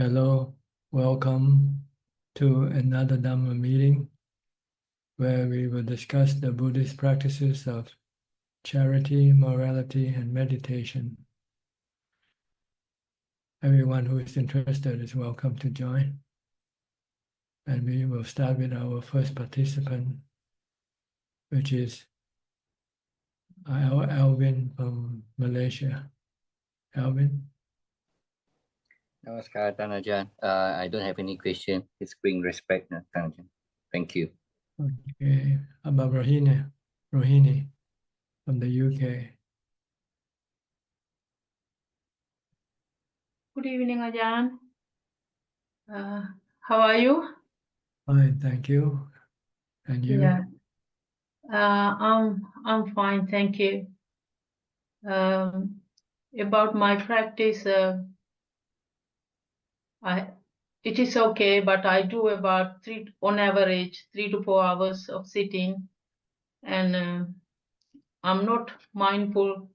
Hello, welcome to another Dhamma meeting where we will discuss the Buddhist practices of charity, morality, and meditation. Everyone who is interested is welcome to join. And we will start with our first participant, which is Alvin from Malaysia. Alvin? Namaskar, Ajaan. I don't have any question. It's bring respect, Ajaan. Thank you. Okay. How about Rohini from the UK? Good evening, Ajaan. How are you? Fine, thank you. And you? Yeah, I'm fine, thank you. About my practice, it is okay, but I do about on average 3 to 4 hours of sitting, and I'm not mindful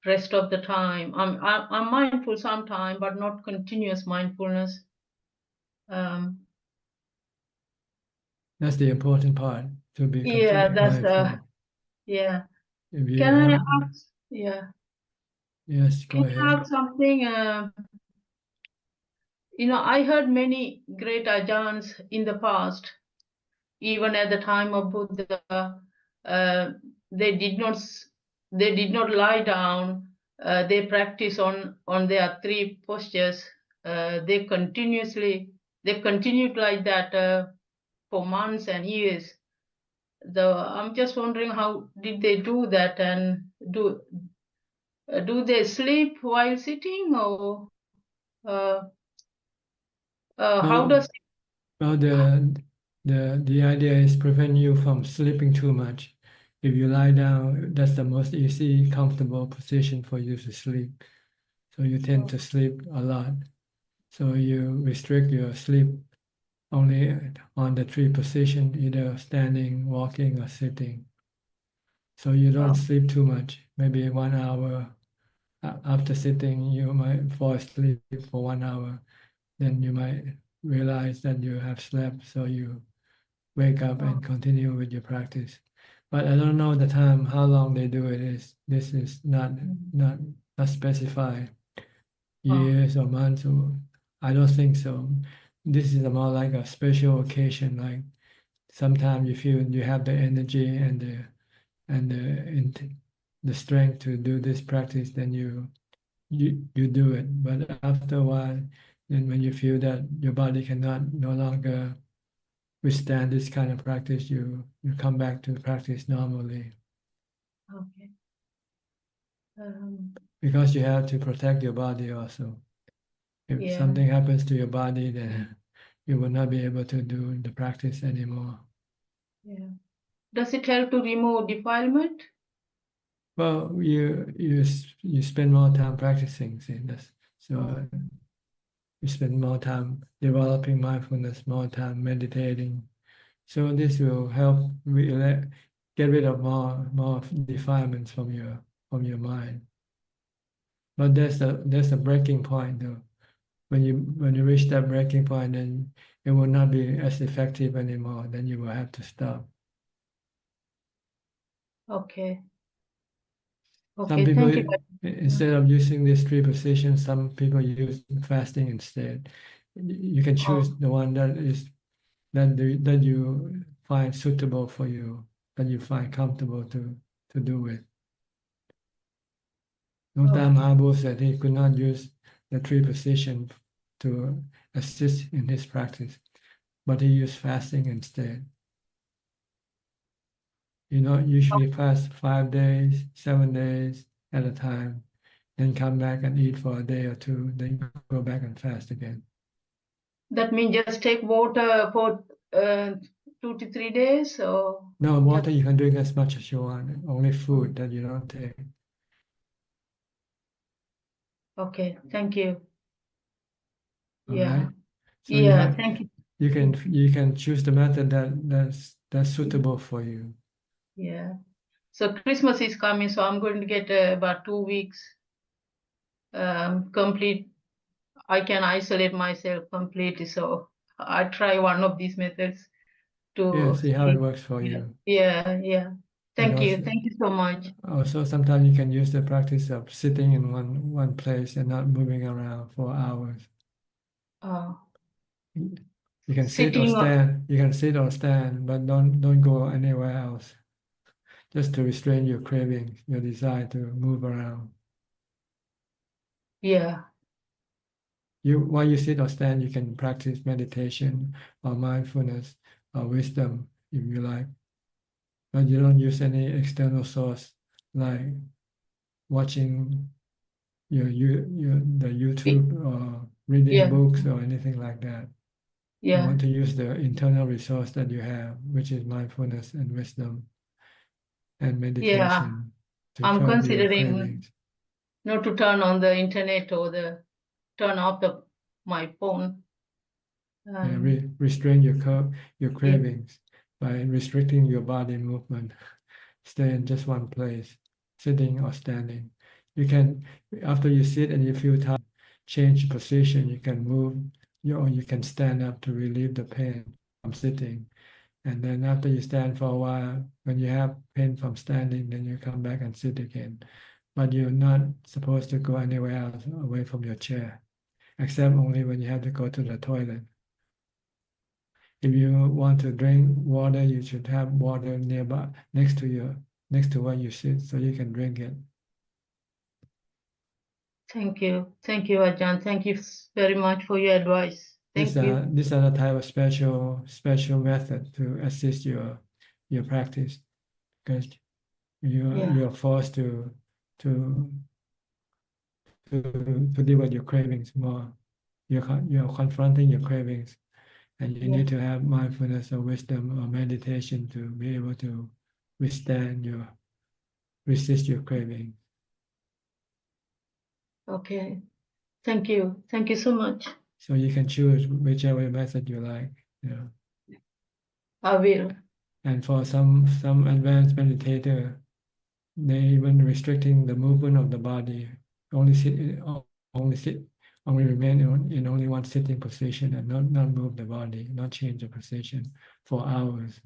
rest of the time. I'm mindful sometime, but not continuous mindfulness. That's the important part, to be Yeah, that's mindful. yeah. If you Can I have, ask? Yeah. yes, go Can I ahead. ask something? I heard many great Ajahns in the past, even at the time of Buddha. They did not lie down. They practice on their 3 postures. They continued like that for months and years. I'm just wondering, how did they do that, and do they sleep while sitting, or how does Well, the idea is prevent you from sleeping too much. If you lie down, that's the most easy, comfortable position for you to sleep. So you tend to sleep a lot. So you restrict your sleep only on the 3 positions, either standing, walking, or sitting. So you don't sleep too much. Maybe 1 hour after sitting, you might fall asleep for 1 hour. Then you might realize that you have slept, so you wake up and continue with your practice. But I don't know the time, how long they do it is. This is not specified, years or months, or I don't think so. This is more like a special occasion, like sometimes you feel you have the energy and the strength to do this practice, then you do it. But after a while, then when you feel that your body cannot no longer withstand this kind of practice, you come back to practice normally. Okay. Because you have to protect your body also. If something happens to your body, then you will not be able to do the practice anymore. Yeah. Does it help to remove defilement? Well, you spend more time practicing, see, so you spend more time developing mindfulness, more time meditating. So this will help get rid of more defilements from your mind. But there's a breaking point though. When you reach that breaking point, then it will not be as effective anymore. Then you will have to stop. Okay. Some people, Thank you. instead of using these 3 positions, some people use fasting instead. You can choose the one that you find suitable for you, that you find comfortable to do it. Notam Mahaprabhu said he could not use the 3 positions to assist in his practice, but he used fasting instead. Usually fast 5 days, 7 days at a time, then come back and eat for a day or 2, then go back and fast again. That means just take water for 2 to 3 days, or? No, water you can drink as much as you want, only food that you don't take. Okay, thank you. All right. So thank you. You can choose the method that's suitable for you. Yeah. So Christmas is coming, so I'm going to get about 2 weeks complete I can isolate myself completely. So I try one of these methods Yeah, to see how it works for yeah, you. yeah. And Thank you so much. also sometimes you can use the practice of sitting in one place and not moving around for hours. Uh, You can sit or sitting, stand. You can sit or stand, but don't go anywhere else. Just to restrain your craving, your desire to move around. yeah, While you sit or stand, you can practice meditation or mindfulness or wisdom if you like, but you don't use any external source like watching the YouTube or reading yeah, books or anything like that. You yeah, want to use the internal resource that you have, which is mindfulness and wisdom and yeah. meditation to I'm curb your considering cravings. not to turn on the internet or turn off my phone. Restrain your Yeah, cravings by restricting your body movement. Stay in just one place, sitting or standing. You can, after you sit and you feel tired, change position. You can move, or you can stand up to relieve the pain from sitting. And then after you stand for a while, when you have pain from standing, then you come back and sit again. But you're not supposed to go anywhere else away from your chair, except only when you have to go to the toilet. If you want to drink water, you should have water nearby, next to where you sit, so you can drink it. thank you, Ajahn. Thank you very much for your advice. Thank you. These are the type of special method to assist your practice, because Yeah, you're forced to to deal with your cravings more. You're confronting your cravings, and you yeah. need to have mindfulness or wisdom or meditation to be able to resist your craving. Okay. Thank you. Thank you so much. So you can choose whichever method you like. You know. I will. And for some advanced meditator, they even restricting the movement of the body, only sit, only sit, only remain in only one sitting position and not move the body, not change the position for hours.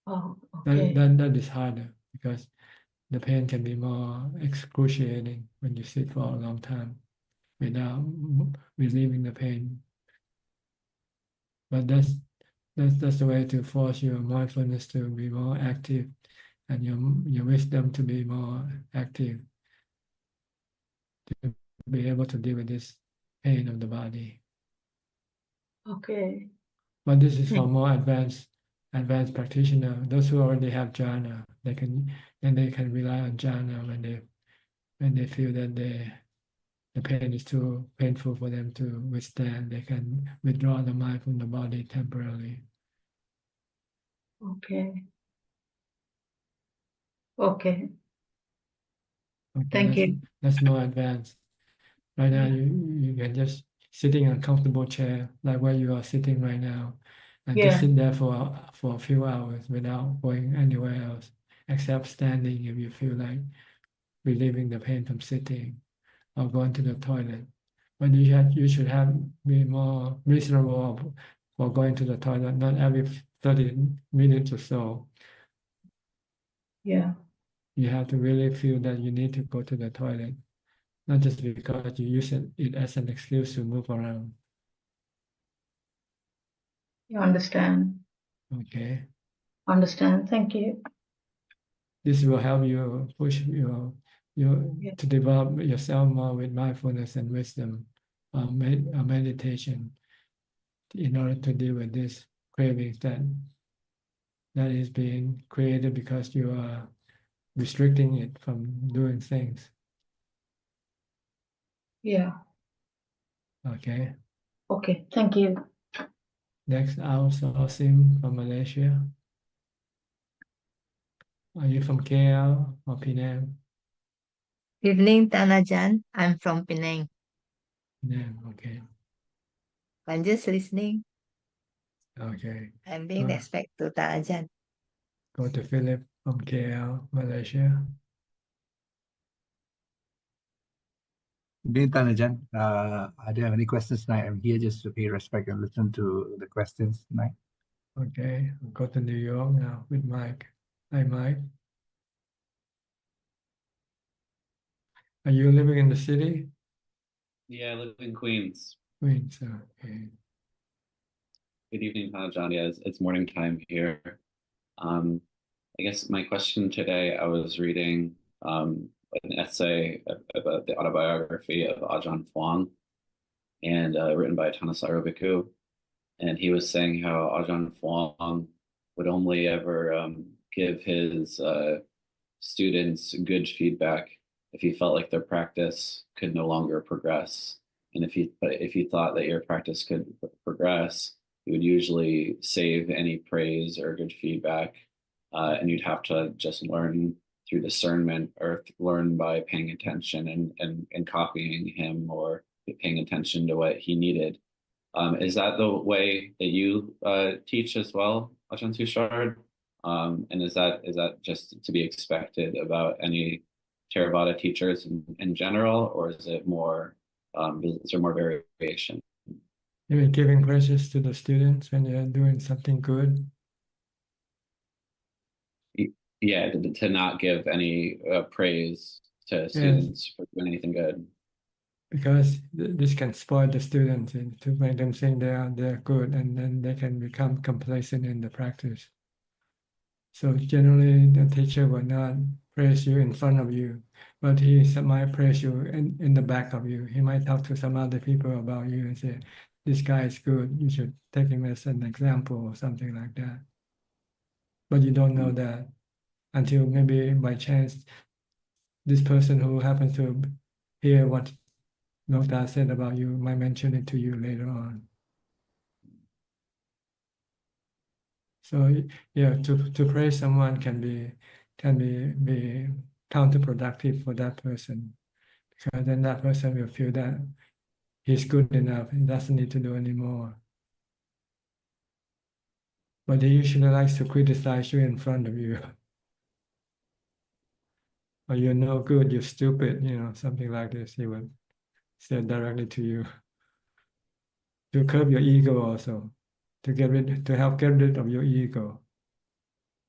Oh, That okay. that is harder because the pain can be more excruciating when you sit for a long time without relieving the pain. But that's the way to force your mindfulness to be more active and your wisdom to be more active, to be able to deal with this pain of the body. Okay. But this is for more advanced practitioner. Those who already have jhana, they can rely on jhana when they feel that the pain is too painful for them to withstand. They can withdraw the mind from the body temporarily. Okay. Okay. Okay, Thank you. that's more advanced. Right now, Yeah. you can just sitting in a comfortable chair, like where you are sitting right now, and just Yeah. sit there for a few hours without going anywhere else, except standing if you feel like relieving the pain from sitting or going to the toilet. But you should have be more reasonable for going to the toilet, not every 30 minutes or so. Yeah. You have to really feel that you need to go to the toilet, not just because you use it as an excuse to move around. You understand. Okay. Understand. Thank you. This will help you push your Yeah. to develop yourself more with mindfulness and wisdom, meditation, in order to deal with this cravings that is being created because you are restricting it from doing things. Yeah. Okay. Okay. Thank you. Next, outsourcing from Malaysia. Are you from KL or Penang? Evening, Tanajan. I'm from Penang. Penang. Okay. I'm just listening. Okay. I'm being respect to Tanajan. Go to Philip from KL, Malaysia. Dear Ajaan, I don't have any questions tonight. I'm here just to pay respect and listen to the questions tonight. Okay, I'll go to New York now with Mike. Hi, Mike. Are you living in the city? Yeah, I live in Queens. Queens, okay. Good evening, Ajaan. Yeah, it's morning time here. I guess my question today, I was reading an essay about the autobiography of Ajahn Fuang, and written by Thanissaro Bhikkhu. And he was saying how Ajahn Fuang would only ever give his students good feedback if he felt like their practice could no longer progress. And if he thought that your practice could progress, you would usually save any praise or good feedback, and you'd have to just learn through discernment or learn by paying attention and copying him or paying attention to what he needed. Is that the way that you teach as well, Ajahn Suchart? And is that just to be expected about any Theravada teachers in general, or is it more? Is there more variation? You mean giving praises to the students when they're doing something good? Yeah, to not give any praise to students for doing anything good. Because this can spoil the students and to make them think they're good, and then they can become complacent in the practice. So generally, the teacher will not praise you in front of you, but he might praise you in the back of you. He might talk to some other people about you and say, "This guy is good. You should take him as an example," or something like that. But you don't know that until maybe by chance, this person who happens to hear what Nokta said about you might mention it to you later on. So yeah, to praise someone can be counterproductive for that person, because then that person will feel that he's good enough and doesn't need to do anymore. But he usually likes to criticize you in front of you. Or you're no good, you're stupid, something like this. He would say directly to you. To curb your ego also, to help get rid of your ego.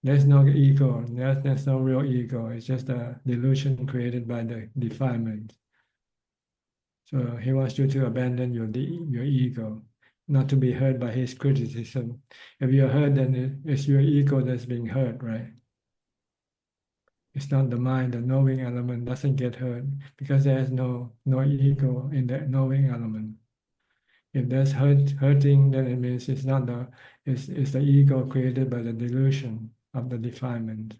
There's no ego, there's no real ego. It's just a delusion created by the defilement. So he wants you to abandon your ego, not to be hurt by his criticism. If you're hurt, then it's your ego that's being hurt, right? It's not the mind, the knowing element doesn't get hurt because there's no ego in the knowing element. If there's hurting, then it means it's not it's the ego created by the delusion of the defilement.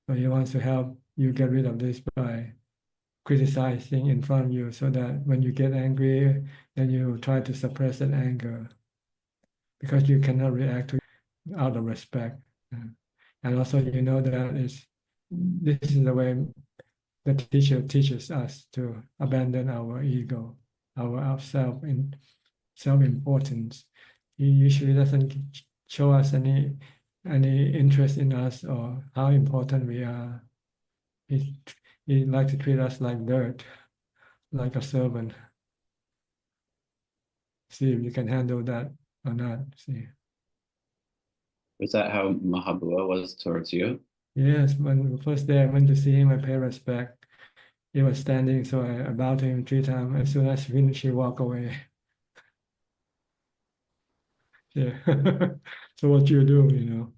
So he wants to help you get rid of this by criticizing in front of you, so that when you get angry, then you try to suppress that anger because you cannot react to it out of respect. And also you know that this is the way the teacher teaches us to abandon our ego, our self-importance. He usually doesn't show us any interest in us or how important we are. He like to treat us like dirt, like a servant. See if you can handle that or not. See. Was that how Mahabua was towards you? Yes, when the first day I went to see him, I paid respect. He was standing, so I bowed to him 3 times. As soon as he finished, he walked away. Yeah. So what you do,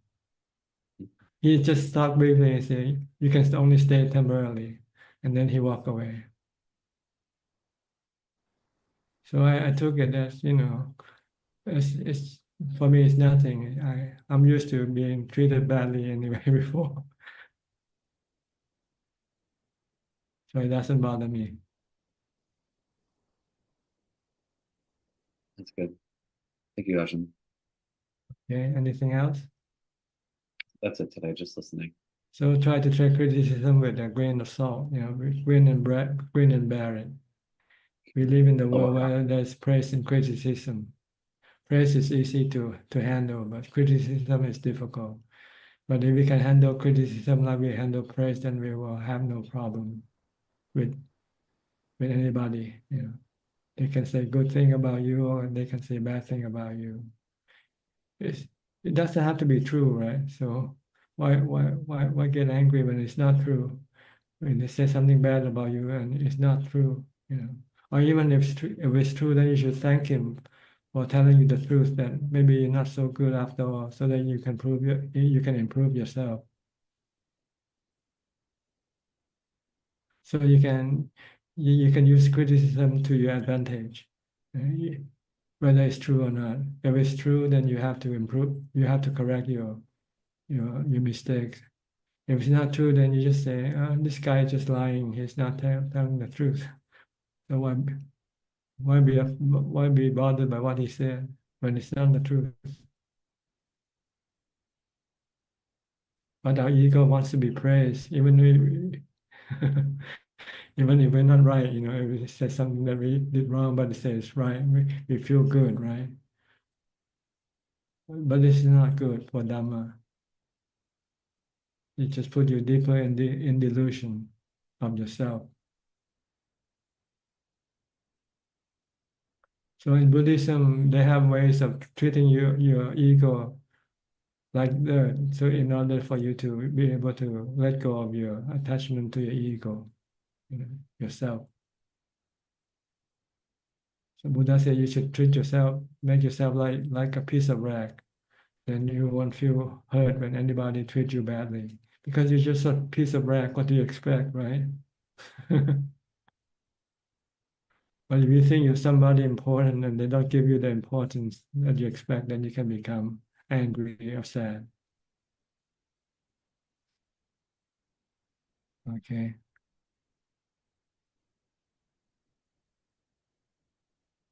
He just stopped briefly and said, "You can only stay temporarily," and then he walked away. So I took it as, it's for me it's nothing. I'm used to being treated badly anyway before, so it doesn't bother me. That's good. Thank you, Ajahn. Okay, anything else? That's it today, just listening. So try to take criticism with a grain of salt, grin and bear it. We live in the world where there's praise and criticism. Praise is easy to handle, but criticism is difficult. But if we can handle criticism like we handle praise, then we will have no problem with with anybody. You know, they can say good thing about you, or they can say bad thing about you. It doesn't have to be true, right? So why get angry when it's not true? When they say something bad about you and it's not true, you know. Or even if it's true, then you should thank him for telling you the truth that maybe you're not so good after all, so that you can you can improve yourself. So you can use criticism to your advantage, whether it's true or not. If it's true, then you have to improve. You have to correct your mistakes. If it's not true, then you just say, oh, "This guy is just lying. He's not telling the truth." So why be bothered by what he said when it's not the truth? But our ego wants to be praised, even even if we're not right. You know, if we say something that we did wrong, but it says right, we feel good, right? But this is not good for Dhamma. It just put you deeper in delusion of yourself. So in Buddhism, they have ways of treating your ego like that. So in order for you to be able to let go of your attachment to your ego, you know, yourself. So Buddha said you should treat yourself, make yourself like a piece of rag. Then you won't feel hurt when anybody treats you badly. Because you're just a piece of rag, what do you expect, right? But if you think you're somebody important and they don't give you the importance that you expect, then you can become angry or sad. Okay.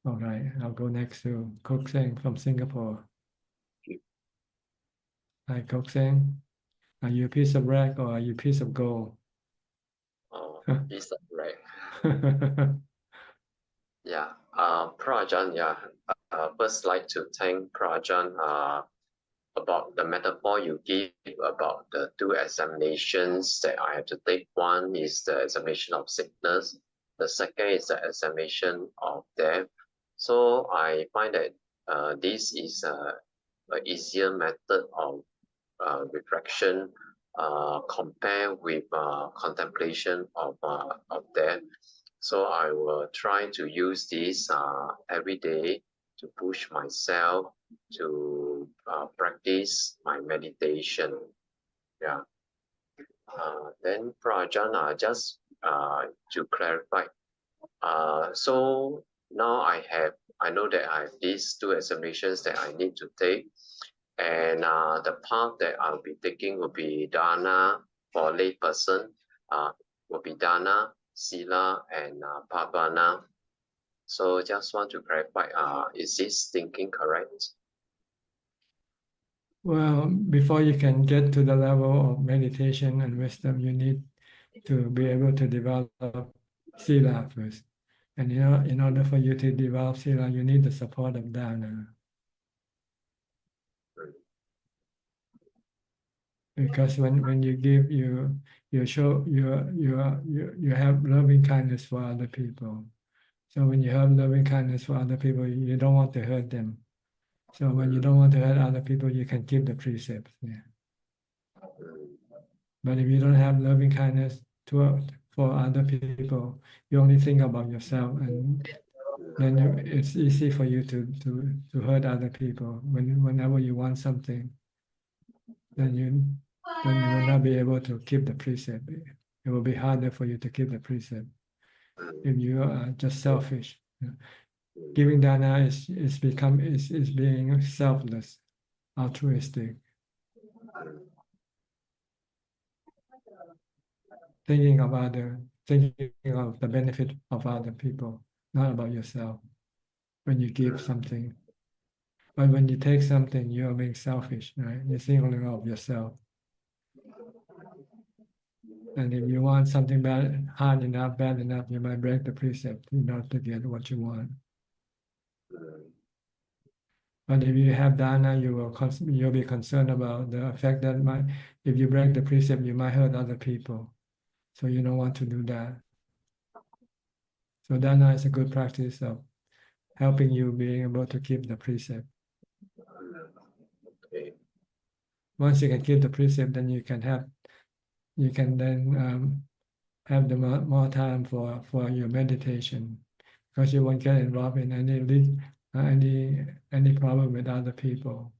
All right. I'll go next to Kok Seng from Singapore. Hi, Kok Seng. Are you a piece of rag or are you a piece of gold? Piece of rag. Yeah. Prajan, yeah. First like to thank Prajan about the metaphor you give about the two examinations that I have to take. One is the examination of sickness. The second is the examination of death. So I find that this is an easier method of reflection compared with contemplation of death. So I will try to use this every day to push myself to practice my meditation. Yeah. Then Prajan, just to clarify. So now I know that I have these two examinations that I need to take. And the path that I'll be taking will be dana for a lay person, will be dana, sila, and pavana. So just want to clarify, is this thinking correct? Well, before you can get to the level of meditation and wisdom, you need to be able to develop sila first. And you know, in order for you to develop sila, you need the support of dana. Because when you give, you show you have loving kindness for other people. So when you have loving kindness for other people, you don't want to hurt them. So when you don't want to hurt other people, you can keep the precepts. Yeah. But if you don't have loving kindness for other people, you only think about yourself, and then it's easy for you to hurt other people. Whenever you want something, then you will not be able to keep the precept. It will be harder for you to keep the precept if you are just selfish. Giving dana is being selfless, altruistic, thinking of the benefit of other people, not about yourself. When you give something, but when you take something, you are being selfish, right? You're thinking of yourself. And if you want something bad enough, you might break the precept in order to get what you want. But if you have dana, you'll be concerned about the effect that if you break the precept, you might hurt other people. So you don't want to do that. So dana is a good practice of helping you being able to keep the precept. Okay. Once you can keep the precept, then you can then have the more time for your meditation, because you won't get involved in any problem with other people,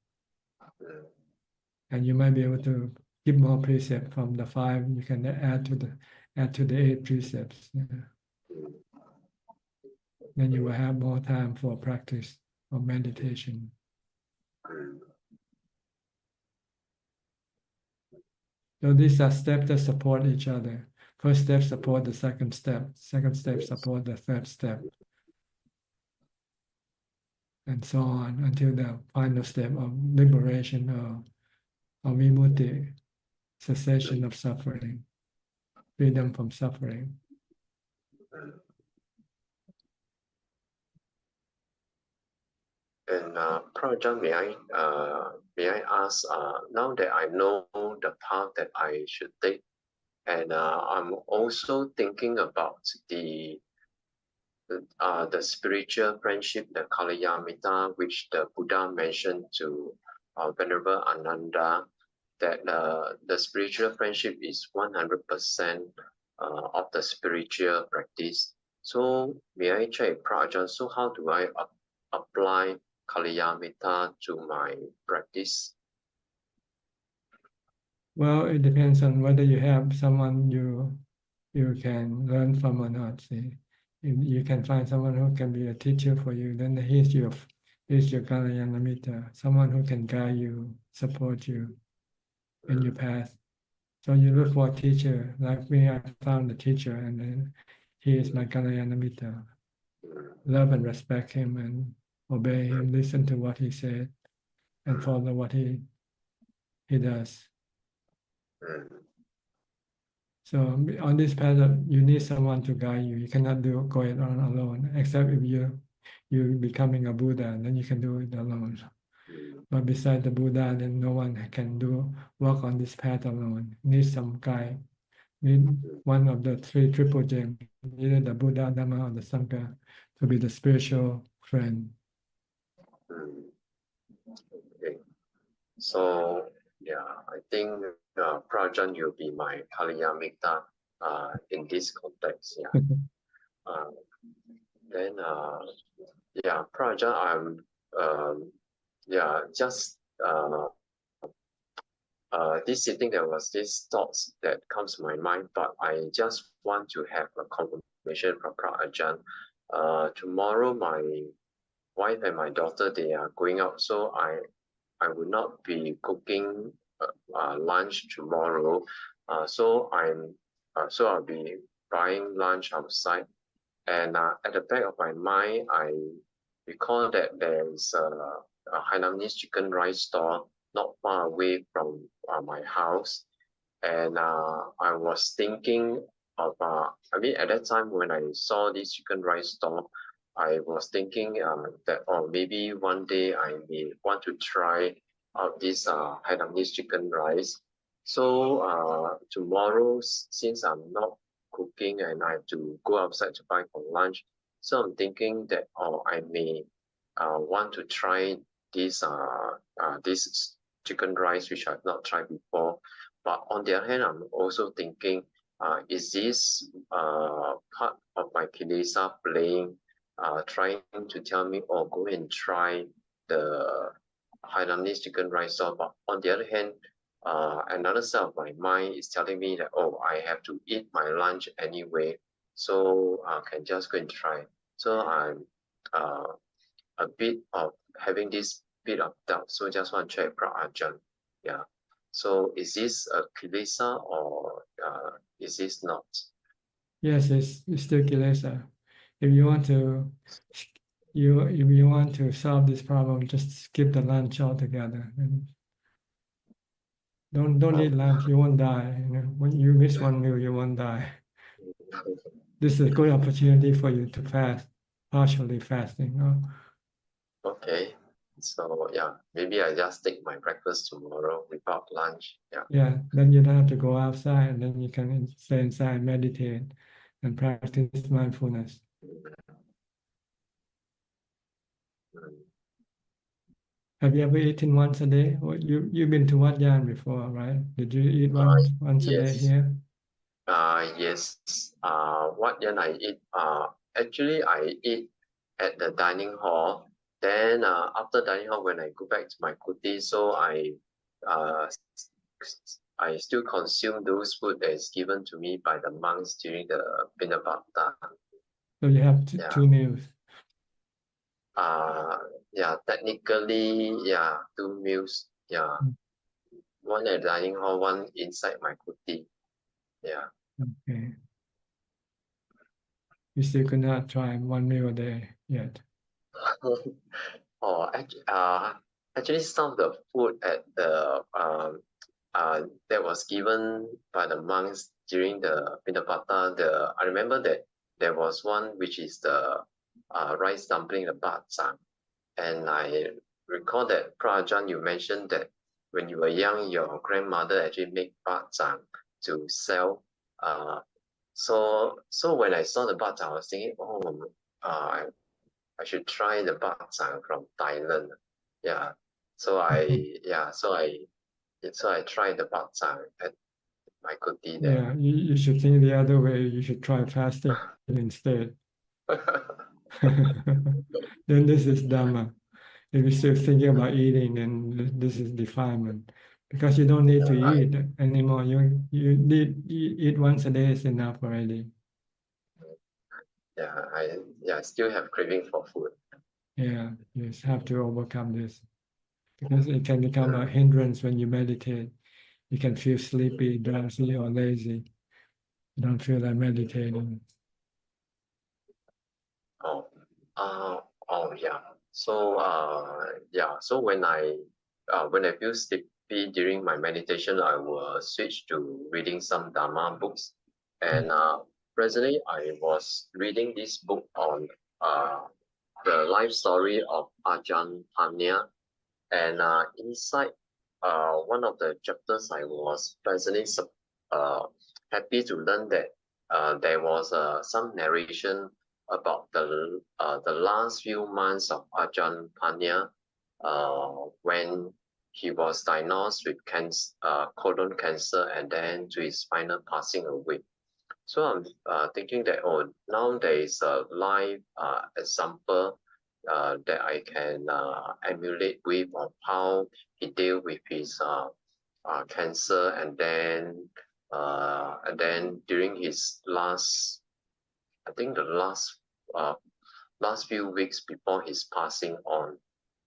and you might be able to keep more precepts from the 5. You can add to the 8 precepts. Then you will have more time for practice of meditation. So these are steps that support each other. First step support the second step. Second step support the third step. And so on until the final step of liberation or vimutti, cessation of suffering, freedom from suffering. And Prajan, may I ask, now that I know the path that I should take, and I'm also thinking about the spiritual friendship, the Kalyamita, which the Buddha mentioned to Venerable Ananda, that the spiritual friendship is 100% of the spiritual practice. So may I check, Prajan, so how do I apply Kalyamita to my practice? Well, it depends on whether you have someone you can learn from or not. See, if you can find someone who can be a teacher for you, then he's your Kalyanamitta, someone who can guide you, support you in your path. So you look for a teacher. Like me, I found a teacher, and then he is my Kalyanamitta. Love and respect him and obey him, listen to what he said, and follow what he does. So on this path, you need someone to guide you. You cannot go it on alone, except if you're becoming a Buddha, then you can do it alone. But besides the Buddha, then no one can walk on this path alone. Need some guide. Need one of the 3 triple gems, either the Buddha, Dhamma, or the Sangha, to be the spiritual friend. Okay. So yeah, I think Prajan, you'll be my Kalyamita in this context. Yeah. Then yeah, Prajan, I'm just this sitting, there was this thoughts that comes to my mind, but I just want to have a confirmation from Prajan. Tomorrow my wife and my daughter, they are going out, so I will not be cooking lunch tomorrow. So I'll be buying lunch outside. And at the back of my mind, I recall that there is a Hainanese chicken rice store not far away from my house. And I was thinking of, at that time when I saw this chicken rice store, I was thinking that maybe one day I may want to try out this Hainanese chicken rice. So tomorrow, since I'm not cooking and I have to go outside to buy for lunch, so I'm thinking that I may want to try this chicken rice, which I've not tried before. But on the other hand, I'm also thinking, is this part of my kilesa playing, trying to tell me, oh, go and try the Hainanese chicken rice store? But on the other hand, another side of my mind is telling me that, oh, I have to eat my lunch anyway, so I can just go and try. So I'm a bit of having this bit of doubt. So just want to check Ajaan. Yeah. So is this a kilesa or is this not? Yes, it's still kilesa. If you want to solve this problem, just skip the lunch altogether. And don't eat lunch. You won't die. When you miss one meal, you won't die. This is a good opportunity for you to fast, partially fasting. Okay. So yeah, maybe I just take my breakfast tomorrow without lunch. Yeah. Yeah, then you don't have to go outside, and then you can stay inside, meditate, and practice mindfulness. Have you ever eaten once a day? Or you've been to Wat Yan before, right? Did you eat once a day Yes. here? Yes. What then I eat? Actually, I eat at the dining hall. Then after dining hall, when I go back to my kuti, so uh, I still consume those food that is given to me by the monks during the Pinabata. So you have Yeah. 2 meals. Yeah, technically, yeah, 2 meals. Yeah. One at dining hall, one inside my kuti. Yeah. Okay. You still could not try 1 meal a day yet. Oh, actually, some of the food at the that was given by the monks during the Pinapata, I remember that there was one which is the rice dumpling, the bak chang, and I recall that Prajan, you mentioned that when you were young, your grandmother actually made bak chang to sell. So when I saw the bak chang, I was thinking, oh, I should try the bak chang from Thailand. Yeah. So I tried the bak chang at my kuti there. Yeah, you should think the other way. You should try fasting instead. Then this is Dhamma. If you're still thinking about eating, then this is defilement. Because you don't need to eat anymore. You need eat once a day is enough already. I still have craving for food. Yeah, you just have to overcome this. Because it can become a hindrance when you meditate. You can feel sleepy, drowsy, or lazy. You don't feel like meditating. Yeah. So when I feel sleepy during my meditation, I will switch to reading some Dharma books. And presently, I was reading this book on the life story of Ajaan Suchart. And inside one of the chapters, I was pleasantly happy to learn that there was some narration about the last few months of Ajaan Suchart when he was diagnosed with colon cancer and then to his final passing away. So I'm thinking that now there is a live example that I can emulate with of how he dealt with his cancer, and then during his last, I think the last few weeks before his passing on.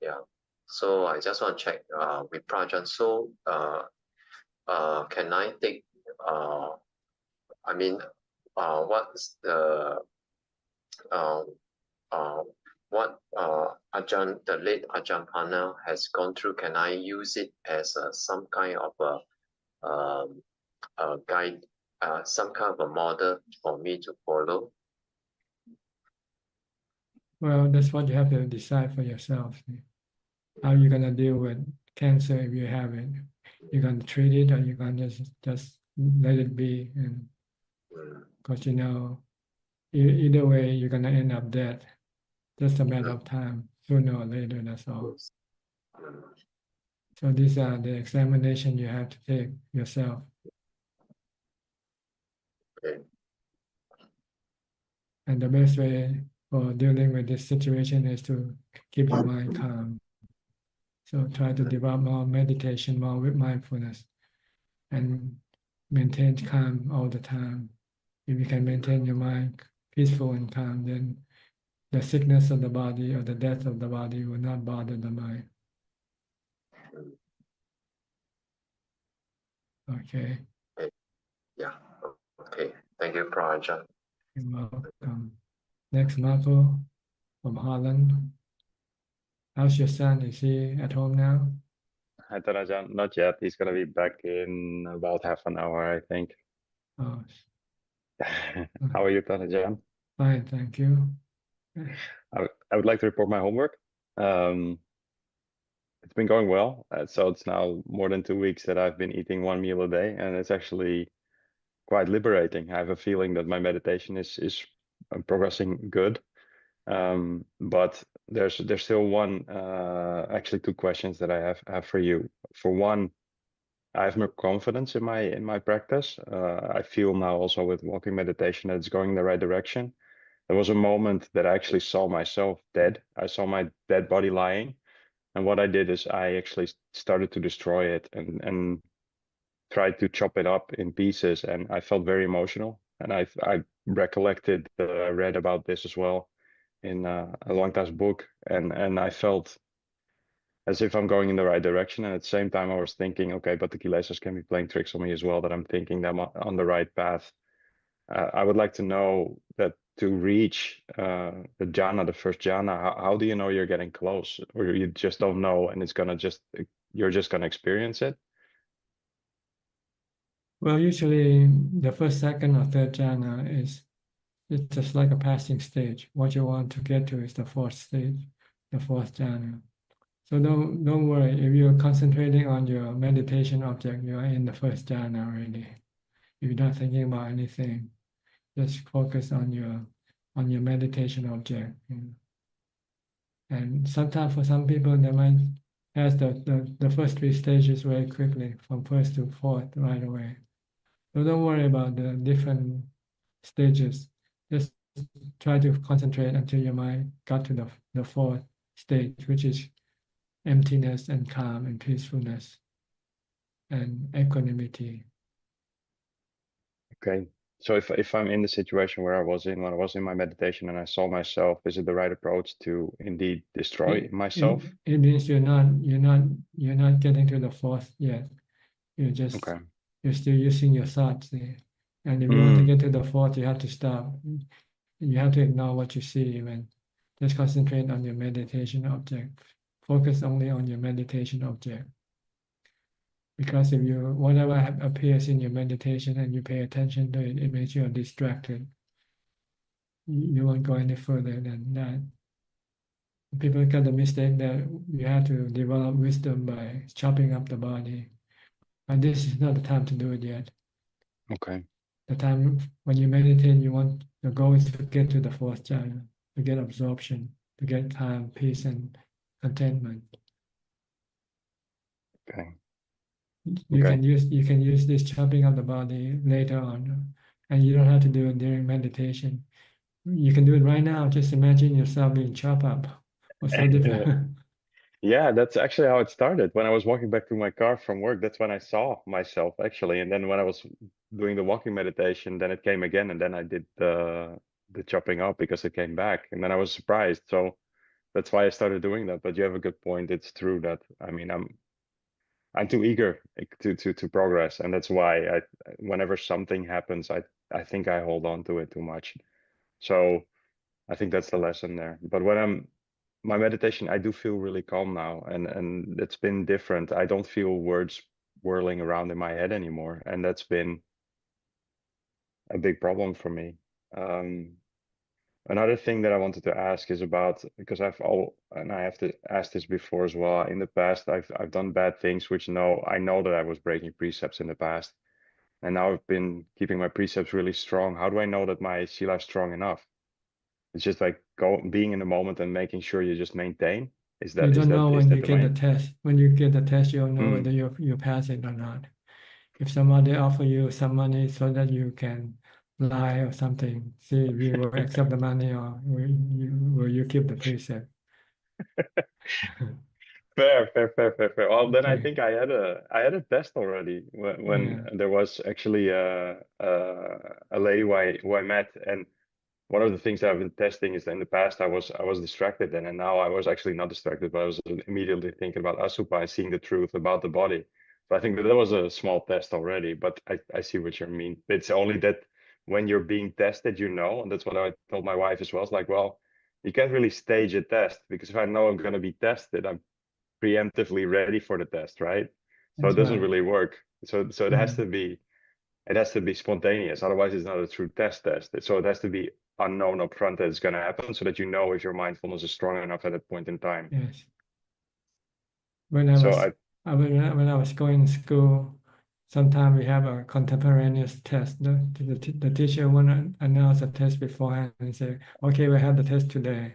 Yeah. So I just want to check with Prajan. So can I take what's the what the late Ajahn Pana has gone through? Can I use it as some kind of a guide, some kind of a model for me to follow? Well, that's what you have to decide for yourself. How you're gonna deal with cancer if you have it. You're gonna treat it, or you're gonna just let it be. And because either way, you're gonna end up dead. Just a matter of time, sooner or later. That's all. So these are the examination you have to take yourself. Okay. And the best way for dealing with this situation is to keep your mind calm. So try to develop more meditation, more with mindfulness, and maintain calm all the time. If you can maintain your mind peaceful and calm, then the sickness of the body or the death of the body will not bother the mind. Okay. Yeah. Okay. Thank you, Prajan. You're welcome. Next, Marco from Holland. How's your son? Is he at home now? Hi, Tarajan. Not yet. He's gonna be back in about half an hour, I think. Oh, How are you, Tarajan? fine, thank you. I would like to report my homework. It's been going well. So it's now more than 2 weeks that I've been eating 1 meal a day, and it's actually quite liberating. I have a feeling that my meditation is progressing good. But there's still one, actually 2 questions that I have for you. For one, I have more confidence in my practice. I feel now also with walking meditation that it's going in the right direction. There was a moment that I actually saw myself dead. I saw my dead body lying. And what I did is I actually started to destroy it and tried to chop it up in pieces. And I felt very emotional. And I recollected that I read about this as well in a long time book. And I felt as if I'm going in the right direction. And at the same time, I was thinking, okay, but the kilesas can be playing tricks on me as well, that I'm thinking that I'm on the right path. I would like to know that to reach the jhana, the first jhana, how do you know you're getting close, or you just don't know and you're just gonna experience it? Well, usually the first, second, or third jhana it's just like a passing stage. What you want to get to is the fourth stage, the fourth jhana. So don't worry, if you're concentrating on your meditation object, you are in the first jhana already. If you're not thinking about anything, just focus on your meditation object. And sometimes for some people, they might pass the first 3 stages very quickly, from first to fourth right away. So don't worry about the different stages. Just try to concentrate until your mind got to the fourth stage, which is emptiness and calm and peacefulness and equanimity. Okay. So if I'm in the situation where I was in when I was in my meditation and I saw myself, is it the right approach to indeed destroy myself? It means you're not getting to the fourth yet. Okay. You're still using your thoughts. And if you want to get to the fourth, you have to stop. You have to ignore what you see and just concentrate on your meditation object. Focus only on your meditation object. Because if whatever appears in your meditation and you pay attention to it, it makes you distracted. You won't go any further than that. People get the mistake that you have to develop wisdom by chopping up the body. And this is not the time to do it yet. Okay. The time when you meditate, your goal is to get to the fourth jhana, to get absorption, to get calm, peace, and contentment. Okay. You can use this chopping of the body later on, and you don't have to do it during meditation. You can do it right now. Just imagine yourself being chopped up. What's so different? Yeah, that's actually how it started. When I was walking back to my car from work, that's when I saw myself actually. And then when I was doing the walking meditation, then it came again, and then I did the chopping up because it came back, and then I was surprised. So that's why I started doing that. But you have a good point. It's true that I mean I'm too eager to progress, and that's why whenever something happens, I think I hold on to it too much. So I think that's the lesson there. But when my meditation, I do feel really calm now, and it's been different. I don't feel words whirling around in my head anymore, and that's been a big problem for me. Another thing that I wanted to ask is about, because and I have to ask this before as well. In the past, I've done bad things, which I know that I was breaking precepts in the past, and now I've been keeping my precepts really strong. How do I know that my sila is strong enough? It's just like being in the moment and making sure you just maintain. You don't know when you get the main? test. When you get the test, you'll know whether you pass it or not. If somebody offer you some money so that you can lie or something, see if you will accept the money or will you keep the precept. Fair. Well, then I Okay. think I had a test already when there was actually a lady who I met, and one of the things that I've been testing is that in the past I was distracted then, and now I was actually not distracted, but I was immediately thinking about Asupa and seeing the truth about the body. So I think that was a small test already, but I see what you mean. It's only that when you're being tested, and that's what I told my wife as well. It's like, well, you can't really stage a test, because if I know I'm going to be tested, I'm preemptively ready for the test, right? So it doesn't really work. So it has to be spontaneous. Otherwise, it's not a true test. So it has to be unknown upfront that it's going to happen, so that you know if your mindfulness is strong enough at that point in time. Yes. When I was going to school, sometimes we have a contemporaneous test. The teacher want to announce a test beforehand and say, okay, we have the test today.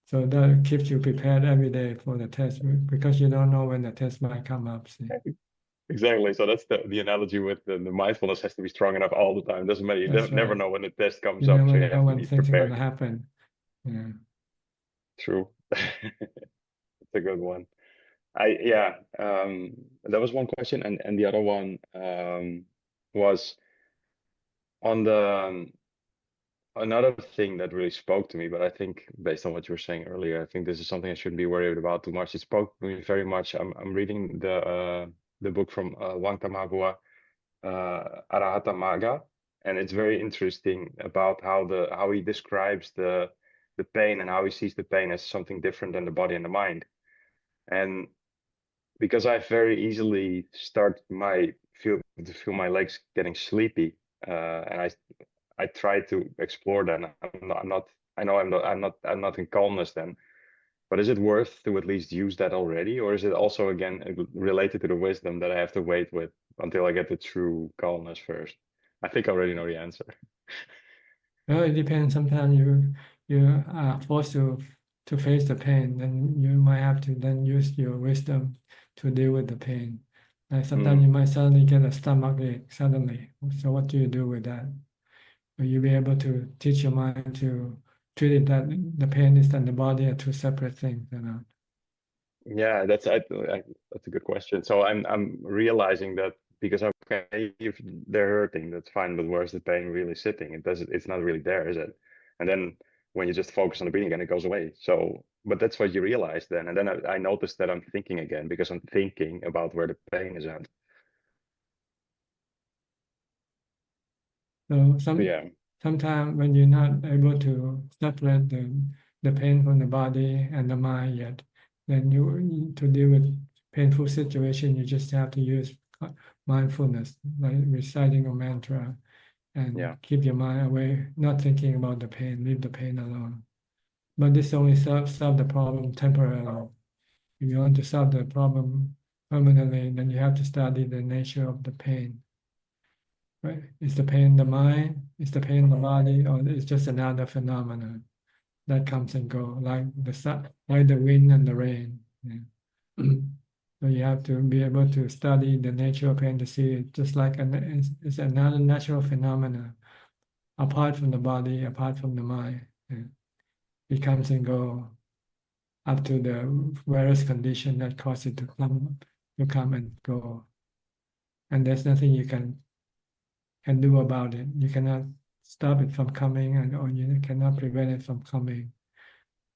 So that keeps you prepared every day for the test because you don't know when the test might come up. See? Exactly. So that's the analogy with the mindfulness has to be strong enough all the time. Doesn't matter. You That's never right. know when the test comes You up, never so you know have to when be things are going prepared. to happen. Yeah. True. That's a good one. That was one question, and the other one was on the another thing that really spoke to me, but I think based on what you were saying earlier, I think this is something I shouldn't be worried about too much. It spoke to me very much. I'm reading the book from Wangtamagua, Arahata Maga, and it's very interesting about how he describes the pain and how he sees the pain as something different than the body and the mind. And because I very easily start feel my legs getting sleepy, and I try to explore that. I know I'm not in calmness then, but is it worth to at least use that already, or is it also again related to the wisdom that I have to wait with until I get the true calmness first? I think I already know the answer. Well, it depends. Sometimes you are forced to face the pain, then you might have to then use your wisdom to deal with the pain. Like sometimes you might suddenly get a stomach ache suddenly. So what do you do with that? Will you be able to teach your mind to treat it that the pain is and the body are two separate things, you know? Yeah, that's a good question. So I'm realizing that because okay, if they're hurting, that's fine, but where's the pain really sitting? It's not really there, is it? And then when you just focus on the breathing again, it goes away. So, but that's what you realize then. And then I noticed that I'm thinking again because I'm thinking about where the pain is at. So Yeah. sometimes when you're not able to separate the pain from the body and the mind yet, then to deal with painful situation, you just have to use mindfulness, like reciting a mantra, and keep your mind away, not thinking about the pain, leave the pain alone. But this only solve the problem temporarily. If you want to solve the problem permanently, then you have to study the nature of the pain. Right? Is the pain the mind? Is the pain the body? Or it's just another phenomenon that comes and go, like the sun, like the wind and the rain. Yeah. So you have to be able to study the nature of pain to see it just like it's another natural phenomena, apart from the body, apart from the mind. Yeah. It comes and go up to the various conditions that cause it to come and go. And there's nothing you can do about it. You cannot stop it from coming, or you cannot prevent it from coming.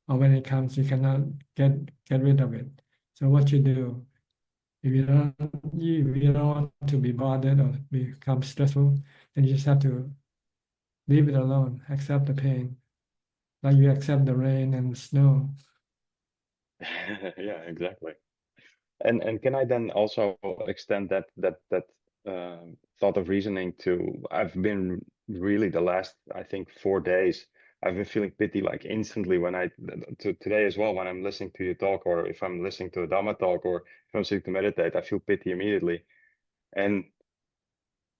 Or when it comes, you cannot get rid of it. So what you do, if you don't want to be bothered or become stressful, then you just have to leave it alone, accept the pain, like you accept the rain and the snow. Yeah, exactly. And can I then also extend that thought of reasoning to, I've been really the last, I think, 4 days, I've been feeling pity like instantly when today as well, when I'm listening to you talk, or if I'm listening to a Dhammatalk, or if I'm sitting to meditate, I feel pity immediately. And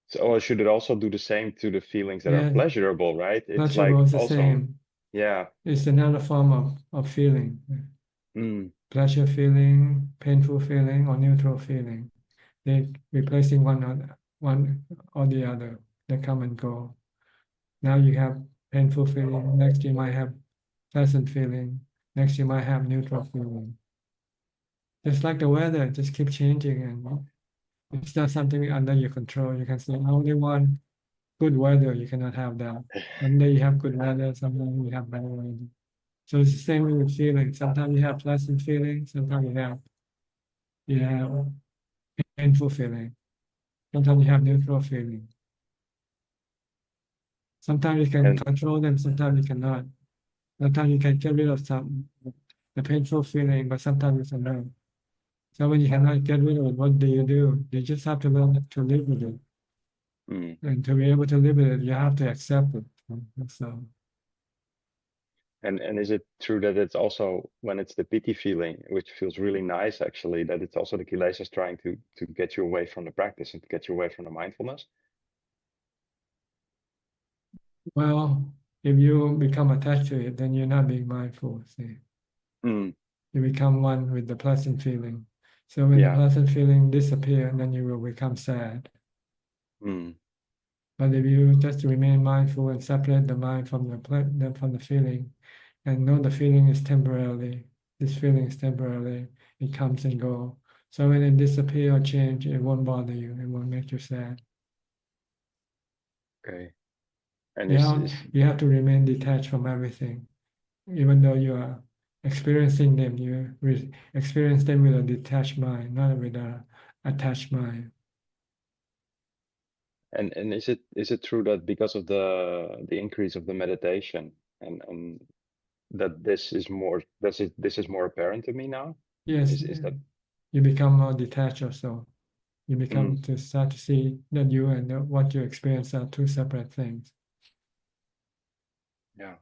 so should it also do the same to the feelings that are pleasurable, right? It's like Pleasurable is the also, same. yeah. It's another form of feeling. Pleasure feeling, painful feeling, or neutral feeling. They replacing one or the other. They come and go. Now you have painful feeling. Next you might have pleasant feeling. Next you might have neutral feeling. Just like the weather, just keep changing, and it's not something under your control. You can say, I only want good weather. You cannot have that. One day you have good weather, sometimes you have bad weather. So it's the same with feelings. Sometimes you have pleasant feelings, sometimes you have painful feeling. Sometimes you have neutral feeling. Sometimes you can control them, sometimes you cannot. Sometimes you can get rid of the painful feeling, but sometimes you cannot. So when you cannot get rid of it, what do? You just have to learn to live with it. And to be able to live with it, you have to accept it. So And is it true that it's also when it's the piti feeling, which feels really nice actually, that it's also the kilesas trying to get you away from the practice and to get you away from the mindfulness? Well, if you become attached to it, then you're not being mindful. See, Mm, you become one with the pleasant feeling. So when the yeah. pleasant feeling disappears, then you will become sad. Mm, But if you just remain mindful and separate the mind from from the feeling, and know the feeling is temporarily, this feeling is temporarily, it comes and goes. So when it disappears or change, it won't bother you. It won't make you sad. okay. And You have to remain detached from everything, even though you are experiencing them. You experience them with a detached mind, not with a attached mind. and is it true that because of the increase of the meditation and that this is more apparent to me now? Yes, Is that you become more detached also. You become mm, to start to see that you and what you experience are two separate things. yeah.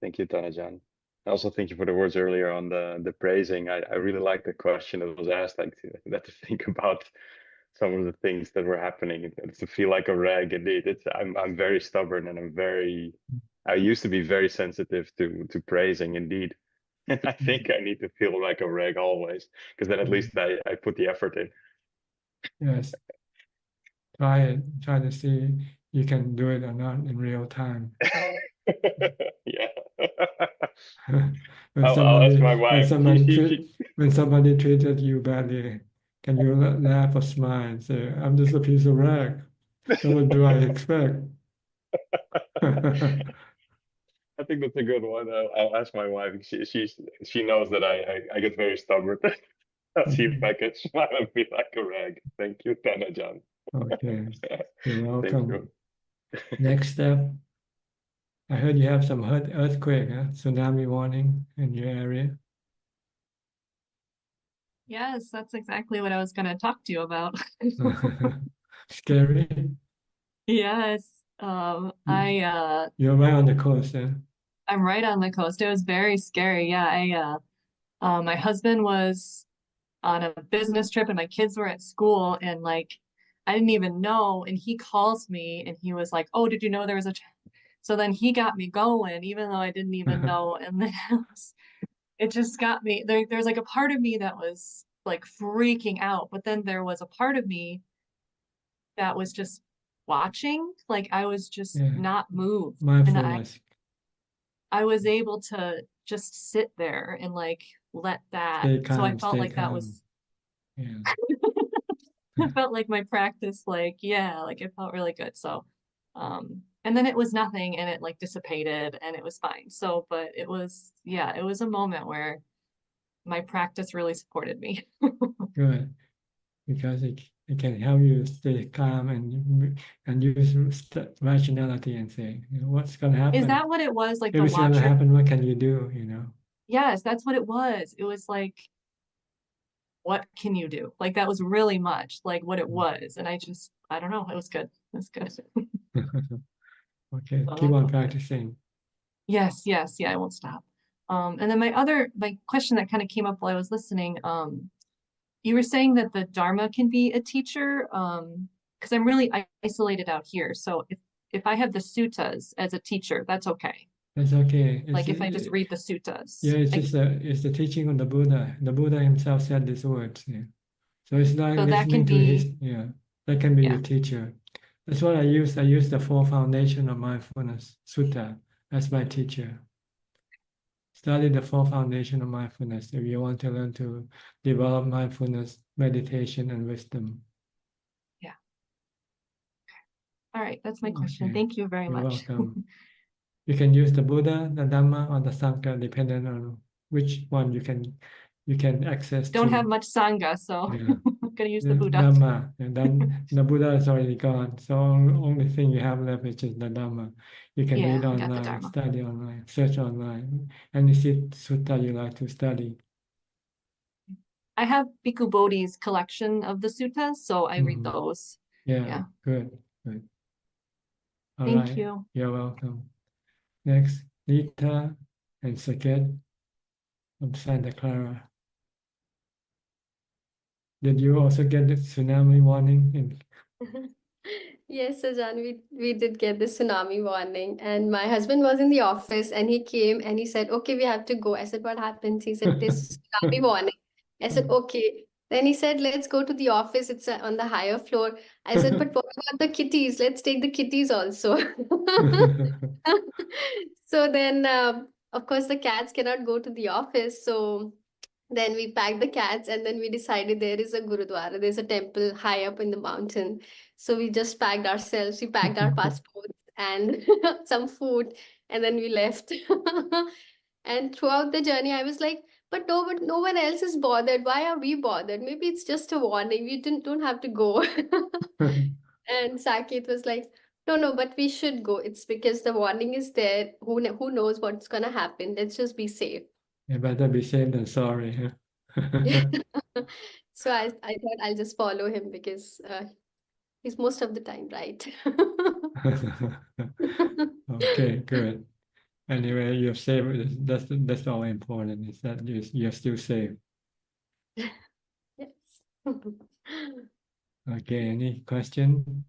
Thank you, Tanajan. Also, thank you for the words earlier on the praising. I really like the question that was asked, like to think about some of the things that were happening. It's to feel like a rag. Indeed, I'm very stubborn and I used to be very sensitive to praising. Indeed, and I think I need to feel like a rag always, because then at least I put the effort in. Yes, try it. Try to see you can do it or not in real time. Yeah. When I'll ask my wife. when somebody treated you badly, can you laugh or smile and say, "I'm just a piece of rag. So what do I expect?" I think that's a good one. I'll ask my wife. She knows that I get very stubborn. I'll see if I can smile and feel like a rag. Thank you, Tanajan. Okay, you're Thank welcome. you. Next step, I heard you have some earthquake, tsunami warning in your area. Yes, that's exactly what I was going to talk to you about. Scary. Yes. You're right on the coast, yeah? I'm right on the coast. It was very scary. Yeah, my husband was on a business trip and my kids were at school and like I didn't even know and he calls me and he was like, "Oh, did you know there was a So then he got me going even though I didn't even know and then it just got me there's like a part of me that was like freaking out, but then there was a part of me that was just watching, like I was just Yeah. not moved. And Mindfulness. I was able to just sit there and like let that. Stay calm, So I felt stay like that calm. was Yeah. I felt like my practice, like, yeah, like it felt really good. So and then it was nothing and it like dissipated and it was fine. So, but it was, yeah, it was a moment where my practice really supported me. Good. Because it can help you stay calm and use rationality and say, you know, what's going to happen? Is that what it was? Like if the it's going to watcher? happen, what can you do? You know? Yes, that's what it was. It was like, what can you do? Like that was really much like what it was. And I don't know. It was good. It was good. Okay, So keep that's on okay. practicing. Yes, yes, yeah, I won't stop. And then my question that kind of came up while I was listening, you were saying that the Dharma can be a teacher, because I'm really isolated out here. So if I have the suttas as a teacher, that's okay. It's okay. Like if I just read the suttas. Yeah, it's the teaching of the Buddha. The Buddha himself said these words. Yeah. So it's like So that listening can to his, be, yeah, that can be yeah. your teacher. That's what I use. I use the four foundation of mindfulness sutta as my teacher. Study the four foundation of mindfulness if you want to learn to develop mindfulness, meditation, and wisdom. Yeah. All right, that's my question. Okay. Thank you very You're much. welcome. You can use the Buddha, the Dhamma, or the Sangha, depending on which one you can access Don't to. have much Sangha, so Yeah. I'm gonna use The the Buddha. Dhamma, and then the Buddha is already gone. So only thing you have left is just the Dhamma. You can Yeah, read I got the online, Dharma. study online, search online, and you see sutta you like to study. I have Bhikkhu Bodhi's collection of the suttas, so I read those. Yeah, Yeah. good. All Thank right. you. You're welcome. Next, Lita and Saket from Santa Clara. Did you also get the tsunami warning? Yes, Ajaan, we did get the tsunami warning, and my husband was in the office, and he came and he said, "Okay, we have to go." I said, "What happened?" He said, "This tsunami warning." I said, "Okay." Then he said, "Let's go to the office. It's on the higher floor." I said, "But what about the kitties? Let's take the kitties also." So then, of course, the cats cannot go to the office. So then we packed the cats, and then we decided there is a Gurudwara, there's a temple high up in the mountain. So we just packed ourselves, we packed our passports and some food, and then we left. And throughout the journey, I was like, but no one else is bothered. Why are we bothered? Maybe it's just a warning. We don't have to go. And Saket was like, no, but we should go. It's because the warning is there. Who knows what's gonna happen? Let's just be safe. You better be safe than sorry. Huh? So I thought I'll just follow him because he's most of the time right. Okay, good. Anyway, you're safe. That's all important. Is that you're still safe. Yes. Okay. Any question?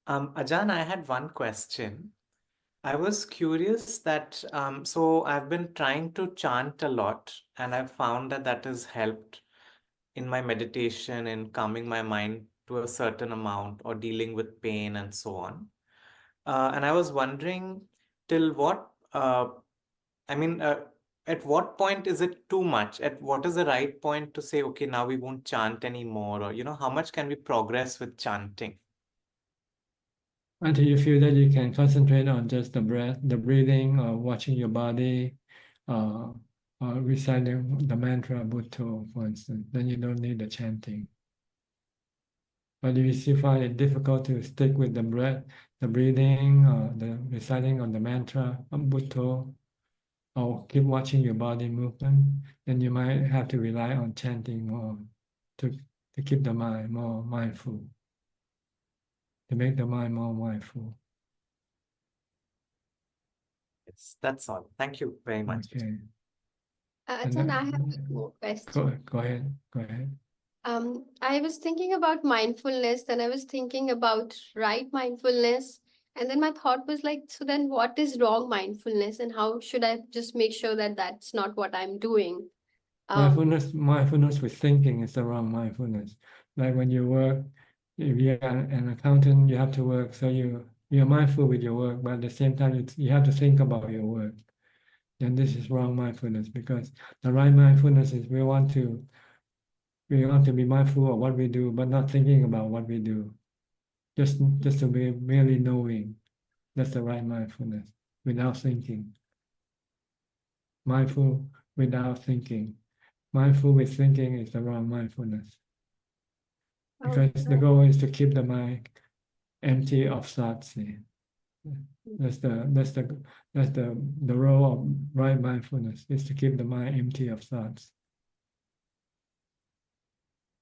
Ajaan, I had one question. I was curious that so I've been trying to chant a lot, and I've found that that has helped in my meditation and calming my mind to a certain amount or dealing with pain and so on. And I was wondering till what I mean, at what point is it too much? At what is the right point to say, okay, now we won't chant anymore, or how much can we progress with chanting? Until you feel that you can concentrate on just the breath, the breathing, or watching your body, or reciting the mantra Bhutto, for instance, then you don't need the chanting. But if you still find it difficult to stick with the breath, the breathing, or the reciting of the mantra Bhutto, or keep watching your body movement, then you might have to rely on chanting more to keep the mind more mindful, to make the mind more mindful. Yes, that's all. Thank you very much. Okay. Ajahn, I have one more question. Go ahead. Go ahead. I was thinking about mindfulness, then I was thinking about right mindfulness, and then my thought was like, so then what is wrong mindfulness, and how should I just make sure that that's not what I'm doing? Mindfulness with thinking is the wrong mindfulness. Like when you work, if you're an accountant, you have to work, so you're mindful with your work, but at the same time, you have to think about your work. Then this is wrong mindfulness, because the right mindfulness is we want to be mindful of what we do, but not thinking about what we do. Just to be merely knowing. That's the right mindfulness, without thinking. Mindful without thinking. Mindful with thinking is the wrong mindfulness. Because the goal is to keep the mind empty of thoughts. That's the role of right mindfulness, is to keep the mind empty of thoughts.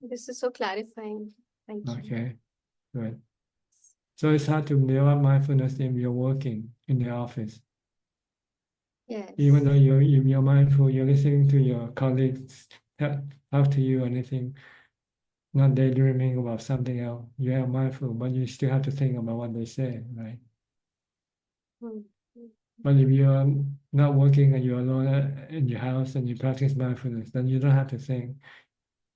This is so clarifying. Thank you. Okay, good. So it's hard to develop mindfulness if you're working in the office. Yes. Even though you're mindful, you're listening to your colleagues talk to you or anything, not daydreaming about something else. You are mindful, but you still have to think about what they say, right? But if you're not working and you're alone in your house and you practice mindfulness, then you don't have to think.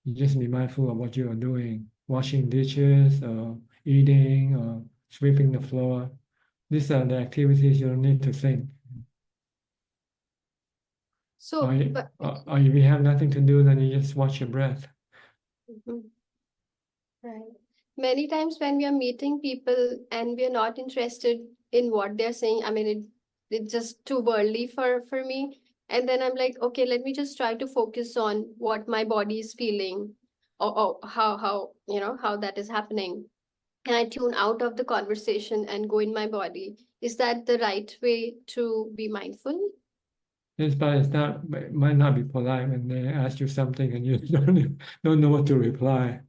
You just be mindful of what you are doing, washing dishes or eating or sweeping the floor. These are the activities you don't need to think. So, or if you have nothing to do, then you just watch your breath. Right. Many times when we are meeting people and we are not interested in what they're saying, I mean, it's just too worldly for me. And then I'm like, okay, let me just try to focus on what my body is feeling, or how that is happening. And I tune out of the conversation and go in my body. Is that the right way to be mindful? Yes, but it might not be polite when they ask you something and you don't know what to reply.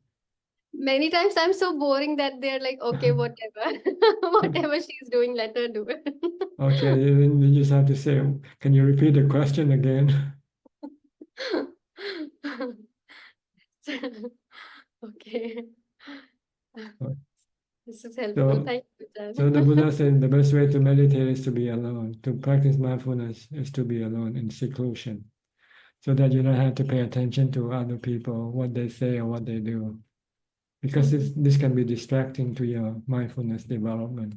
Many times I'm so boring that they're like, okay, whatever, whatever she's doing, let her do it. Okay, then you just have to say, can you repeat the question again? Okay. Right. This is helpful. So, Thank you, Ajahn. so the Buddha said the best way to meditate is to be alone. To practice mindfulness is to be alone in seclusion, so that you don't have to pay attention to other people, what they say or what they do, because this can be distracting to your mindfulness development.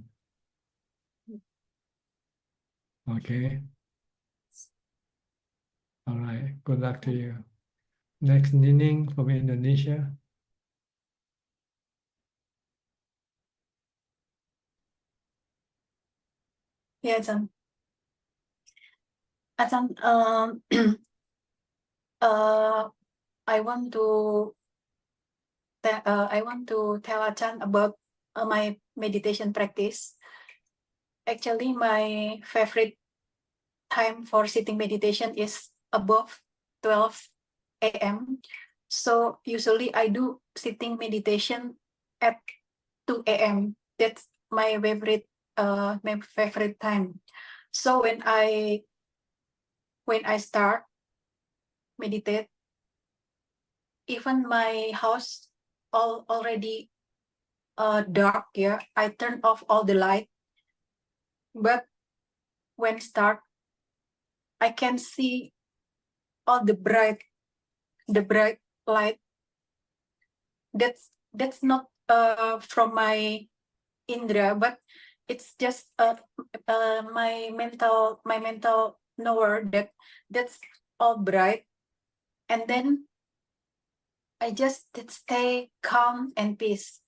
Okay. All right. Good luck to you. Next, Nining from Indonesia. Yeah, Ajahn. Ajahn, I want to tell Ajahn about my meditation practice. Actually, my favorite time for sitting meditation is above 12 a.m. So usually I do sitting meditation at 2 a.m. That's my favorite time. So when I start meditate, even my house already dark, yeah, I turn off all the light. But when start, I can see all the bright light. That's not from my indra, but it's just my mental knower that that's all bright. And then I just stay calm and peace.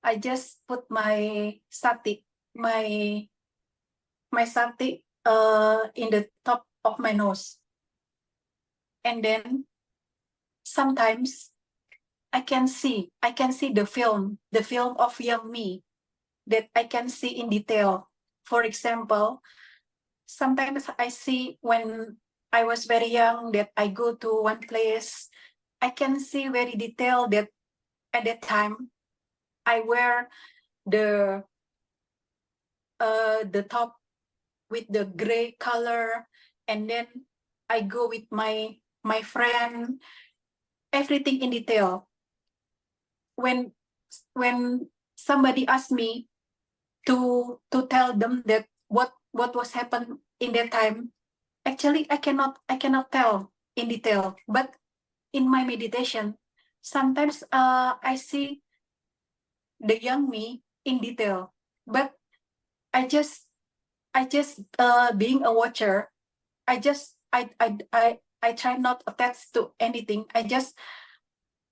I just put my sati, my sati in the top of my nose. And then sometimes I can see the film of young me that I can see in detail. For example, sometimes I see when I was very young that I go to one place, I can see very detailed that at that time I wear the top with the gray color, and then I go with my friend, everything in detail. When somebody asks me to tell them that what was happened in that time, actually I cannot tell in detail. But in my meditation, sometimes I see the young me in detail, but I just being a watcher, I try not attached to anything.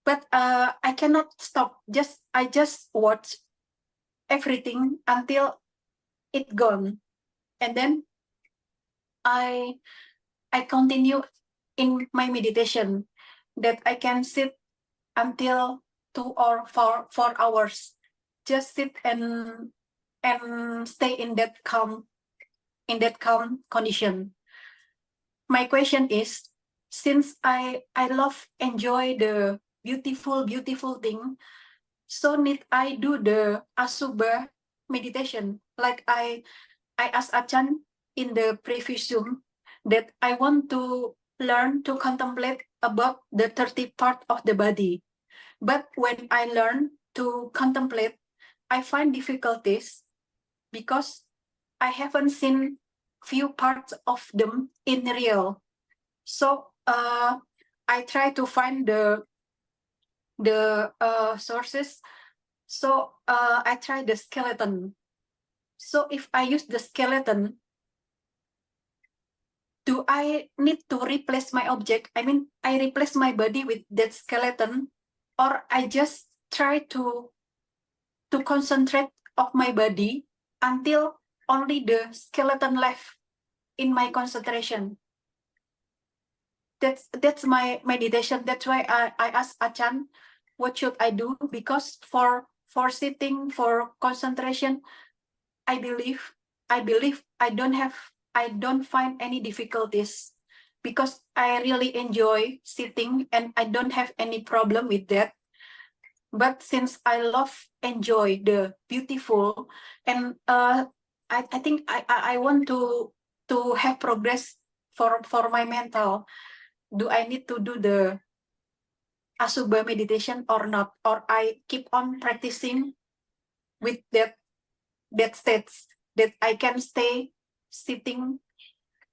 But I cannot stop. I just watch everything until it gone, and then I continue in my meditation that I can sit until 2 or 4 hours. Just sit and stay in that calm condition. My question is, since I enjoy the beautiful thing, so need I do the Asubha meditation? Like I asked Ajahn in the previous Zoom that I want to learn to contemplate about the 30 part of the body. But when I learn to contemplate, I find difficulties because I haven't seen few parts of them in real. So I try to find the sources. So I try the skeleton. So if I use the skeleton, do I need to replace my object? I mean, I replace my body with that skeleton, or I just try to concentrate of my body until only the skeleton left in my concentration. That's my meditation. That's why I asked Ajahn, what should I do? Because for sitting, for concentration, I believe I don't find any difficulties, because I really enjoy sitting and I don't have any problem with that. But since I enjoy the beautiful, and I think I want to have progress for my mental. Do I need to do the Asubha meditation or not? Or I keep on practicing with that states that I can stay sitting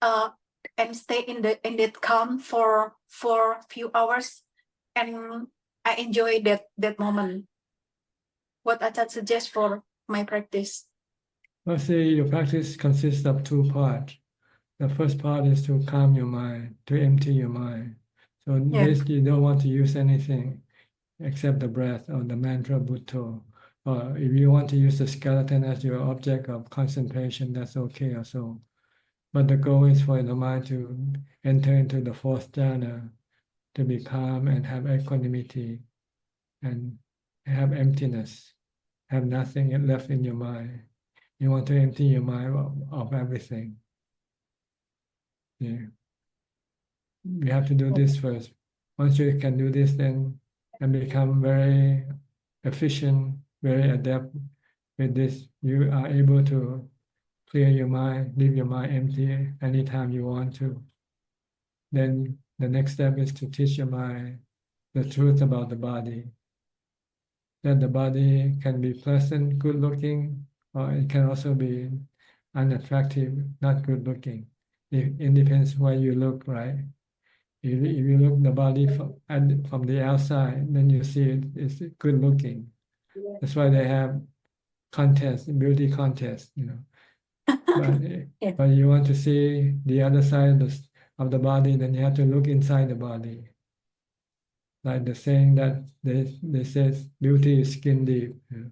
and stay in that calm for few hours, and I enjoy that moment. What Ajahn suggests for my practice? Let's say your practice consists of two parts. The first part is to calm your mind, to empty your mind. So Yeah. basically, you don't want to use anything except the breath or the mantra Bhutto. Or if you want to use the skeleton as your object of concentration, that's okay also. But the goal is for the mind to enter into the fourth jhana, to be calm and have equanimity and have emptiness, have nothing left in your mind. You want to empty your mind of everything. Yeah. You have to do this first. Once you can do this, then and become very efficient, very adept with this, you are able to clear your mind, leave your mind empty anytime you want to. Then the next step is to teach your mind the truth about the body. That the body can be pleasant, good looking, or it can also be unattractive, not good looking. It depends where you look, right? If you look the body from the outside, then you see it's good looking. That's why they have contests, beauty contests, you know. But Yeah. but you want to see the other side of the body, then you have to look inside the body. Like the saying that they says beauty is skin deep. You know.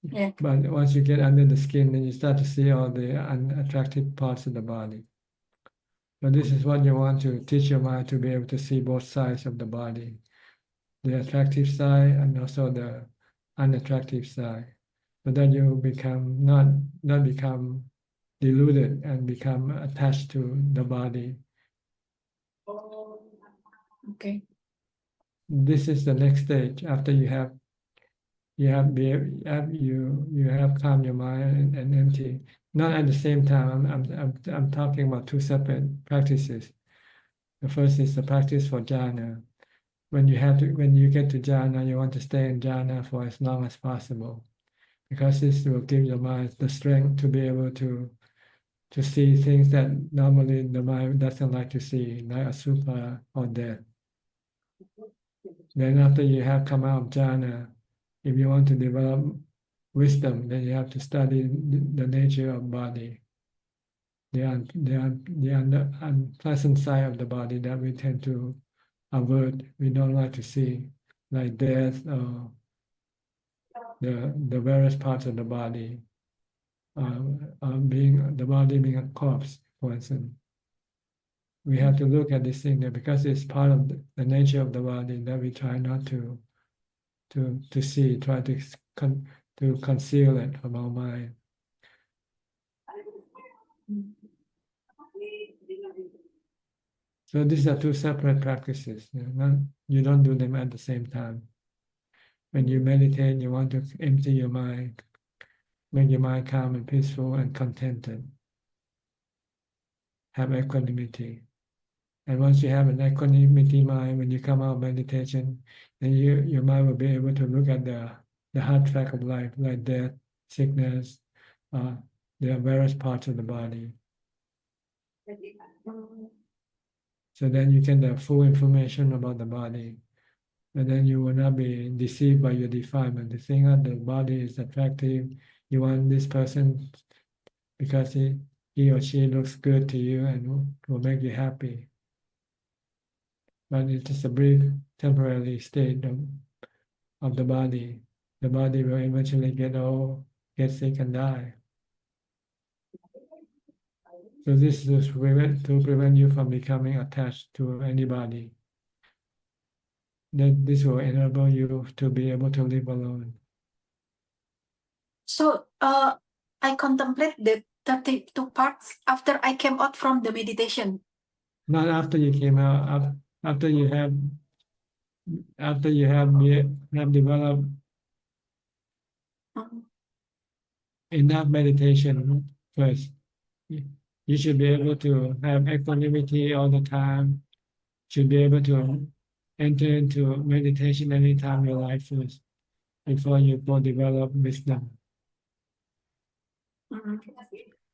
Yeah. But once you get under the skin, then you start to see all the unattractive parts of the body. So this is what you want to teach your mind, to be able to see both sides of the body, the attractive side and also the unattractive side, so that you become not become deluded and become attached to the body. Okay. This is the next stage after you have calmed your mind and empty. Not at the same time. I'm talking about two separate practices. The first is the practice for jhana. When you get to jhana, you want to stay in jhana for as long as possible, because this will give your mind the strength to be able to see things that normally the mind doesn't like to see, like asubha or death. Then after you have come out of jhana, if you want to develop wisdom, then you have to study the nature of body, the unpleasant side of the body that we tend to avert, we don't like to see, like death or the various parts of the body, being the body being a corpse, for instance. We have to look at this thing there because it's part of the nature of the body that we try not to see, try to conceal it from our mind. So these are two separate practices. You don't do them at the same time. When you meditate, you want to empty your mind, make your mind calm and peaceful and contented. Have equanimity. And once you have an equanimity mind, when you come out of meditation, then your mind will be able to look at the hard fact of life, like death, sickness, the various parts of the body. So then you get the full information about the body. And then you will not be deceived by your defilement. The thing that the body is attractive, you want this person because he or she looks good to you and will make you happy. But it's just a brief temporary state of the body. The body will eventually get old, get sick and die. So this is to prevent you from becoming attached to anybody. Then this will enable you to be able to live alone. So I contemplate the 32 parts after I came out from the meditation. Not after you came out, after you have developed enough meditation first. You should be able to have equanimity all the time. Should be able to enter into meditation anytime you like first, before you go develop wisdom.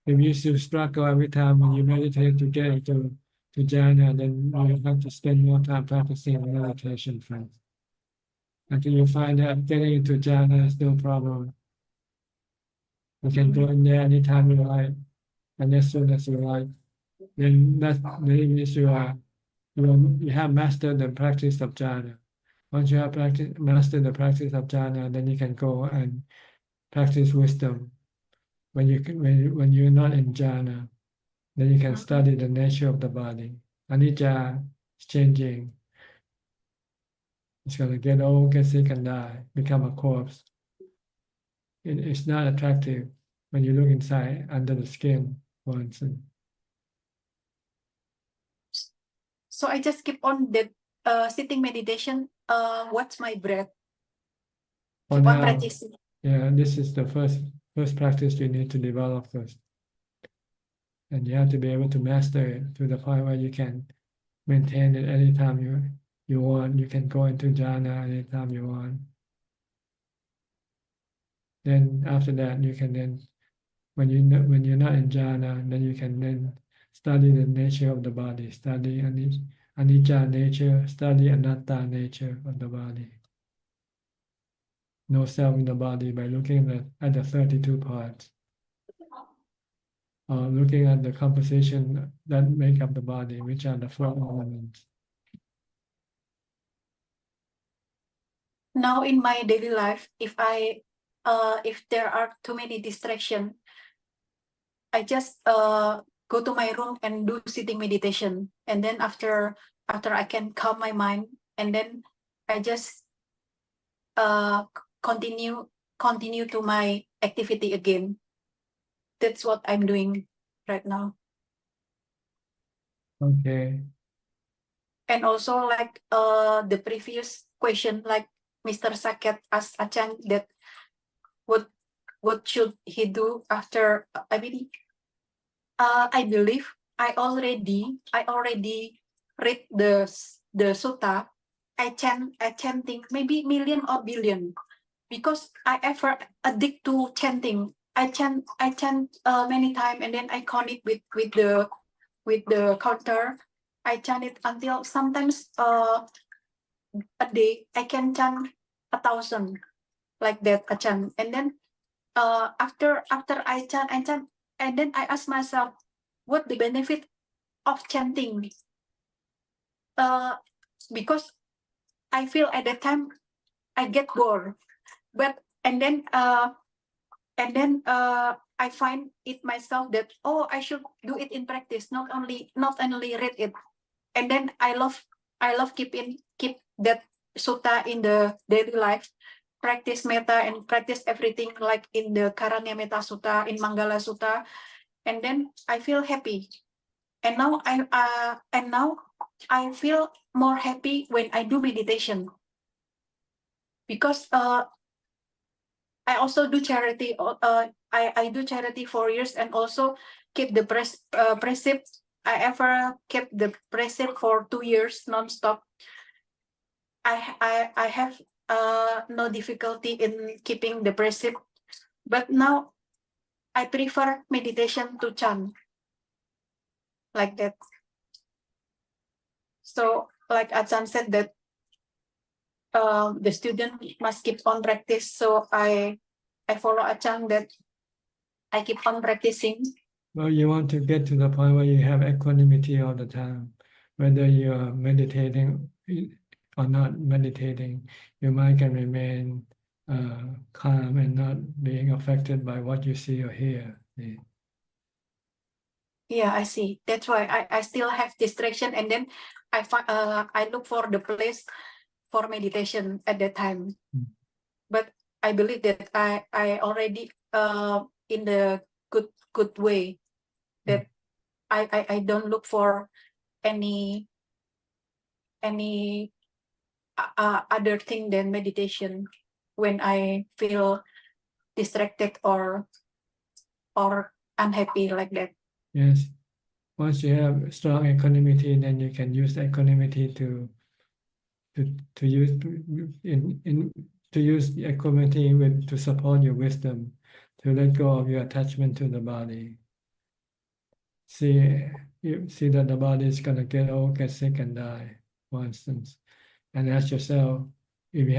If you still struggle every time when you meditate to get into jhana, then you have to spend more time practicing meditation first. Until you find that getting into jhana is no problem. You can go in there anytime you like, and as soon as you like. Then that means you have mastered the practice of jhana. Once you have mastered the practice of jhana, then you can go and practice wisdom. When you're not in jhana, then you can study the nature of the body. Anicca is changing. It's going to get old, get sick, and die, become a corpse. It's not attractive when you look inside under the skin, for instance. So I just keep on that sitting meditation, watch my breath. For Keep on now, practicing. yeah, this is the first practice you need to develop first. And you have to be able to master it to the point where you can maintain it anytime you want. You can go into jhana anytime you want. Then after that, you can then, when you're not in jhana, then you can then study the nature of the body, study anicca nature, study anatta nature of the body. No self in the body by looking at the 32 parts. Or looking at the composition that make up the body, which are the 4 elements. Now in my daily life, if there are too many distractions, I just go to my room and do sitting meditation, and then after I can calm my mind, and then I just continue to my activity again. That's what I'm doing right now. Okay. And also like the previous question, like Mr. Saket asked Ajaan that what should he do after, I mean, I believe I already read the sutta. I chanting maybe million or billion, because I ever addict to chanting. I chant many times, and then I connect with the counter. I chant it until sometimes a day I can chant 1,000 like that, a chant. And then after I chant, and then I ask myself, what the benefit of chanting? Because I feel at that time I get bored, but and then I find it myself that, oh, I should do it in practice, not only read it. And then I love keep that sutta in the daily life, practice metta and practice everything like in the Karanya Metta Sutta, in Mangala Sutta, and then I feel happy. And now I feel more happy when I do meditation, because I also do charity. I do charity 4 years, and also keep the precept. I ever kept the precept for 2 years non-stop. I have no difficulty in keeping the precept, but now I prefer meditation to chant, like that. So like Ajaan said that the student must keep on practice. So I follow Ajaan that I keep on practicing. Well, you want to get to the point where you have equanimity all the time, whether you are meditating or not meditating, your mind can remain calm and not being affected by what you see or hear. Yeah, I see. That's why I still have distraction, and then I look for the place for meditation at that time. But I believe that I already in the good way, that I don't look for any other thing than meditation when I feel distracted or unhappy like that. Yes. Once you have strong equanimity, then you can use equanimity to use to use equanimity to support your wisdom, to let go of your attachment to the body. See that the body is gonna get old, get sick, and die, for instance, and ask yourself, do you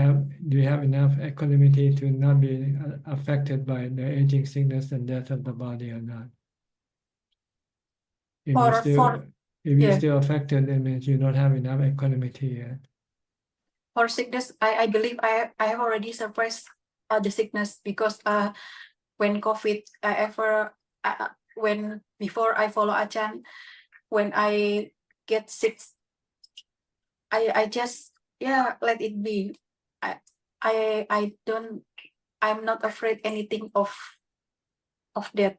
have enough equanimity to not be affected by the aging, sickness, and death of the body or not? If you're still affected, it means you don't have enough equanimity yet. For sickness, I believe I have already surpassed the sickness, because when COVID, when before I follow Ajahn, when I get sick, I just let it be. I'm not afraid anything of that.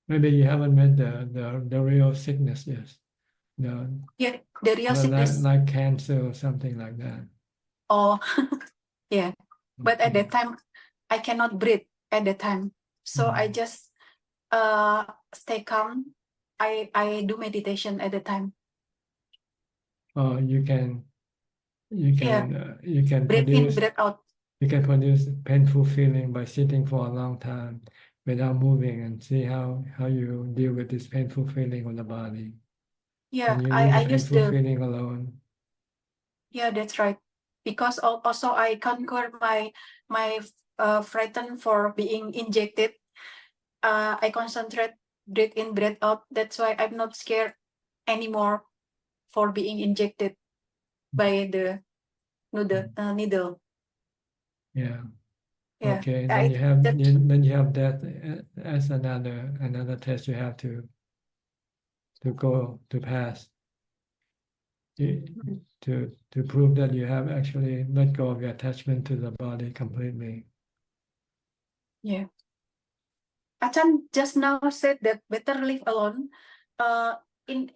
Maybe you haven't met the real sickness yet. The real sickness, like cancer or something like that. Oh, yeah. But at that time, I cannot breathe at that time. So I just stay calm. I do meditation at the time. Oh, you can breathe in, breathe out. You can produce painful feeling by sitting for a long time without moving, and see how you deal with this painful feeling on the body. Yeah, and you I leave the use painful feeling alone. Yeah, that's right. Because also I conquer my frighten for being injected. I concentrate, breathe in, breathe out. That's why I'm not scared anymore for being injected by the needle. Yeah. Yeah. Okay. Then you have that as another test you have to go to pass. To prove that you have actually let go of your attachment to the body completely. Yeah. Ajahn just now said that better live alone. In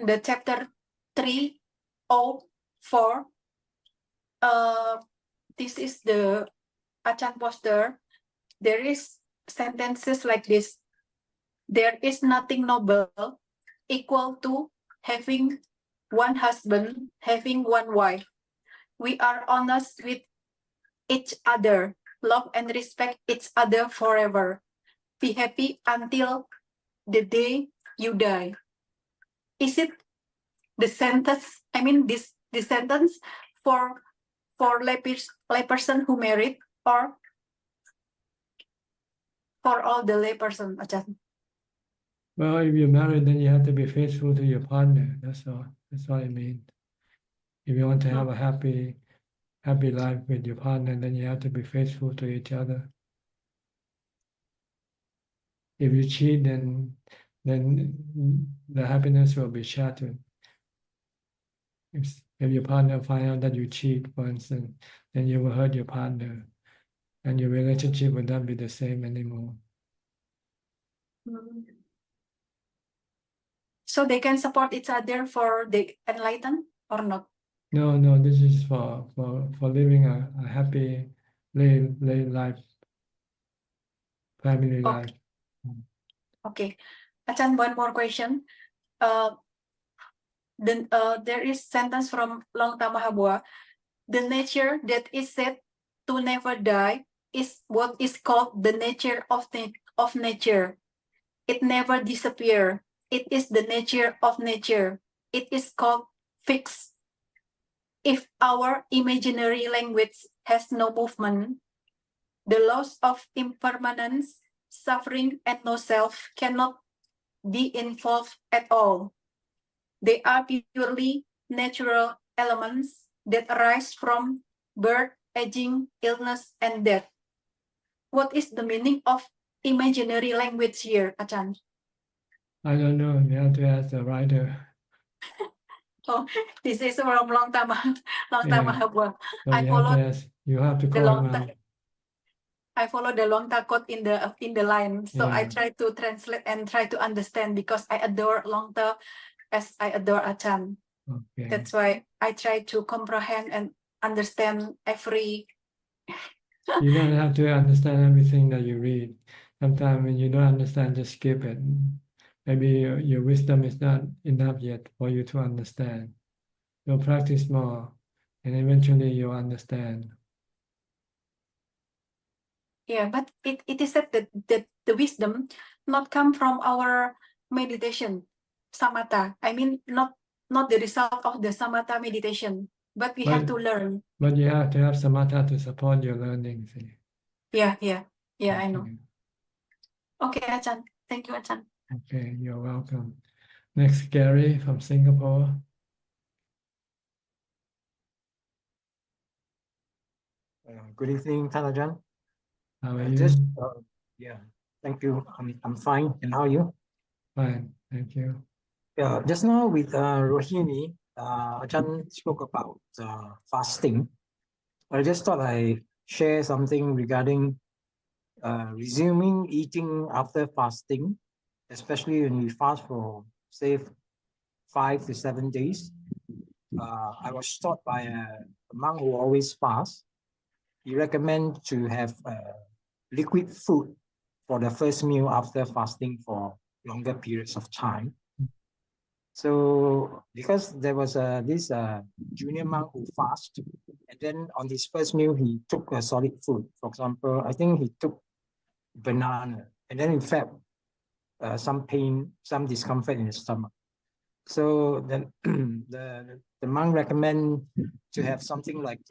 the chapter 304, this is the Ajahn poster. There is sentences like this: there is nothing noble equal to having one husband, having one wife. We are honest with each other, love and respect each other forever. Be happy until the day you die. Is it the sentence? I mean, this sentence for layperson who married, or for all the layperson, Ajahn? Well, if you're married, then you have to be faithful to your partner. That's all. That's what I mean. If you want to have a happy life with your partner, then you have to be faithful to each other. If you cheat, then the happiness will be shattered. If your partner find out that you cheat, for instance, then you will hurt your partner, and your relationship will not be the same anymore. So they can support each other for the enlightened or not? No, this is for living a happy life, family life. Okay. Ajahn, one more question. Then there is sentence from Longta Mahabua. The nature that is said to never die is what is called the nature of nature. It never disappears. It is the nature of nature. It is called fixed. If our imaginary language has no movement, the laws of impermanence, suffering, and no self cannot be involved at all. They are purely natural elements that arise from birth, aging, illness, and death. What is the meaning of imaginary language here, Ajahn? I don't know. You have to ask the writer. Oh, this is from Longta Mahabua. You have to call him out. I follow the Longta quote in the line, so I try to translate and try to understand, because I adore Longta as I adore Ajahn. Okay. That's why I try to comprehend and understand every. You don't have to understand everything that you read. Sometimes when you don't understand, just skip it. Maybe your wisdom is not enough yet for you to understand. You'll practice more, and eventually you'll understand. Yeah, but it is said that the wisdom not come from our meditation, samatha. I mean, not the result of the samatha meditation, but we have to learn. But you have to have samatha to support your learning. See? Yeah, I know. Okay, Ajahn. Thank you, Ajahn. Okay, you're welcome. Next, Gary from Singapore. Good evening, Thanajan. How are you? Just yeah, thank you. I'm fine. And how are you? Fine, thank you. Yeah, just now with Rohini, Ajahn spoke about fasting. I just thought I share something regarding resuming eating after fasting, especially when we fast for say 5 to 7 days. I was taught by a monk who always fasts. He recommends to have liquid food for the first meal after fasting for longer periods of time. So because there was this junior monk who fasted, and then on his first meal he took a solid food. For example, I think he took banana, and then in fact some pain, some discomfort in his stomach. So then the monk recommend to have something like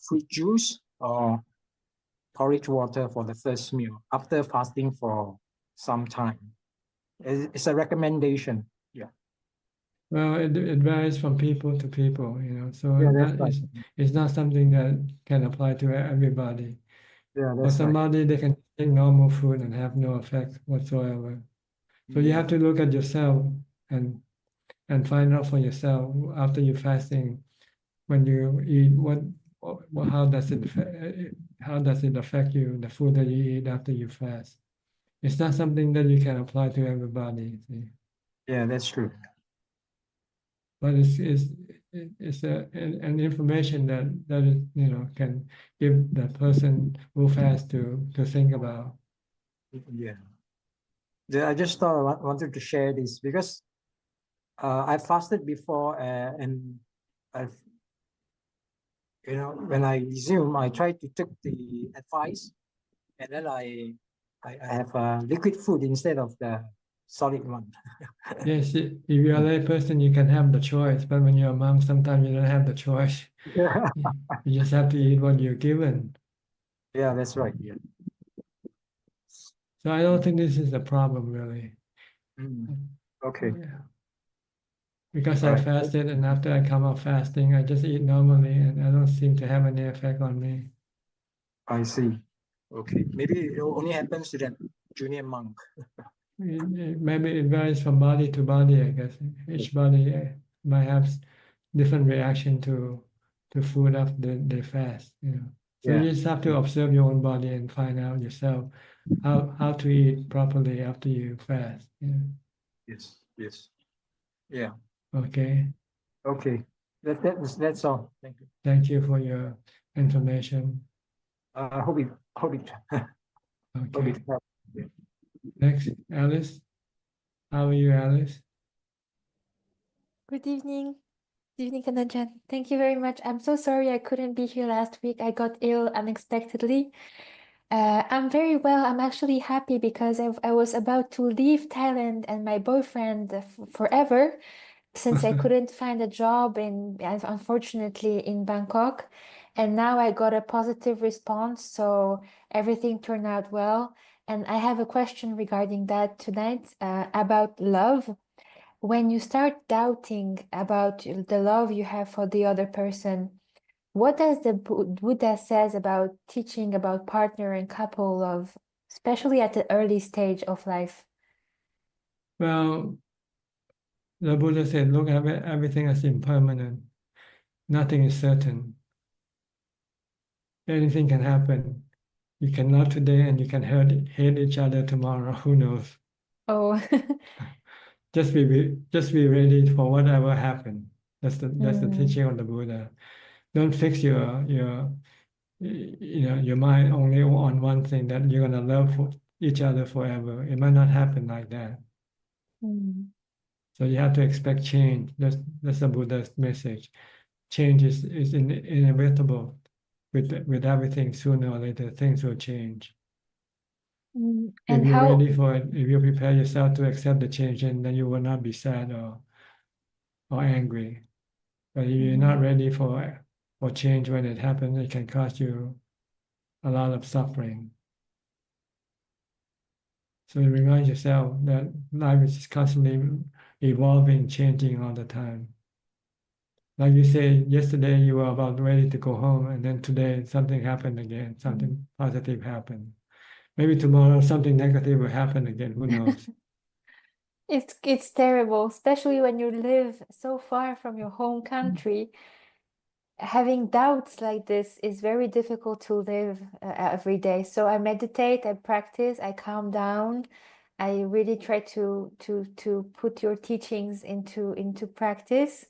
fruit juice or porridge water for the first meal after fasting for some time. It's a recommendation. Yeah. Well, it varies from people to people, you know. So Yeah, that's right. it's not something that can apply to everybody. Yeah, For that's right. somebody, they can take normal food and have no effect whatsoever. So you have to look at yourself and find out for yourself after you're fasting, when you eat, how does it affect you, the food that you eat after you fast. It's not something that you can apply to everybody. See? Yeah, that's true. But it's an information that is, you know, can give the person who fasts to think about. Yeah. I just thought I wanted to share this because I fasted before and I've, you know, when I resume, I try to take the advice, and then I have liquid food instead of the solid one. Yes, if you're a lay person, you can have the choice, but when you're a monk, sometimes you don't have the choice. Yeah. You just have to eat what you're given. Yeah, that's right. Yeah. So I don't think this is a problem, really. Okay. Yeah. Because All I right. fasted, and after I come out fasting, I just eat normally, and I don't seem to have any effect on me. I see. Okay. Maybe it only happens to that junior monk. Maybe it varies from body to body, I guess. Each body might have different reaction to food after they fast, you know. So Yeah. you just have to observe your own body and find out yourself how to eat properly after you fast. Yeah. Yes. Yes. Yeah. Okay. Okay. That's all. Thank you. Thank you for your information. I hope it Okay. helps. Next, Alice. How are you, Alice? Good evening. Good evening, Kanajan. Thank you very much. I'm so sorry I couldn't be here last week. I got ill unexpectedly. I'm very well. I'm actually happy because I was about to leave Thailand and my boyfriend forever, since I couldn't find a job unfortunately in Bangkok. And now I got a positive response, so everything turned out well. And I have a question regarding that tonight, about love. When you start doubting about the love you have for the other person, what does the Buddha says about teaching about partner and couple love, especially at the early stage of life? Well, the Buddha said, look at everything as impermanent. Nothing is certain. Anything can happen. You can love today and you can hate each other tomorrow. Who knows? Oh, Just be ready for whatever happens. That's the Mm. teaching of the Buddha. Don't fix your mind only on one thing, that you're gonna love each other forever. It might not happen like that. Mm. So you have to expect change. That's the Buddha's message. Change is inevitable. With everything, sooner or later, things will change. Mm. If And you're how? ready for it, if you prepare yourself to accept the change, and then you will not be sad or angry. But if you're not ready for change when it happens, it can cause you a lot of suffering. So you remind yourself that life is constantly evolving, changing all the time. Like you say, yesterday you were about ready to go home, and then today something happened again, something positive happened. Maybe tomorrow something negative will happen again, who knows? It's terrible, especially when you live so far from your home country. Having doubts like this is very difficult to live every day. So I meditate, I practice, I calm down. I really try to put your teachings into practice,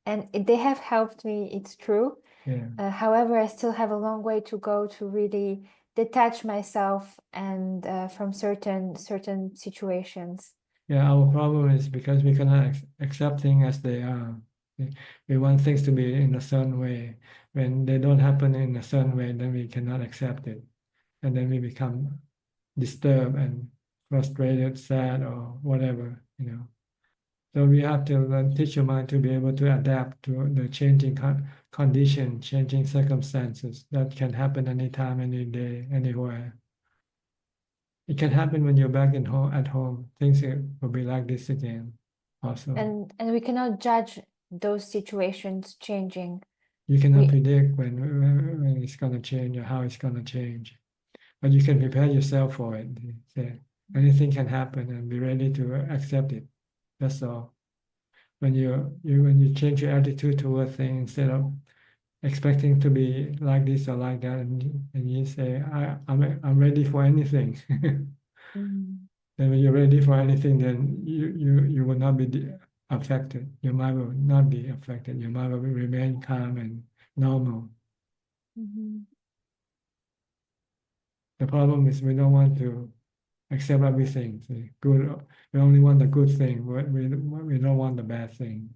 and they have helped me. It's true. Yeah. However, I still have a long way to go to really detach myself and from certain situations. Yeah, our problem is because we cannot accept things as they are. We want things to be in a certain way. When they don't happen in a certain way, then we cannot accept it. And then we become disturbed and frustrated, sad, or whatever, So we have to learn, teach your mind to be able to adapt to the changing condition, changing circumstances that can happen anytime, any day, anywhere. It can happen when you're back at home. Things will be like this again also. And we cannot judge those situations changing. You cannot We- predict when it's going to change or how it's going to change. But you can prepare yourself for it. Say, anything can happen and be ready to accept it. That's all. When you change your attitude toward things instead of expecting to be like this or like that, and you say, I'm ready for anything. Then when you're ready for anything, then you will not be affected. Your mind will not be affected. Your mind will remain calm and normal. The problem is we don't want to accept everything. See, good. We only want the good thing. We don't want the bad thing.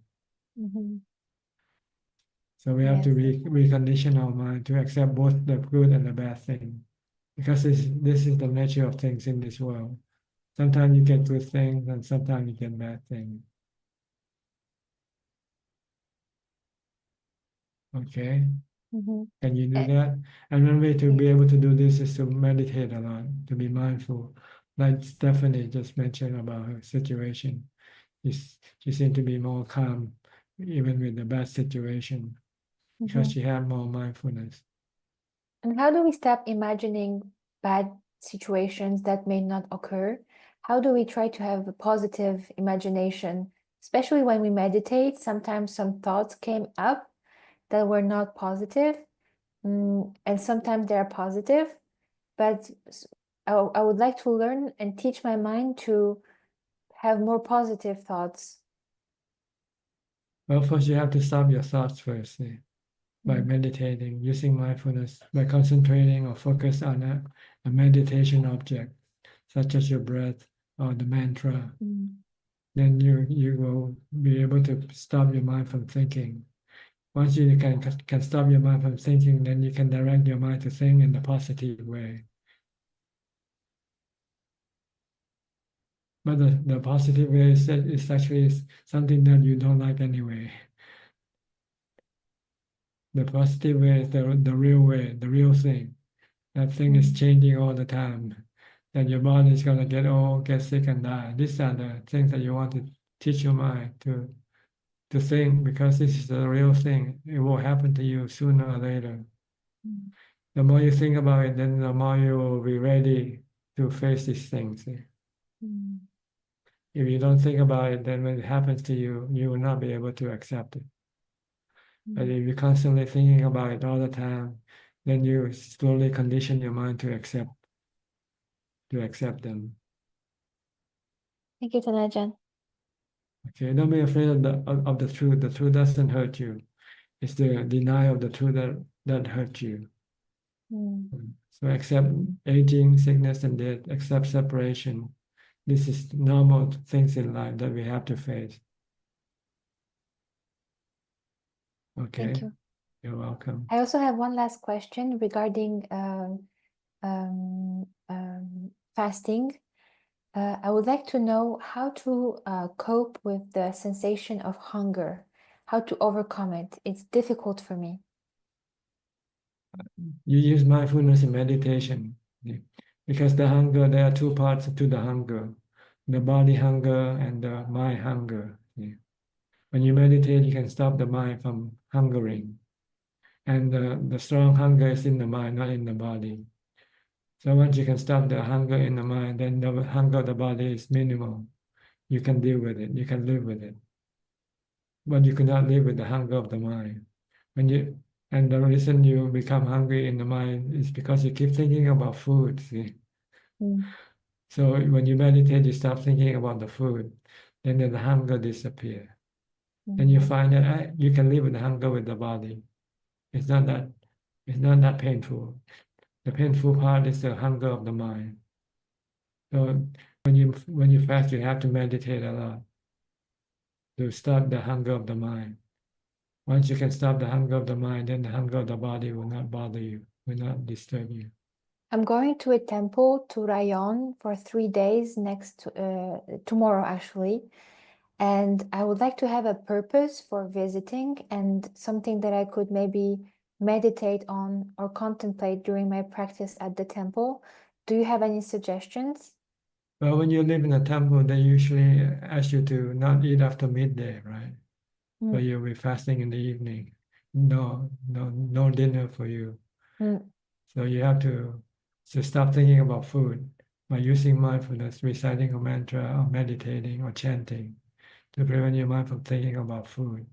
So we have to recondition our mind to accept both the good and the bad thing, because this is the nature of things in this world. Sometimes you get good things and sometimes you get bad things. Okay, can you do that? And one way to be able to do this is to meditate a lot, to be mindful. Like Stephanie just mentioned about her situation. She seemed to be more calm even with the bad situation because she had more mindfulness. And how do we stop imagining bad situations that may not occur? How do we try to have a positive imagination, especially when we meditate? Sometimes some thoughts came up that were not positive, and sometimes they are positive. But I would like to learn and teach my mind to have more positive thoughts. Well, first you have to stop your thoughts first, by meditating, using mindfulness, by concentrating or focus on a meditation object, such as your breath or the mantra. Then you will be able to stop your mind from thinking. Once you can stop your mind from thinking, then you can direct your mind to think in a positive way. But the positive way is actually something that you don't like anyway. The positive way is the real way, the real thing. That thing is changing all the time. That your body is gonna get old, get sick, and die. These are the things that you want to teach your mind to think, because this is the real thing. It will happen to you sooner or later. The more you think about it, then the more you will be ready to face these things. If you don't think about it, then when it happens to you, you will not be able to accept it. But if you're constantly thinking about it all the time, then you slowly condition your mind to accept them. Thank you, Tanajan. Okay, don't be afraid of the truth. The truth doesn't hurt you. It's the denial of the truth that hurts you. So accept aging, sickness, and death, accept separation. This is normal things in life that we have to face. Okay. Thank you. You're welcome. I also have one last question regarding fasting. I would like to know how to cope with the sensation of hunger, how to overcome it. It's difficult for me. You use mindfulness in meditation, because the hunger, there are two parts to the hunger, the body hunger and the mind hunger. When you meditate, you can stop the mind from hungering. And the strong hunger is in the mind, not in the body. So once you can stop the hunger in the mind, then the hunger of the body is minimal. You can deal with it, you can live with it. But you cannot live with the hunger of the mind. And the reason you become hungry in the mind is because you keep thinking about food, see? So when you meditate, you stop thinking about the food, then the hunger disappears. And you find that you can live with the hunger with the body. It's not that painful. The painful part is the hunger of the mind. So when you fast, you have to meditate a lot to stop the hunger of the mind. Once you can stop the hunger of the mind, then the hunger of the body will not bother you, will not disturb you. I'm going to a temple to Rayon for 3 days tomorrow actually. And I would like to have a purpose for visiting and something that I could maybe meditate on or contemplate during my practice at the temple. Do you have any suggestions? Well, when you live in a temple, they usually ask you to not eat after midday, right? So you'll be fasting in the evening. No dinner for you. So you have to stop thinking about food by using mindfulness, reciting a mantra or meditating or chanting to prevent your mind from thinking about food.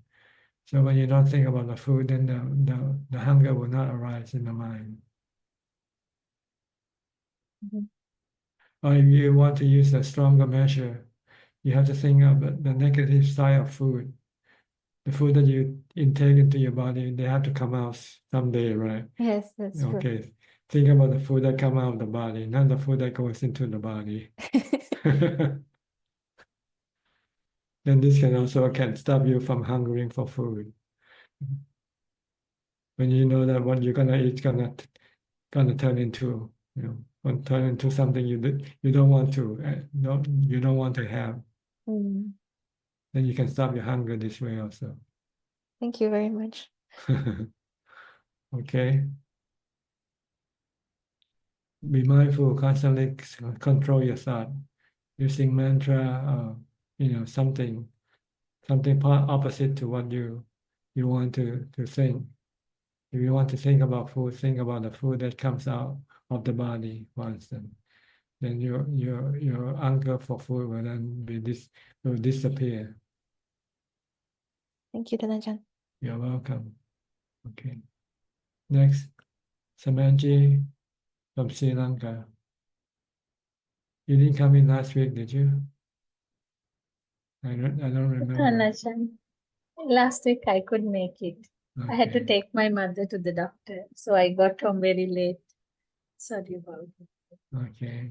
So when you don't think about the food, then the hunger will not arise in the mind. Or if you want to use a stronger measure, you have to think of the negative side of food. The food that you intake into your body, they have to come out someday, right? Yes, that's true. Okay. Think about the food that come out of the body, not the food that goes into the body. Then this can stop you from hungering for food. When you know that what you're gonna eat gonna turn into, turn into something you don't want to, you don't want to have. Then you can stop your hunger this way also. Thank you very much. Okay. Be mindful, constantly control your thought using mantra, something opposite to what you want to think. If you want to think about food, think about the food that comes out of the body, for instance. Then your hunger for food will then will disappear. Thank you, Dhanajan. You're welcome. Okay. Next, Samanji from Sri Lanka. You didn't come in last week, did you? I don't remember. Dhanajan, last week I could make it. I had to Okay. take my mother to the doctor, so I got home very late. Sorry about it. Okay.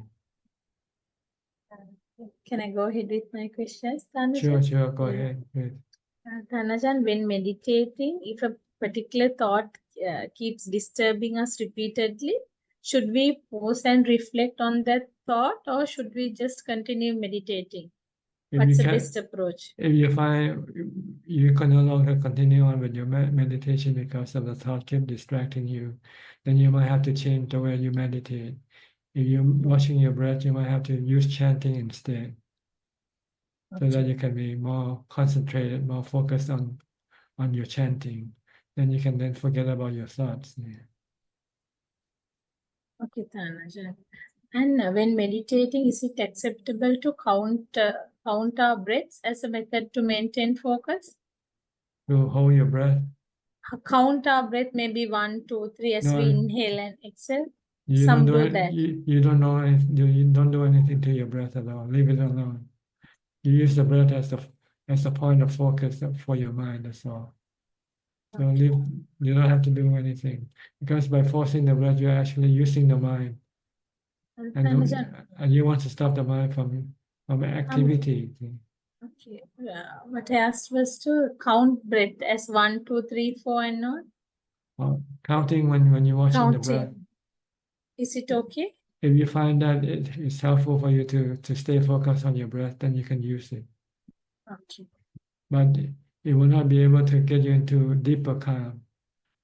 Can I go ahead with my questions, Dhanajan? Sure, go ahead. Good. Dhanajan, when meditating, if a particular thought keeps disturbing us repeatedly, should we pause and reflect on that thought, or should we just continue meditating? What's the best approach? If you find you can no longer continue on with your meditation because of the thought keep distracting you, then you might have to change the way you meditate. If you're watching your breath, you might have to use chanting instead, so that you can be more concentrated, more focused on your chanting. Then you can forget about your thoughts. Okay, Dhanajan. And when meditating, is it acceptable to count our breaths as a method to maintain focus? To hold your breath. Count our breath, maybe 1, 2, 3 as No, we inhale and exhale. You Some don't do that. You don't know you don't do anything to your breath at all. Leave it alone. You use the breath as a point of focus for your mind. That's all. So you don't have to do anything, because by forcing the breath, you're actually using the mind, and you want to stop the mind from activity. Okay. What I asked was to count breath as 1, 2, 3, 4, and not Counting when you're watching the breath. counting. Is it okay? If you find that it's helpful for you to stay focused on your breath, then you can use it. Okay. But it will not be able to get you into deeper calm.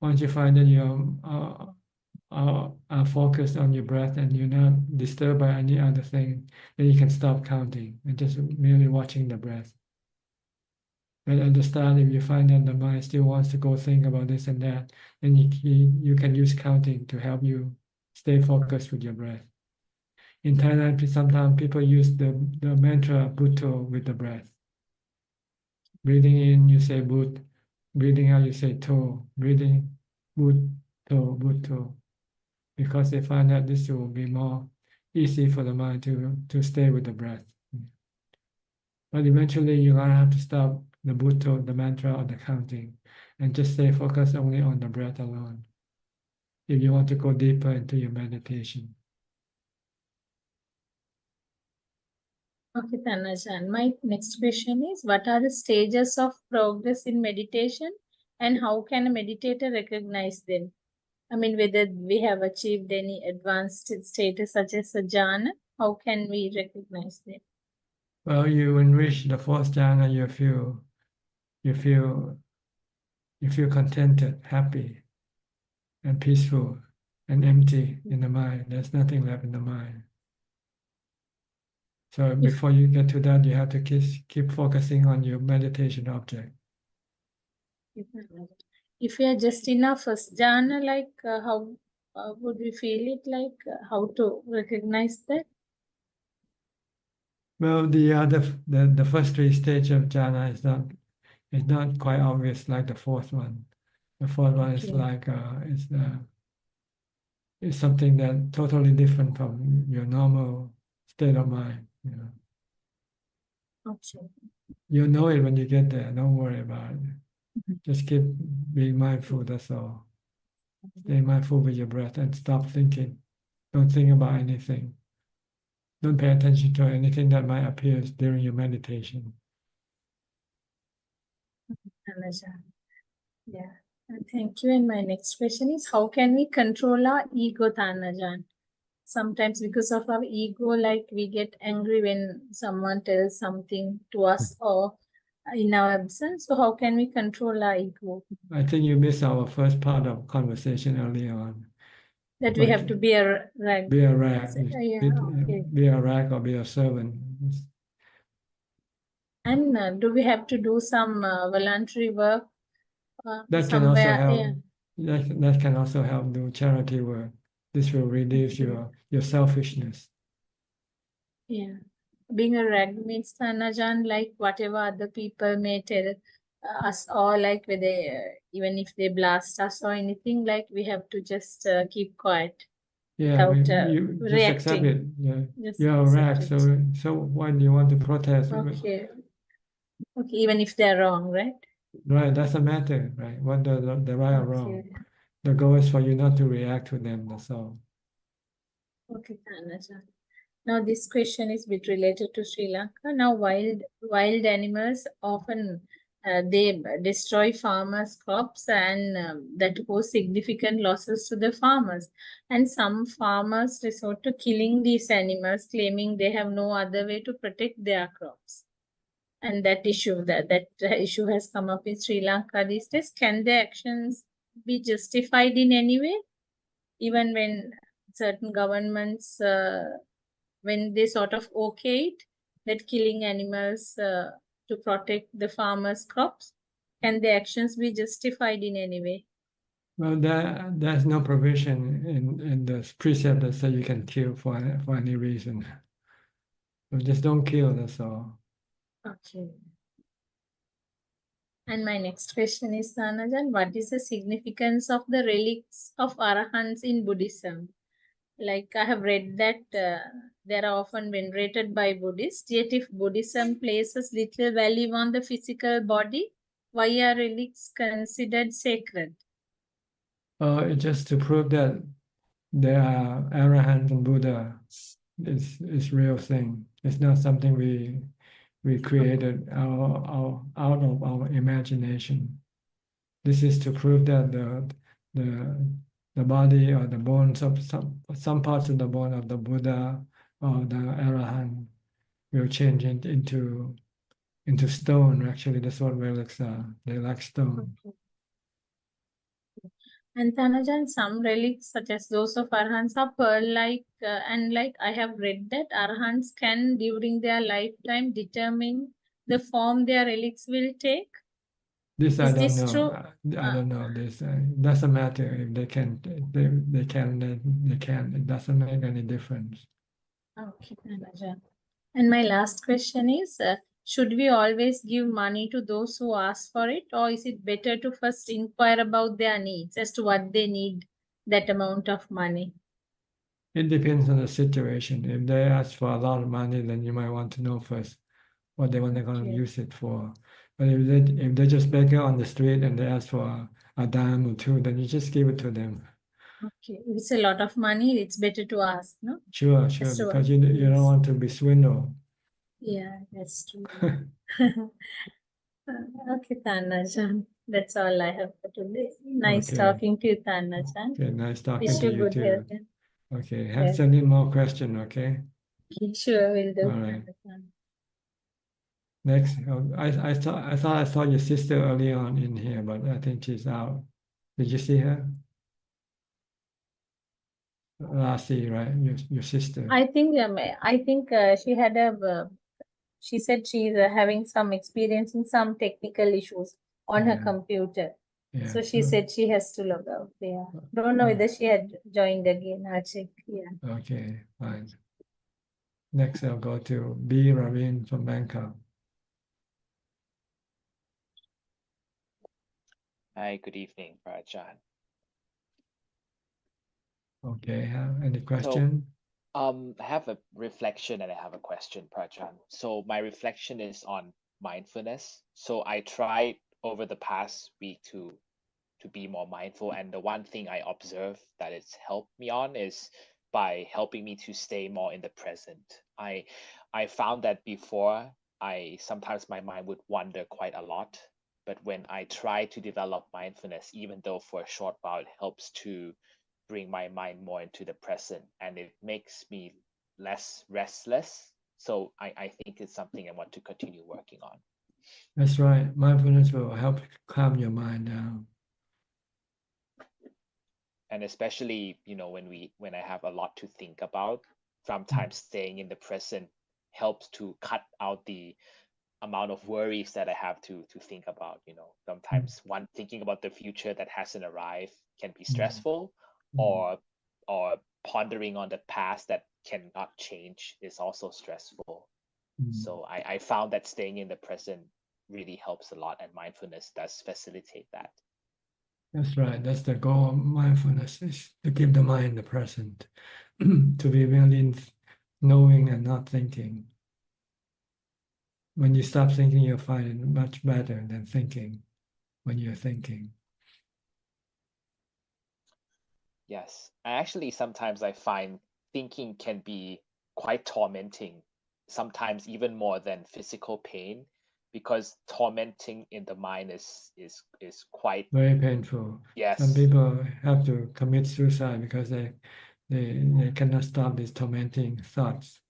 Once you find that you're are focused on your breath and you're not disturbed by any other thing, then you can stop counting and just merely watching the breath. But at the start, if you find that the mind still wants to go think about this and that, then you can use counting to help you stay focused with your breath. In Thailand, sometimes people use the mantra Bhutto with the breath. Breathing in, you say Bhut. Breathing out, you say To. Breathing Bhutto, Bhutto. Because they find that this will be more easy for the mind to stay with the breath. But eventually, you're going to have to stop the Bhutto, the mantra, or the counting, and just stay focused only on the breath alone if you want to go deeper into your meditation. Okay, Tanajan. My next question is, what are the stages of progress in meditation and how can a meditator recognize them? I mean, whether we have achieved any advanced status such as a jhana, how can we recognize them? Well, you enrich the fourth jhana, you feel contented, happy, and peaceful, and empty in the mind. There's nothing left in the mind. So before you get to that, you have to keep focusing on your meditation object. If we are just in our first jhana, like how would we feel it? Like how to recognize that? Well, the first three stages of jhana is not quite obvious like the fourth one. The fourth one is like it's something that totally different from your normal state of mind. You know. Okay. You'll know it when you get there. Don't worry about it. Just keep being mindful. That's all. Stay mindful with your breath and stop thinking. Don't think about anything. Don't pay attention to anything that might appear during your meditation. Yeah. Thank you. And my next question is, how can we control our ego, Tanajan? Sometimes because of our ego, like we get angry when someone tells something to us or in our absence. So how can we control our ego? I think you missed our first part of conversation early on. That we have to be a rag. Be a rag. Yeah, okay. Be a rag or be a servant. And do we have to do some voluntary work That can also somewhere? help. Yeah. That can also help do charity work. This will reduce your selfishness. Yeah. Being a rag means, Tanajan, like whatever other people may tell us, or like whether even if they blast us or anything, like we have to just keep quiet. Yeah, Without you just reacting. accept it. Yeah, Just you're a rag. accept it. So why do you want to protest? Okay. Okay, even if they're wrong, right? Right, doesn't matter, right? What the right or wrong. The goal is for you not to react to them. That's all. Okay, Tanajan. Now this question is a bit related to Sri Lanka. Now wild animals often they destroy farmers' crops and that cause significant losses to the farmers. And some farmers resort to killing these animals, claiming they have no other way to protect their crops. And that issue has come up in Sri Lanka these days. Can their actions be justified in any way, even when certain governments when they sort of okay it, that killing animals to protect the farmers' crops? Can the actions be justified in any way? Well, there's no provision in the precept that says you can kill for any reason. So just don't kill, that's all. Okay. And my next question is, Sanajan, what is the significance of the relics of Arahants in Buddhism? Like I have read that they are often venerated by Buddhists, yet if Buddhism places little value on the physical body, why are relics considered sacred? It's just to prove that there are Arahant and Buddha is real thing. It's not something we created out of our imagination. This is to prove that the body or the bones of some parts of the bone of the Buddha or the Arahant will change it into stone. Actually, that's what relics are. They're like stone. And Thanajan, some relics such as those of Arhants are pearl-like, and like I have read that Arhants can during their lifetime determine the form their relics will take. This I Is don't this know. true? I don't know this. It doesn't matter if they can. They can. They can. It doesn't make any difference. Okay, Thanajan. And my last question is, should we always give money to those who ask for it, or is it better to first inquire about their needs as to what they need that amount of money? It depends on the situation. If they ask for a lot of money, then you might want to know first what they want to Okay. use it for. But if they just beg on the street and they ask for a dime or two, then you just give it to them. Okay, if it's a lot of money, it's better to ask, no? Sure, As to because what- you don't want to be swindled. Yeah, that's true. Okay, Tanajan. That's all I have for today. Nice Okay. talking to you, Tanajan. Okay, nice talking Wish to you you good too. health. Okay, Yes. send in more question, okay? Okay, sure, will do. All right. Tanajan. Next, I thought I saw your sister early on in here, but I think she's out. Did you see her? Lassie, right? Your sister. I think she had she said she's having some experiencing some technical issues on her Yeah. computer. Yeah. So she said she has to log out. Yeah. Don't know whether she had joined again. I'll check. Yeah. Okay, fine. Next, I'll go to B. Ravin from Bangkok. Hi, good evening, Ajaan. Okay, any So, question? I have a reflection and I have a question, Prajan. So my reflection is on mindfulness. So I tried over the past week to be more mindful, and the one thing I observe that it's helped me on is by helping me to stay more in the present. I found that before I sometimes my mind would wander quite a lot, but when I try to develop mindfulness, even though for a short while, it helps to bring my mind more into the present, and it makes me less restless. So I think it's something I want to continue working on. That's right. Mindfulness will help calm your mind down. And especially, when I have a lot to think about, sometimes staying in the present helps to cut out the amount of worries that I have to think about. Sometimes one thinking about the future that hasn't arrived can be stressful, or pondering on the past that cannot change is also stressful. So I found that staying in the present really helps a lot, and mindfulness does facilitate that. That's right. That's the goal of mindfulness, is to keep the mind the present, to be really knowing and not thinking. When you stop thinking, you'll find it much better than thinking when you're thinking. Yes. Actually, sometimes I find thinking can be quite tormenting, sometimes even more than physical pain, because tormenting in the mind is quite Very painful. Yes. Some people have to commit suicide because they cannot stop these tormenting thoughts.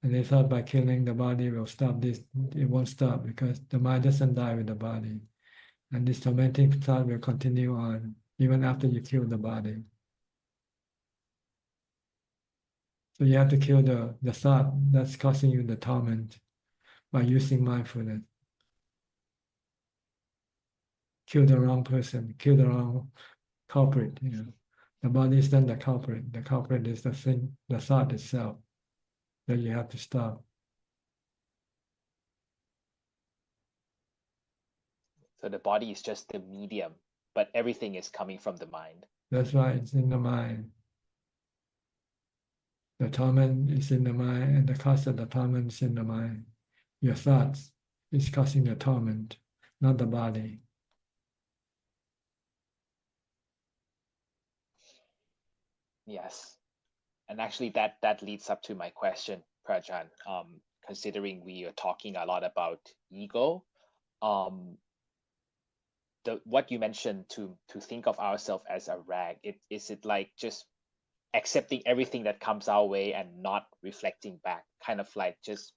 And they thought by killing the body will stop this. It won't stop because the mind doesn't die with the body. And this tormenting thought will continue on even after you kill the body. So you have to kill the thought that's causing you the torment by using mindfulness. Kill the wrong person, kill the wrong culprit. The body is not the culprit. The culprit is the thing, the thought itself that you have to stop. So the body is just the medium, but everything is coming from the mind. That's why it's in the mind. The torment is in the mind, and the cause of the torment is in the mind. Your thoughts is causing the torment. not the body. Yes. And actually that leads up to my question, Prajan. Considering we are talking a lot about ego, what you mentioned to think of ourselves as a rag, is it like just accepting everything that comes our way and not reflecting back, kind of like just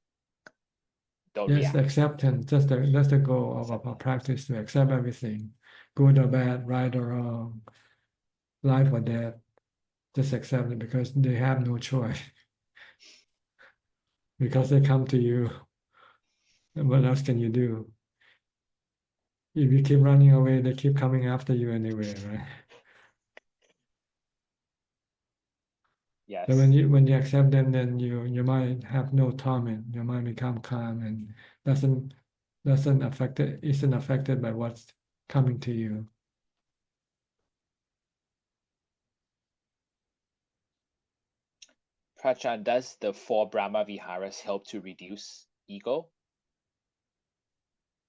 don't Yes, react? acceptance. That's the goal of our practice, to accept everything, good or bad, right or wrong, life or death. Just accept it because they have no choice. Because they come to you. And what else can you do? If you keep running away, they keep coming after you anyway, right? Yes. So when you accept them, then your mind have no torment. Your mind become calm and isn't affected by what's coming to you. Prajan, does the 4 Brahma Viharas help to reduce ego?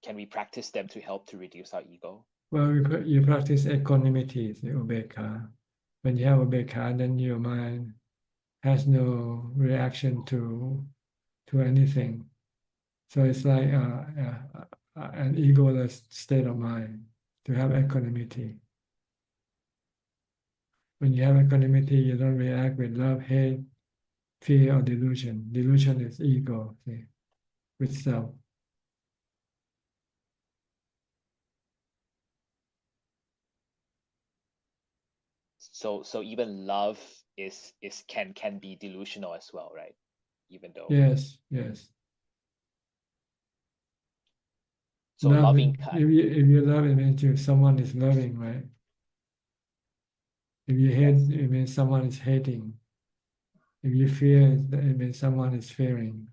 Can we practice them to help to reduce our ego? Well, you practice equanimity, the ubeka. When you have ubeka, then your mind has no reaction to anything. So it's like an egoless state of mind to have equanimity. When you have equanimity, you don't react with love, hate, fear, or delusion. Delusion is ego, see, with self. So even love is can be delusional as well, right? Even though Yes, yes. so Love, loving if you love, it means someone is loving, right? If you hate, it means someone is hating. If you fear, it means someone is fearing.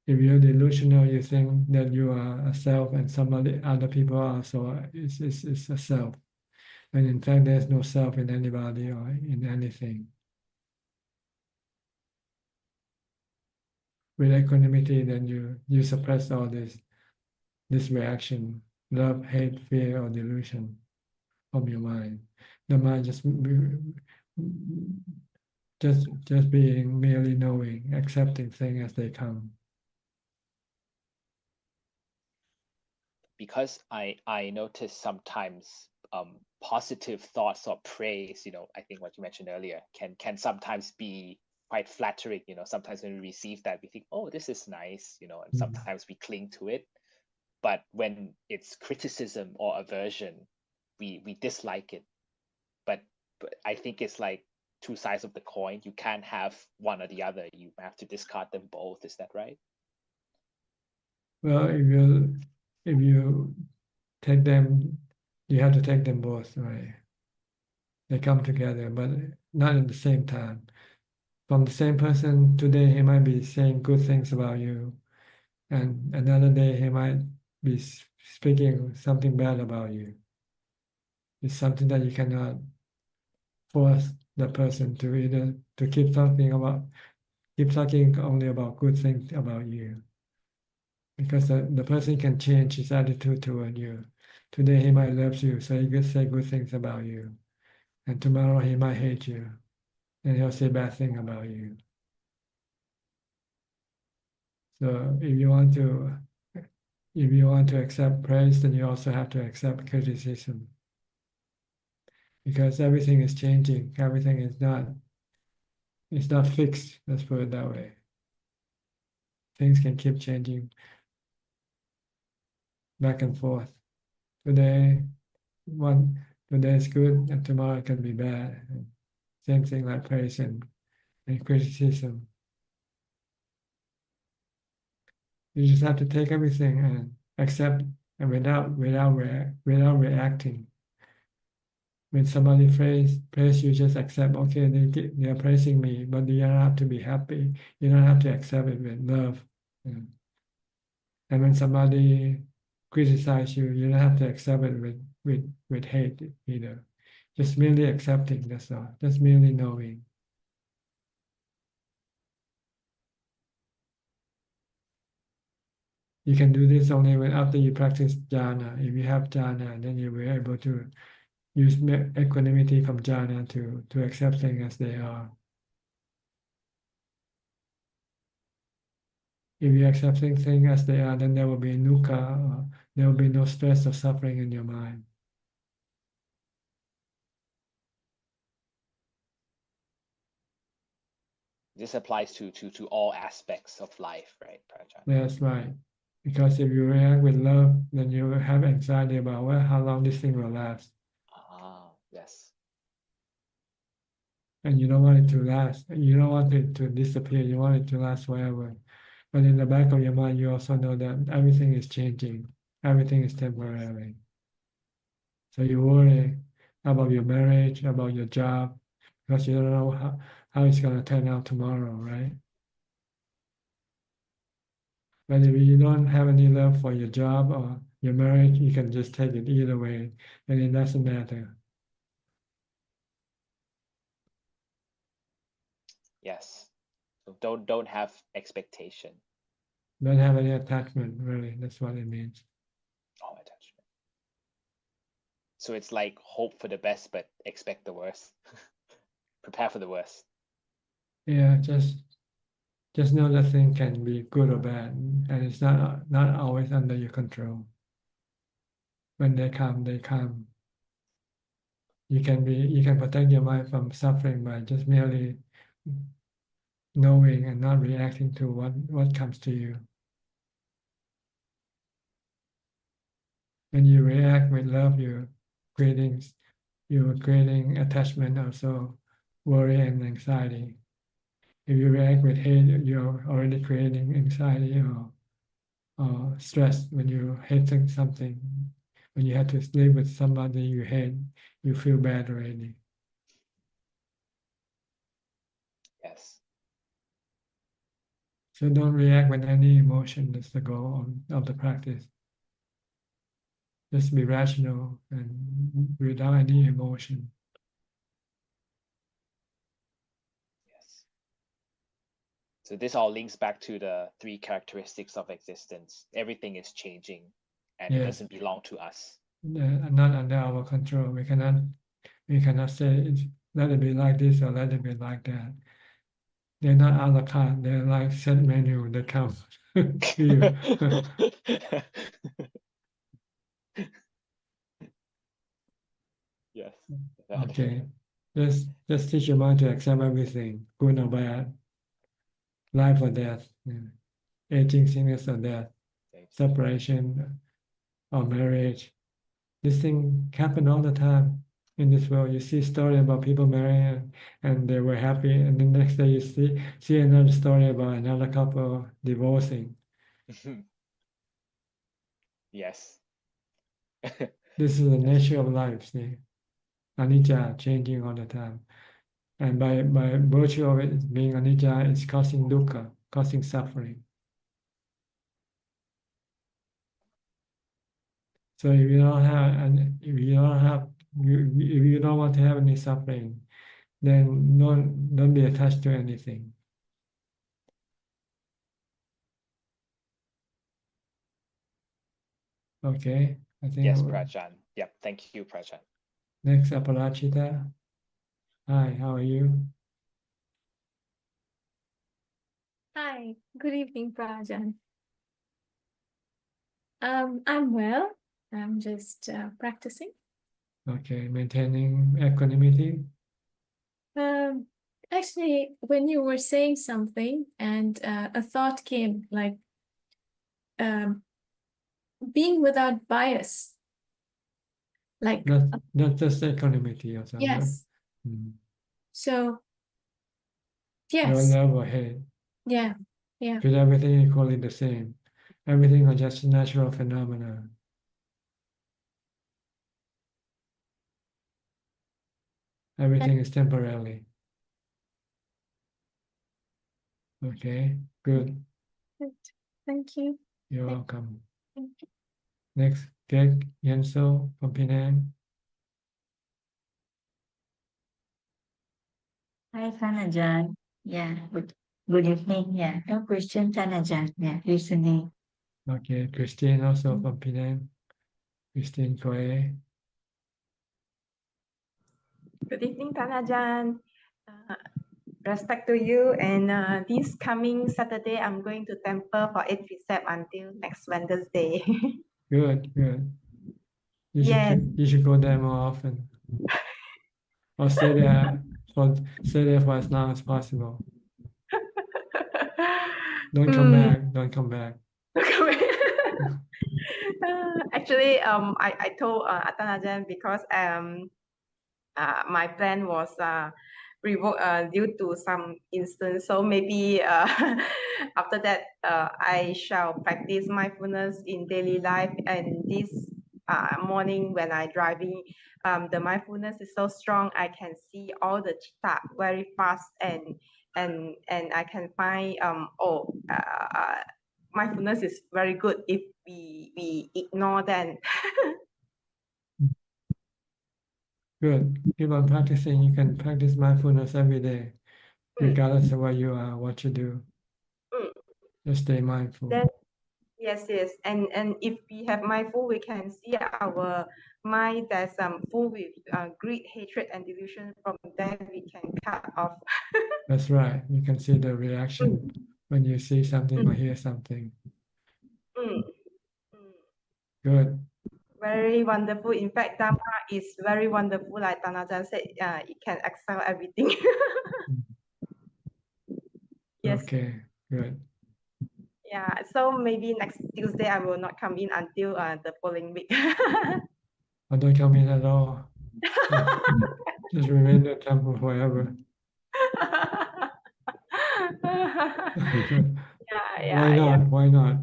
If you're delusional, you think that you are a self and other people are, so it's a self. And in fact, there's no self in anybody or in anything. With equanimity, then you suppress all this reaction, love, hate, fear, or delusion from your mind. The mind just being merely knowing, accepting things as they come. because I notice sometimes positive thoughts or praise, I think what you mentioned earlier can sometimes be quite flattering. Sometimes when we receive that, we think, oh, this is nice, and sometimes we cling to it. But when it's criticism or aversion, we dislike it. But I think it's like two sides of the coin. You can't have one or the other. You have to discard them both. Is that right? Well, if you take them, you have to take them both, right? They come together, but not at the same time. From the same person, today he might be saying good things about you, and another day he might be speaking something bad about you. It's something that you cannot force the person to either to keep talking only about good things about you. Because the person can change his attitude toward you. Today he might love you, so he can say good things about you. And tomorrow he might hate you, and he'll say bad things about you. So if you want to accept praise, then you also have to accept criticism. Because everything is changing. Everything is not fixed, let's put it that way. Things can keep changing back and forth. Today is good and tomorrow it can be bad. And same thing like praise and criticism. You just have to take everything and accept, and without reacting. When somebody praise you, just accept. Okay, they are praising me, but you don't have to be happy. You don't have to accept it with love. Yeah. And when somebody criticize you, you don't have to accept it with hate either. Just merely accepting, that's all. Just merely knowing. You can do this only when after you practice jhana. If you have jhana, then you'll be able to use equanimity from jhana to accept things as they are. If you accept things as they are, then there will be dukkha, or there will be no stress or suffering in your mind. This applies to all aspects of life, right, Prajaan? That's right. Because if you react with love, then you will have anxiety about, well, how long this thing will last. Ah, yes. And you don't want it to last. You don't want it to disappear. You want it to last forever. But in the back of your mind, you also know that everything is changing. Everything is temporary. So you worry about your marriage, about your job, because you don't know how it's going to turn out tomorrow, right? But if you don't have any love for your job or your marriage, you can just take it either way, and it doesn't matter. Yes. So don't have expectation. Don't have any attachment, really. That's what it means. Oh, attachment. So it's like hope for the best, but expect the worst. Prepare for the worst. Yeah, just know that thing can be good or bad, and it's not always under your control. When they come, they come. You can protect your mind from suffering by just merely knowing and not reacting to what comes to you. When you react with love, you're creating attachment, also worry and anxiety. If you react with hate, you're already creating anxiety or stress when you hate something. When you have to live with somebody you hate, you feel bad already. Yes. So don't react with any emotion. That's the goal of the practice. Just be rational and without any emotion. Yes. So this all links back to the 3 characteristics of existence. Everything is changing and it Yes. doesn't belong to us. Not under our control. We cannot say let it be like this or let it be like that. They're not a la carte. They're like set menu that comes to you. Yes. Okay. Just teach your mind to accept everything, good or bad, life or death, aging, sickness or death, separation or marriage. This thing happen all the time in this world. You see story about people marrying and they were happy, and the next day you see another story about another couple divorcing. Yes. This is the nature of life. See, anicca, changing all the time, and by virtue of it being anicca, it's causing dukkha, causing suffering. So if you don't have, and if you don't have, if you don't want to have any suffering, then don't be attached to anything. Okay, I think. Yes, Prajaan. Yep. Thank you, Prajaan. Next, Aparachita. Hi, how are you? Hi, good evening, Prajan. I'm well. I'm just practicing. Okay, maintaining equanimity. Actually, when you were saying something and a thought came, like being without bias, like Not just equanimity or something. yes. So No yes, love or hate. yeah. Treat everything equally the same. Everything are just natural phenomena. Everything is temporary. Okay, good. Thank you. You're welcome. Thank you. Next, Greg Yenso from Penang. Hi, Ajaan. Yeah, good evening. Yeah, no question, Ajaan. Yeah, listening. Okay, Christine also from Penang. Christine Koe. Good evening, Tanajan. Respect to you. And this coming Saturday, I'm going to temple for 8 precept until next Wednesday. Good, good. Yes. You should go there more often. Or stay there for as long as possible. Don't come back. Don't come back. Actually, I told Atanajan because my plan was revoked due to some instance. So maybe after that, I shall practice mindfulness in daily life. And this morning when I driving, the mindfulness is so strong. I can see all the chitta very fast, and I can find mindfulness is very good if we ignore them. Good. Keep on practicing. You can practice mindfulness every day, regardless of where you are, what you do. Just stay mindful. Then yes, and if we have mindful, we can see our mind that's full with greed, hatred, and delusion. From there, we can cut off. That's right. You can see the reaction when you see something or hear something. Mm. Good. Very wonderful. In fact, Dhamma is very wonderful. Like Tanajan said, it can excel everything. Yes. Okay, good. Yeah. So maybe next Tuesday I will not come in until the following week. Or don't come in at all. Just remain in the temple forever. Why not? Why not?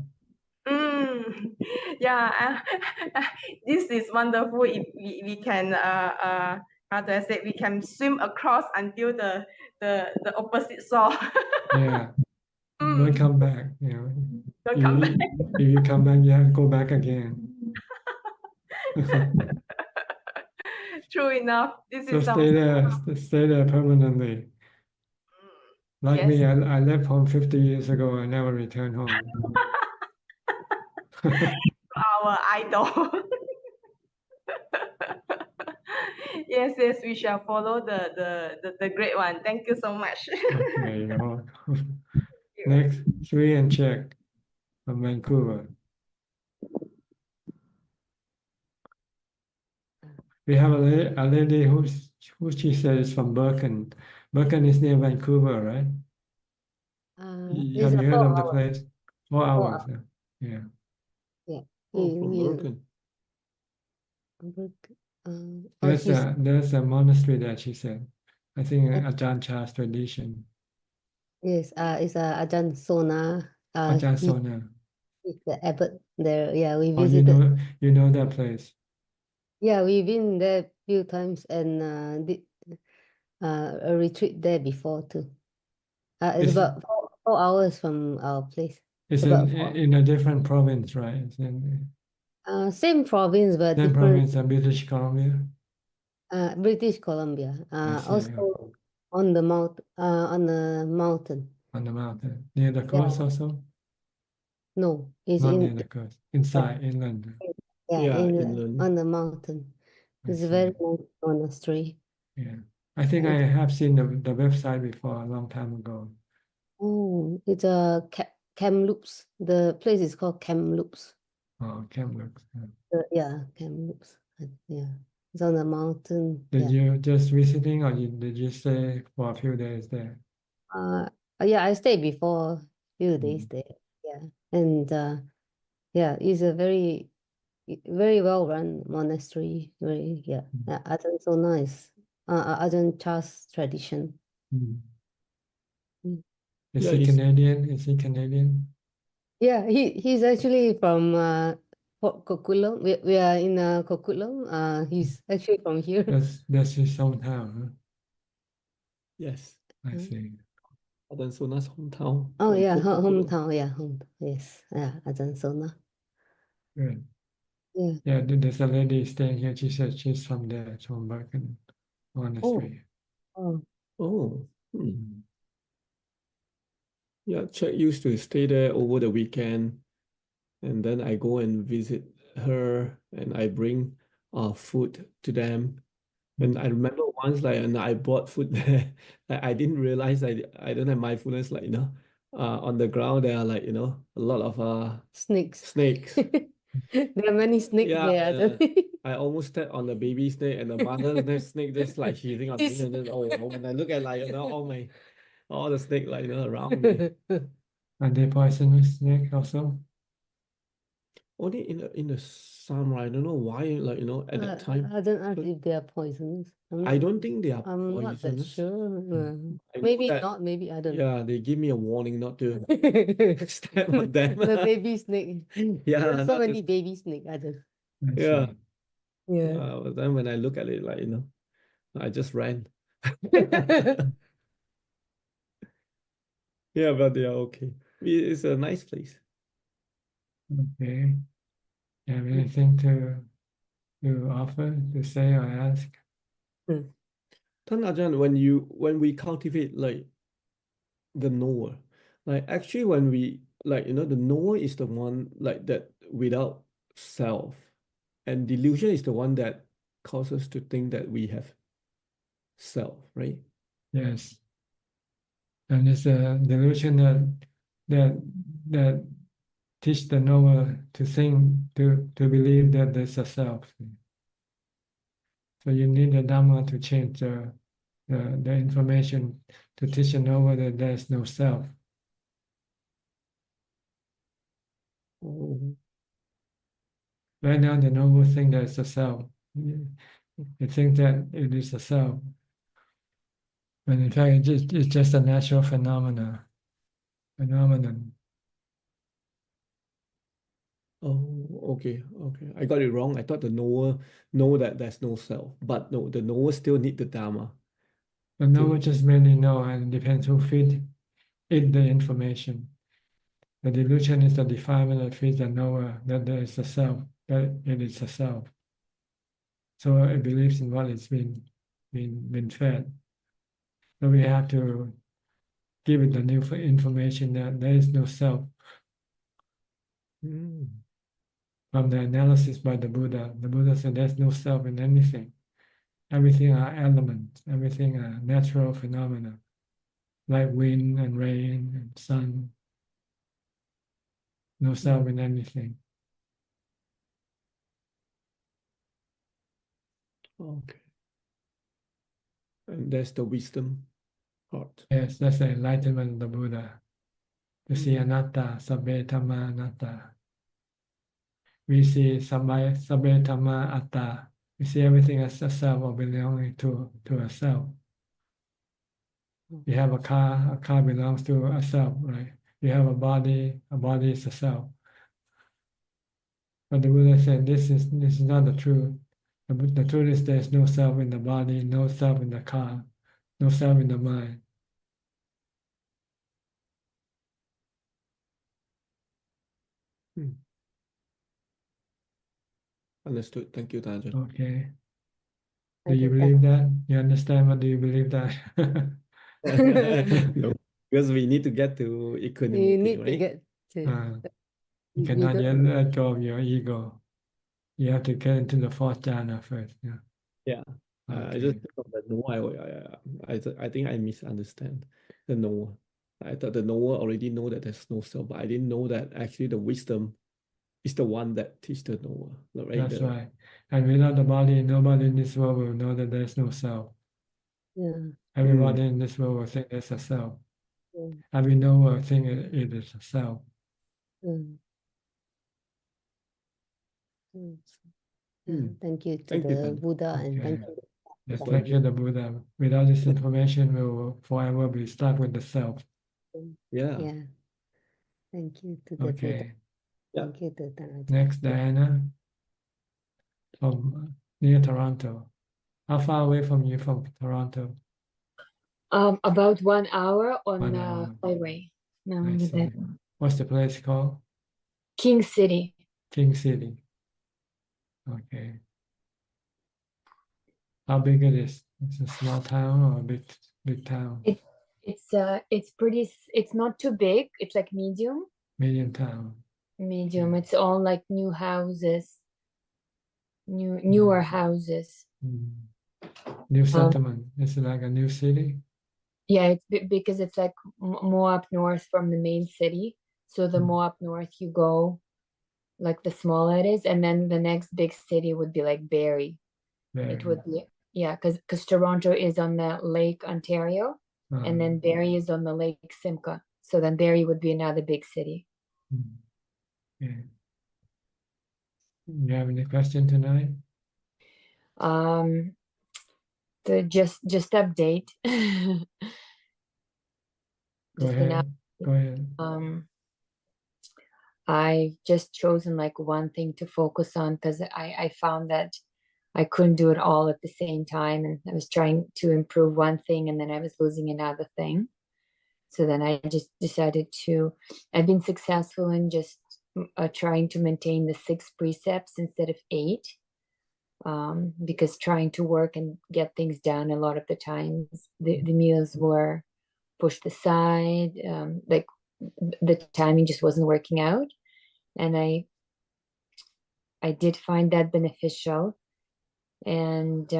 Yeah, this is wonderful. If we can how do I say, we can swim across until the opposite shore. Yeah. Don't come back. You know. Don't come back. If you come back, you have to go back again. True enough. This So is stay there permanently. Like me, I left home 50 years ago. I never returned home. our idol. Yes, we shall follow the great one. Thank you so much. Okay, you're welcome. Next, Sri and Czech from Vancouver. We have a lady who she says is from Birken. Birken is near Vancouver, right? Have you heard of the place? 4 hours. Yeah. Yeah. From Birken. She's There's a monastery there, she said. I think Ajaan Chah's tradition. yes, it's Ajaan Sona. Ajaan Sona. He's the abbot there. Yeah, we Oh, visited. you know that place. Yeah, we've been there a few times and did a retreat there before too. It's about 4 hours from our place. It's in a different province, right? It's in Same province but same different. province in British Columbia. British Columbia. I see, Also on the mountain. On the mountain near the coast also. No, it's Not in near the coast. Inside inland. on the mountain. It's a very nice monastery. Yeah, I think I have seen the website before a long time ago. Oh, it's a Kamloops. The place is called Kamloops. Oh, Kamloops. Kamloops. Yeah, it's on the mountain. Did you just visiting, or did you stay for a few days there? I stayed before a few days there. Yeah, and it's a very well run monastery. Ajahn so nice. Ajahn Chah's tradition. Is he Canadian? Is he Canadian? Yeah, he's actually from Coquitlam. We are in Coquitlam. He's actually from here. That's his hometown, huh? Yes. I see. Ajahn Sona's hometown. Oh yeah, Coquitlam. hometown. Yeah, yes. Yeah, Ajahn Sona. Good. Yeah. Yeah, there's a lady staying here. She said she's from there, from Birken Monastery. Oh. Yeah, Czech used to stay there over the weekend and then I go and visit her, and I bring food to them. And I remember once, like, and I bought food there. I didn't realize I don't have mindfulness. Like, on the ground there are, like, a lot of Snakes. snakes. There are many snakes Yeah, there. I almost stepped on the baby snake, and the mother snake just like hitting on me, and then when I look at, like, all the snake, like, around me. Are they poisonous snake also? Only in the summer, I don't know why, like, at that time. I don't ask if they are poisonous. I don't think they are I'm not that poisonous. sure. I know Maybe that, not. Maybe I don't. yeah, they give me a warning not to step on them. The baby snake. Yeah, There are so not to- many baby snake. I don't. yeah. Yeah. But then when I look at it, like, I just ran. Yeah, but they are okay. It's a nice place. Okay. You have anything to offer, to say or ask? Ajaan, when we cultivate, like, the knower, like, actually when we, like, the knower is the one, like, that without self, and delusion is the one that causes to think that we have self, right? Yes. And it's a delusion that teach the knower to think, to believe that there's a self. So you need the Dhamma to change the information to teach the knower that there's no self. Right now, the knower thinks there's a self. It thinks that it is a self. But in fact, it's just a natural phenomenon. Oh, okay. I got it wrong. I thought the knower know that there's no self, but no, the knower still need the Dhamma. The knower just merely know, and it depends who feed it the information. The delusion is the defilement that feeds the knower that there is a self, that it is a self. So it believes in what it's been fed. So we have to give it the new information that there is no self. From the analysis by the Buddha said there's no self in anything. Everything are elements, everything are natural phenomena, like wind and rain and sun. No self in anything. Okay. And that's the wisdom part. Yes, that's the enlightenment of the Buddha. To see anatta, sabbe dhamma anatta. We see sabbe dhamma atta. We see everything as a self or belonging to a self. You have a car belongs to a self, right? You have a body is a self. But the Buddha said this is not the truth. The truth is there is no self in the body, no self in the car, no self in the mind. Understood. Thank you, Ajaan. Okay. Do you believe that? You understand what do you believe that? No, because we need to get to equanimity, You need to right? get to. You cannot yet let go of your ego. You have to get into the fourth jhana first. Yeah. Yeah. I just think of the knower. I think I misunderstand the knower. I thought the knower already know that there's no self, but I didn't know that actually the wisdom is the one that teach the knower, right? That's right. And without the body, nobody in this world will know that there's no self. Yeah. Everybody in this world will think there's a self. Yeah. Every knower will think it is a self. Thank you to Thank you, the Tan. Buddha and thank you. Yes, thank you, the Buddha. Without this information, we will forever be stuck with the self. Yeah. Yeah. Thank you to the Buddha. Okay. Thank you to Ajaan. Next, Diana from near Toronto. How far away from you from Toronto? About 1 hour on 1 hour. highway. No, I see. What's the place called? King City. King City. Okay. How big it is? It's a small town or a big town? It's pretty. It's not too big. It's like medium. Medium town. medium. It's all like new houses, newer houses. New settlement. It's like a new city. Yeah, it's because it's like more up north from the main city. So the more up north you go, like the smaller it is, and then the next big city would be like Barrie. It would be, yeah, because Toronto is on the Lake Ontario, and then Barrie is on the Lake Simcoe. So then Barrie would be another big city. Okay. You have any question tonight? Just update. Go ahead. Go ahead. I've just chosen like one thing to focus on because I found that I couldn't do it all at the same time, and I was trying to improve one thing and then I was losing another thing. So then I just decided I've been successful in just trying to maintain the 6 precepts instead of 8, because trying to work and get things done a lot of the times, the meals were pushed aside, like the timing just wasn't working out. And I did find that beneficial. And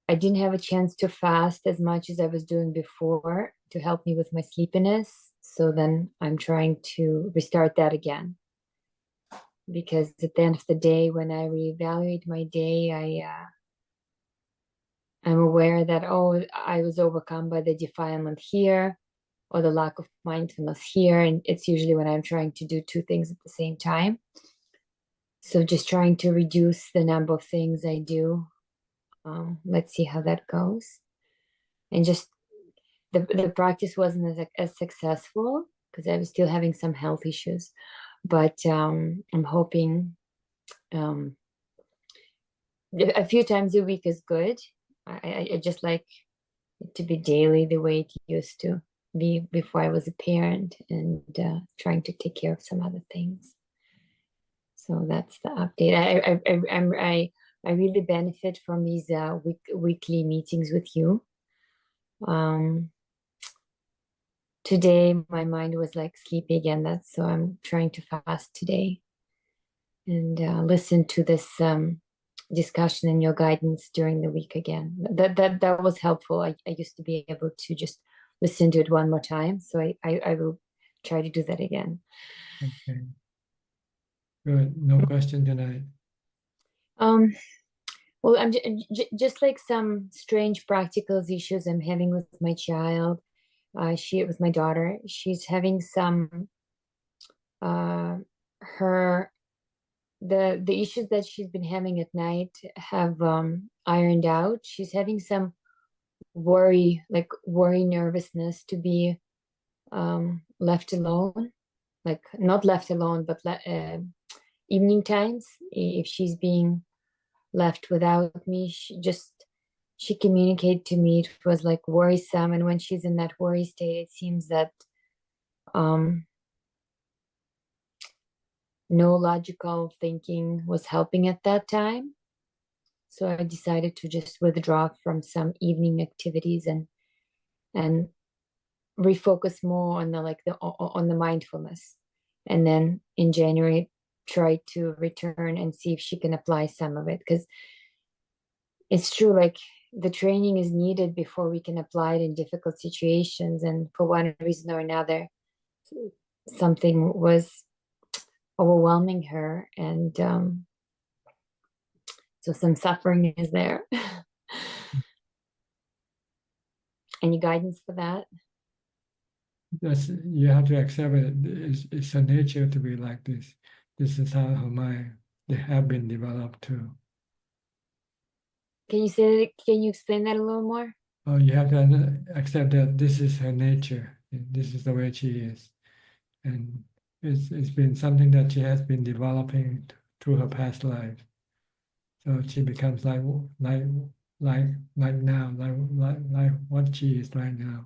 I didn't have a chance to fast as much as I was doing before to help me with my sleepiness. So then I'm trying to restart that again. Because at the end of the day, when I reevaluate my day, I'm aware that, I was overcome by the defilement here or the lack of mindfulness here. And it's usually when I'm trying to do 2 things at the same time. So just trying to reduce the number of things I do. Let's see how that goes. And just the practice wasn't as successful because I was still having some health issues. But I'm hoping a few times a week is good. I just like it to be daily the way it used to be before I was a parent, and trying to take care of some other things. So that's the update. I really benefit from these weekly meetings with you. Today my mind was like sleepy again. So I'm trying to fast today and listen to this discussion and your guidance during the week again. That was helpful. I used to be able to just listen to it one more time. So I will try to do that again. Okay. Good. No question tonight. Well, I'm just like some strange practical issues I'm having with my child. With my daughter, she's having some the issues that she's been having at night have ironed out. She's having some worry nervousness to be left alone, like not left alone, but evening times, if she's being left without me, she communicated to me it was like worrisome. And when she's in that worry state, it seems that no logical thinking was helping at that time. So I decided to just withdraw from some evening activities and refocus more on the mindfulness. And then in January, try to return and see if she can apply some of it, because it's true, like the training is needed before we can apply it in difficult situations. And for one reason or another, something was overwhelming her, and so some suffering is there. Any guidance for that? You have to accept it. It's her nature to be like this. This is how her mind they have been developed too. Can you explain that a little more? Oh, you have to accept that this is her nature. This is the way she is, and it's been something that she has been developing through her past life. So she becomes like now, like what she is right now.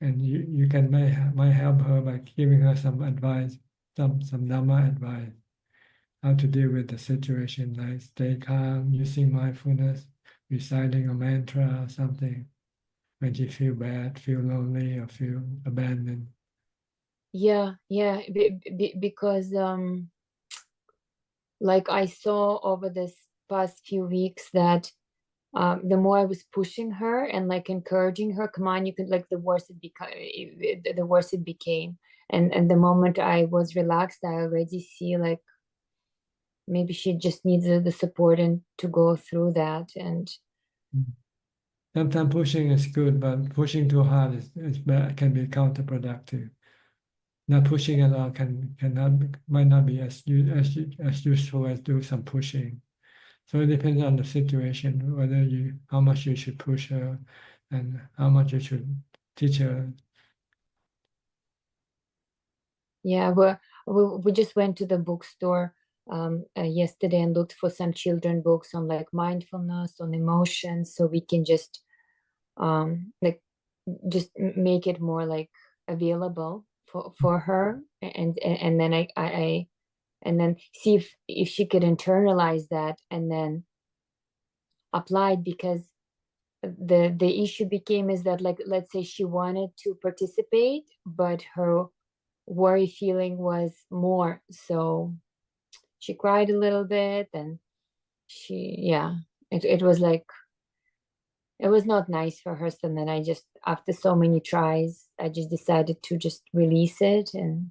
And you can might help her by giving her some advice, some Dhamma advice, how to deal with the situation, like stay calm, using mindfulness, reciting a mantra or something when you feel bad, feel lonely, or feel abandoned. Yeah, because like I saw over this past few weeks that the more I was pushing her and like encouraging her, come on, you could, like, the worse it became. And the moment I was relaxed, I already see like maybe she just needs the support and to go through that. And sometimes pushing is good, but pushing too hard is bad, can be counterproductive. Not pushing at all might not be as useful as do some pushing. So it depends on the situation, whether how much you should push her and how much you should teach her. yeah, we just went to the bookstore yesterday and looked for some children books on like mindfulness, on emotions, so we can just like just make it more like available for her, and then I and then see if she could internalize that and then apply it. Because the issue became is that, like, let's say she wanted to participate, but her worry feeling was more, so she cried a little bit, and it was like, it was not nice for her. So then I just, after so many tries, I just decided to just release it. And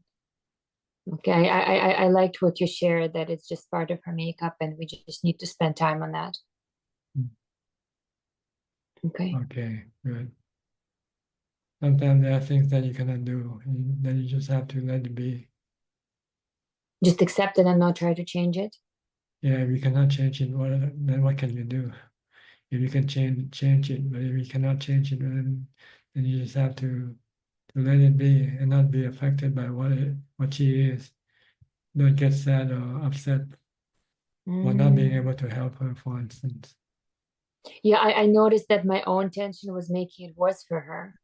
okay, I liked what you shared, that it's just part of her makeup and we just need to spend time on that. Okay. Okay, good. Sometimes there are things that you cannot do, and then you just have to let it be. Just accept it and not try to change it. Yeah, if you cannot change it, then what can you do? If you can change it, but if you cannot change it, then you just have to let it be and not be affected by what she is. Don't get sad or upset for not being able to help her, for instance. Yeah, I noticed that my own tension was making it worse for her.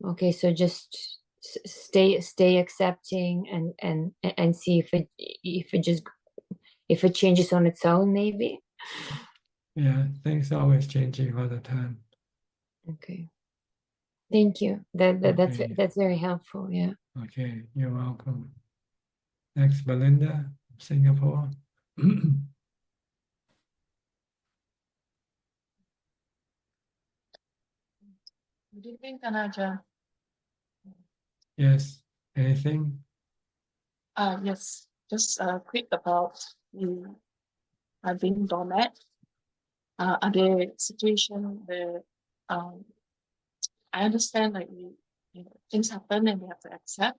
Okay, so just stay accepting and see if it changes on its own, maybe. Yeah, things are always changing all the time. Okay. Thank you. Okay. That's very helpful. Yeah. Okay, you're welcome. Next, Belinda, Singapore. Good evening, Kanaja. Yes, anything? Yes, just quick about being doormat. Are there situations where I understand, like, things happen and we have to accept.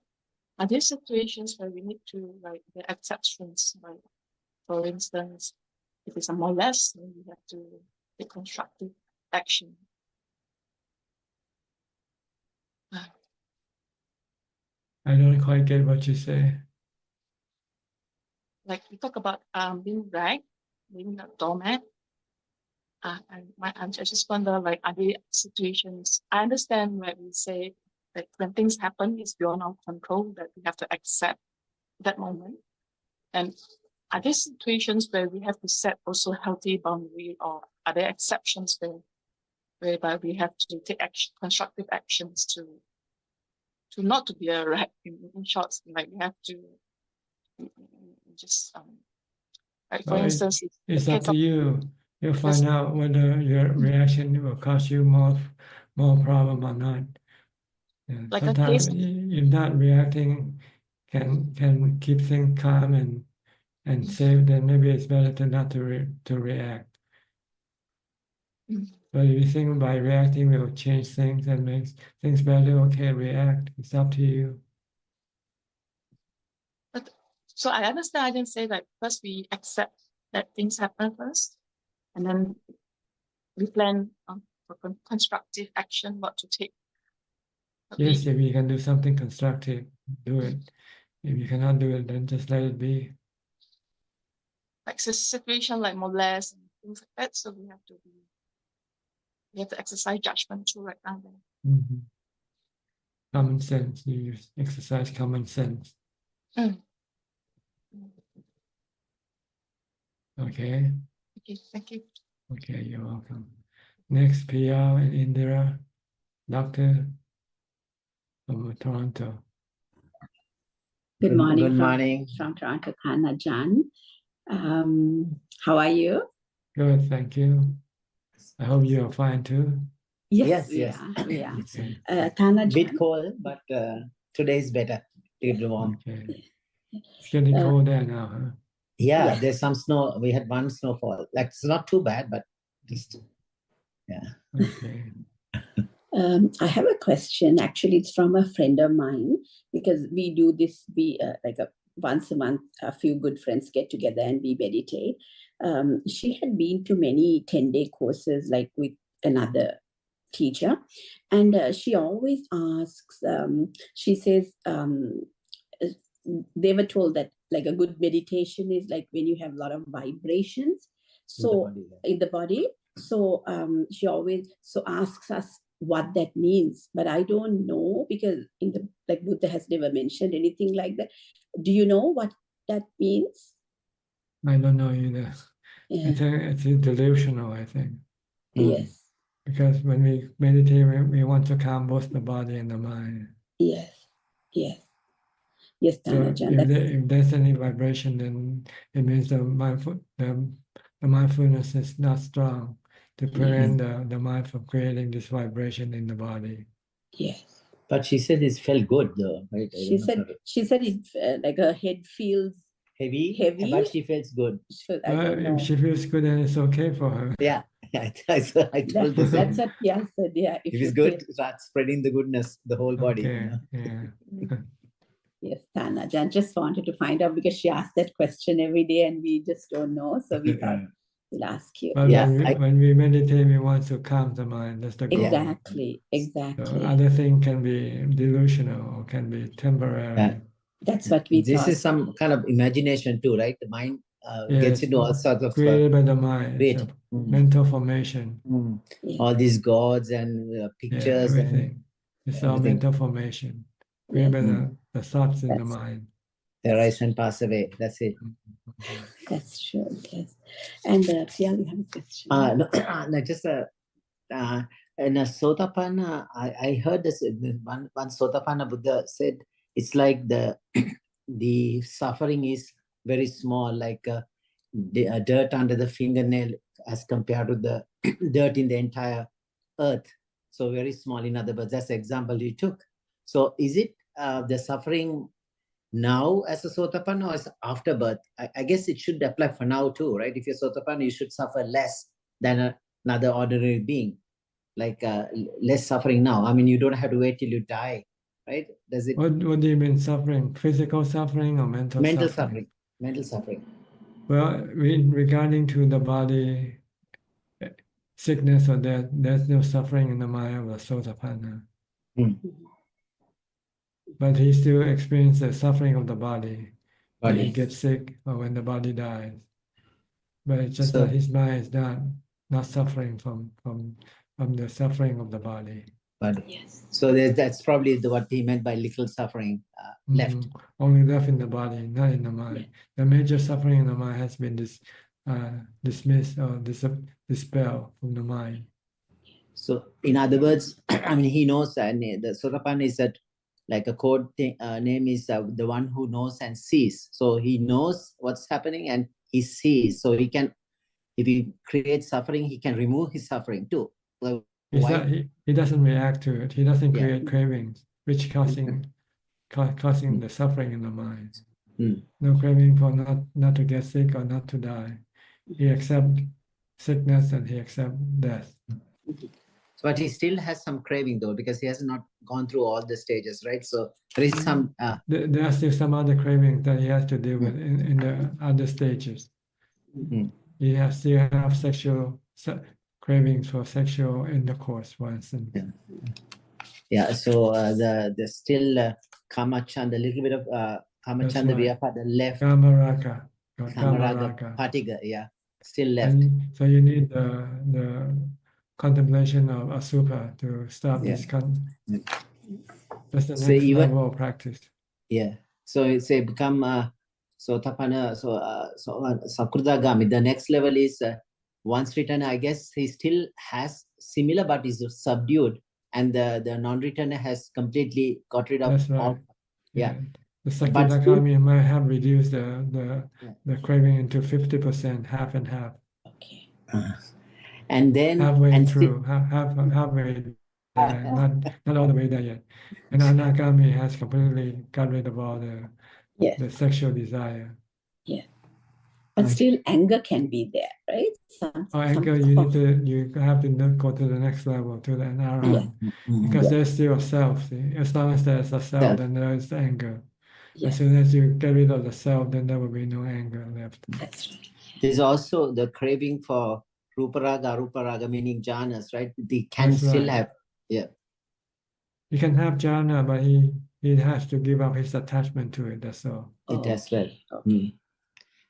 Are there situations where we need to, like, the exceptions, like, for instance, if it's a molest, then we have to take constructive action. I don't quite get what you say. Like, we talk about being right, being a doormat. I just wonder, like, are there situations? I understand when we say that when things happen, it's beyond our control, that we have to accept that moment. And are there situations where we have to set also healthy boundary, or are there exceptions whereby we have to take constructive actions to not to be a rat, in short, like we have to just like, for instance, it's up to you. You'll find out whether your reaction will cause you more problem or not. Yeah, like sometimes if not reacting can keep things calm and safe, then maybe it's better to not to react. But if you think by reacting will change things and makes things better, okay, react. It's up to you. But so I understand. I didn't say that first we accept that things happen first, and then we plan for constructive action, what to take. Yes, if you can do something constructive, do it. If you cannot do it, then just let it be. Like situation like molest and things like that, so we have to exercise judgment too right now then. Common sense. You exercise common sense. Okay. Okay, thank you. Okay, you're welcome. Next, PR and Indira, doctor. from Toronto. Good morning. Good morning. From Toronto, Ajaan. How are you? Good, thank you. I hope you are fine too. Yes, we are. We are. Ajaan. Bit cold, but today is better. Little warm. Okay. It's getting cold there now, huh? Yeah, Yes. there's some snow. We had one snowfall. Like it's not too bad, but just yeah. Okay. I have a question. Actually, it's from a friend of mine because we do this. We once a month, a few good friends get together and we meditate. She had been to many 10-day courses, like with another teacher, and she always asks. She says they were told that like a good meditation is like when you have a lot of vibrations. So in the body. So she always asks us what that means, but I don't know because in the like Buddha has never mentioned anything like that. Do you know what that means? I don't know either. Yeah. I think it's delusional, I think. Yes. Because when we meditate, we want to calm both the body and the mind. Yes. Yes. Yes, So Ajaan, if there's any vibration, then it means the mindfulness is not strong to prevent the mind from creating this vibration in the body. Yes. But she said it felt good though, right? She said it like her head feels heavy, heavy, but she feels good. I don't know. If she feels good, then it's okay for her. Yeah, I told the That's same. what Pia said. Yeah, If it's good, start spreading the goodness, the whole body. Okay, You know? yeah. Yes, Ajaan, just wanted to find out because she asked that question every day and we just don't know. So we thought we'll ask you. But Yeah, when we meditate, we want to calm the mind. That's the goal. Exactly. So other thing can be delusional or can be temporary. That's what we This thought. is some kind of imagination too, right? The mind gets into all sorts of created by the mind. It's a mental formation. All these gods and pictures everything. and It's all mental formation. Created by the thoughts in the mind. They rise and pass away. That's it. That's true. Yes. And Pia, you have a question? No, just in a Sotapanna, I heard this one Sotapanna Buddha said it's like the suffering is very small, like dirt under the fingernail as compared to the dirt in the entire earth. So very small. In other words, that's the example you took. So is it the suffering now as a Sotapanna or is after birth? I guess it should apply for now too, right? If you're Sotapanna, you should suffer less than another ordinary being, like less suffering now. I mean, you don't have to wait till you die, right? Does it? What do you mean suffering? Physical suffering or mental suffering? Mental suffering. Well, regarding to the body, sickness or death, there's no suffering in the mind of a Sotapanna. But he still experiences the suffering of the body when he gets sick or when the body dies. But it's just that his mind is not suffering from the suffering of the body. But so that's probably what he meant by little suffering left. Only left in the body, not in the mind. The major suffering in the mind has been dismissed or dispelled from the mind. So, in other words, I mean, he knows, and the Sotapanna is that like a code name is the one who knows and sees. So he knows what's happening and he sees. So he can, if he creates suffering, he can remove his suffering too. Well, he doesn't react to it. He doesn't create cravings, which causing the suffering in the mind. No craving for not to get sick or not to die. He accepts sickness and he accepts death. But he still has some craving though, because he has not gone through all the stages, right? So there is some. There are still some other cravings that he has to deal with in the other stages. He still have sexual cravings for sexual intercourse, for instance. Yeah. So the still Kamachanda, a little bit of Kamachanda Vyapada, the left. Kamaraga. Patiga, yeah, still left. And so you need the contemplation of Asukha to stop this. That's the next level of practice. Yeah. So it's become Sotapanna, Sakurdagami. The next level is once written, I guess he still has similar, but is subdued. and the non-returner has completely got rid of That's right. all. Yeah. The But still, Sakidakami might have reduced the craving into 50%, half and half. okay. And then Halfway and through, halfway there, not all the way there yet. And Anagami has completely got rid of all the sexual desire. Yeah. But still anger can be there, right? Anger, you have to go to the next level, to the arahant, because there's still a self. See? As long as there's a self, then there is anger. As soon as you get rid of the self, then there will be no anger left. That's right. There's also the craving for Ruparaga, Aruparaga, meaning jhanas, right? They can That's still right. have, yeah. You can have jhana, but he has to give up his attachment to it. That's all. That's right.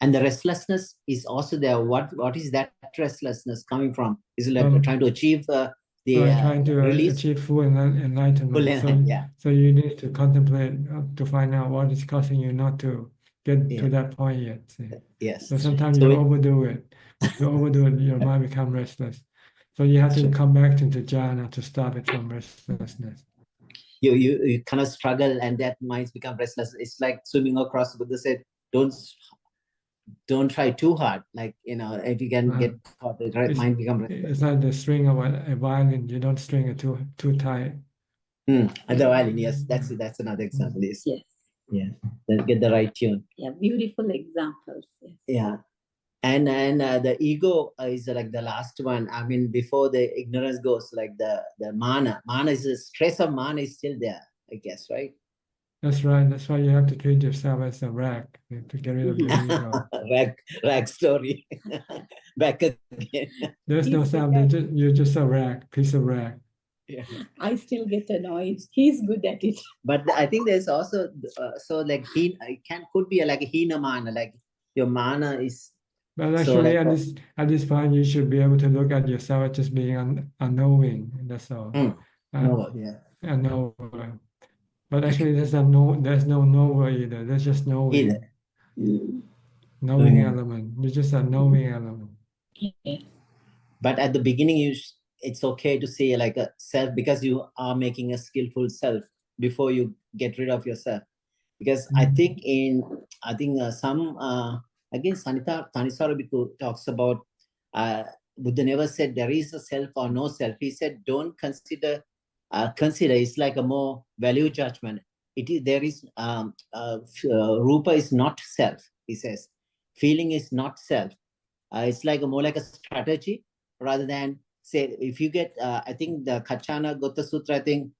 And the restlessness is also there. What is that restlessness coming from? Is it like trying to achieve trying to release? achieve full enlightenment. So you need to contemplate to find out what is causing you not to get to that point yet. See? Yes. So sometimes you overdo it. You overdo it, your mind becomes restless. So you have to come back into jhana to stop it from restlessness. You kind of struggle, and that minds become restless. It's like swimming across. Buddha said, don't try too hard. Like, if you can get caught, the right mind becomes restless. It's like the string of a violin. You don't string it too tight. The violin, yes, that's another example. Yes. Yeah. Then get the right tune. Yeah, beautiful examples. Yes. Yeah. And the ego is like the last one. I mean, before the ignorance goes, like the mana. Mana is the stress of mana is still there, I guess, right? That's right. That's why you have to treat yourself as a rag to get rid of your ego. rag story. Back again. There's no self. You're just a rag, piece of rag. Yeah. I still get annoyed. He's good at it. But I think there's also so like could be like a hina mana, like your mana is. But actually, at this point, you should be able to look at yourself as just being unknowing. That's all. Unknower. But actually, there's no knower either. There's just knowing. Knowing element. You're just a knowing element. But at the beginning, it's okay to say like a self, because you are making a skillful self before you get rid of yourself. Because I think some again Thanisara Bhikkhu talks about Buddha never said there is a self or no self. He said don't consider. Consider it's like a more value judgment. There is rupa is not self. He says feeling is not self. It's like more like a strategy rather than say if you get. I think the Kachana Gota Sutra. I think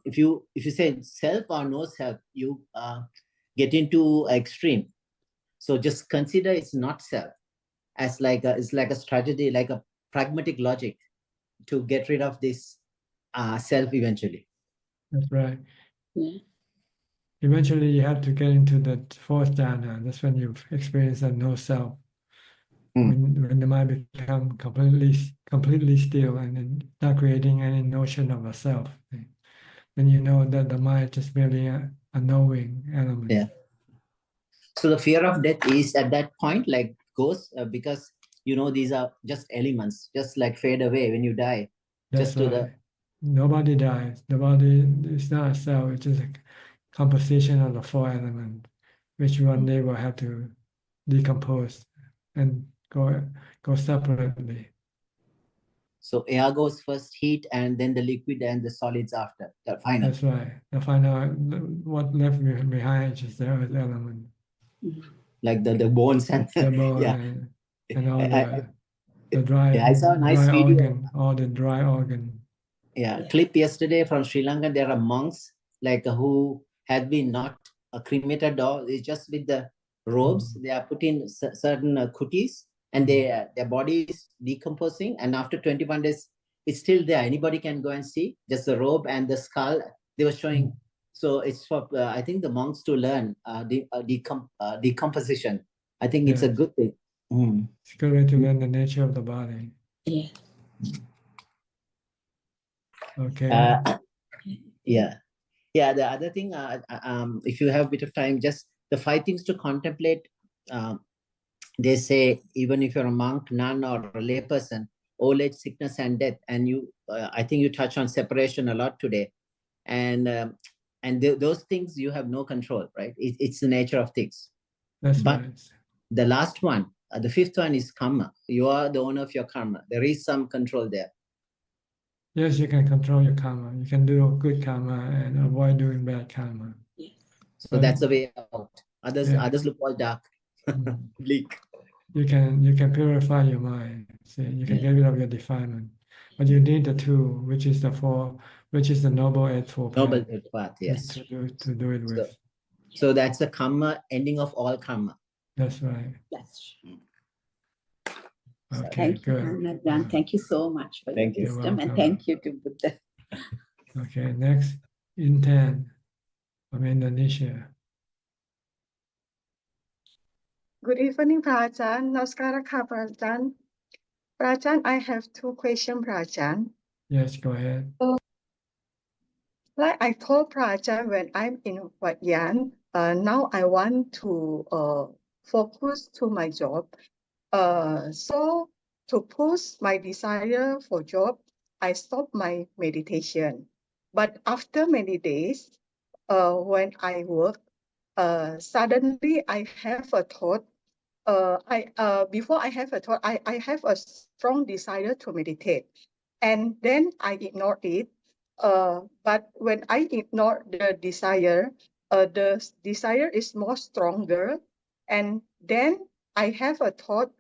if you say self or no self, you get into extreme. So just consider it's not self as it's like a strategy, like a pragmatic logic to get rid of this self eventually. That's right. Yeah. Eventually, you have to get into that fourth jhana. That's when you've experienced that no self. When the mind becomes completely still and then not creating any notion of a self, then you know that the mind is just merely a knowing element. Yeah. So the fear of death is at that point goes because these are just elements, just like fade away when you die. That's right. Nobody dies. The body is not a cell. It's just a composition of the four elements, which one day will have to decompose and go separately. So air goes first, heat, and then the liquid and the solids after. The final. That's right. The final, what left behind is just the earth element. Like the bones and the bone and all the dry. Yeah, I saw a nice video. Organ, all the dry organ. Yeah, clip yesterday from Sri Lanka. There are monks who had been not cremated, or it's just with the robes. They are put in certain kutis, and their body is decomposing. And after 21 days, it's still there. Anybody can go and see just the robe and the skull. They were showing. So it's for I think the monks to learn decomposition. I think it's a good thing. It's a good way to learn the nature of the body. Yeah. Okay. Yeah. The other thing, if you have a bit of time, just the 5 things to contemplate. They say even if you're a monk, nun, or a layperson, old age, sickness, and death. And you, I think you touch on separation a lot today. And those things you have no control, right? It's the nature of things. That's But right. the last one, the fifth one is karma. You are the owner of your karma. There is some control there. Yes, you can control your karma. You can do good karma and avoid doing bad karma. So But that's the way out. Others yeah. others look all dark, bleak. You can purify your mind. See, you can get rid of your defilement. But you need the two, which is the noble eightfold path. Noble Eightfold Path, yes. To do it with. So that's the karma, ending of all karma. That's right. Yes. Okay, Thank you, Ajaan. Thank you so much for your wisdom, and thank you to Buddha. Okay, next, Intan from Indonesia. Good evening, Prajan. Namaskara, Prajan. Prajan, I have two questions, Prajan. Yes, go ahead. Like I told Prajan when I'm in Wat Yan, now I want to focus to my job. So to push my desire for job, I stop my meditation. But after many days, when I work, suddenly I have a thought. Before I have a thought, I have a strong desire to meditate, and then I ignore it. But when I ignore the desire is more stronger, and then I have a thought,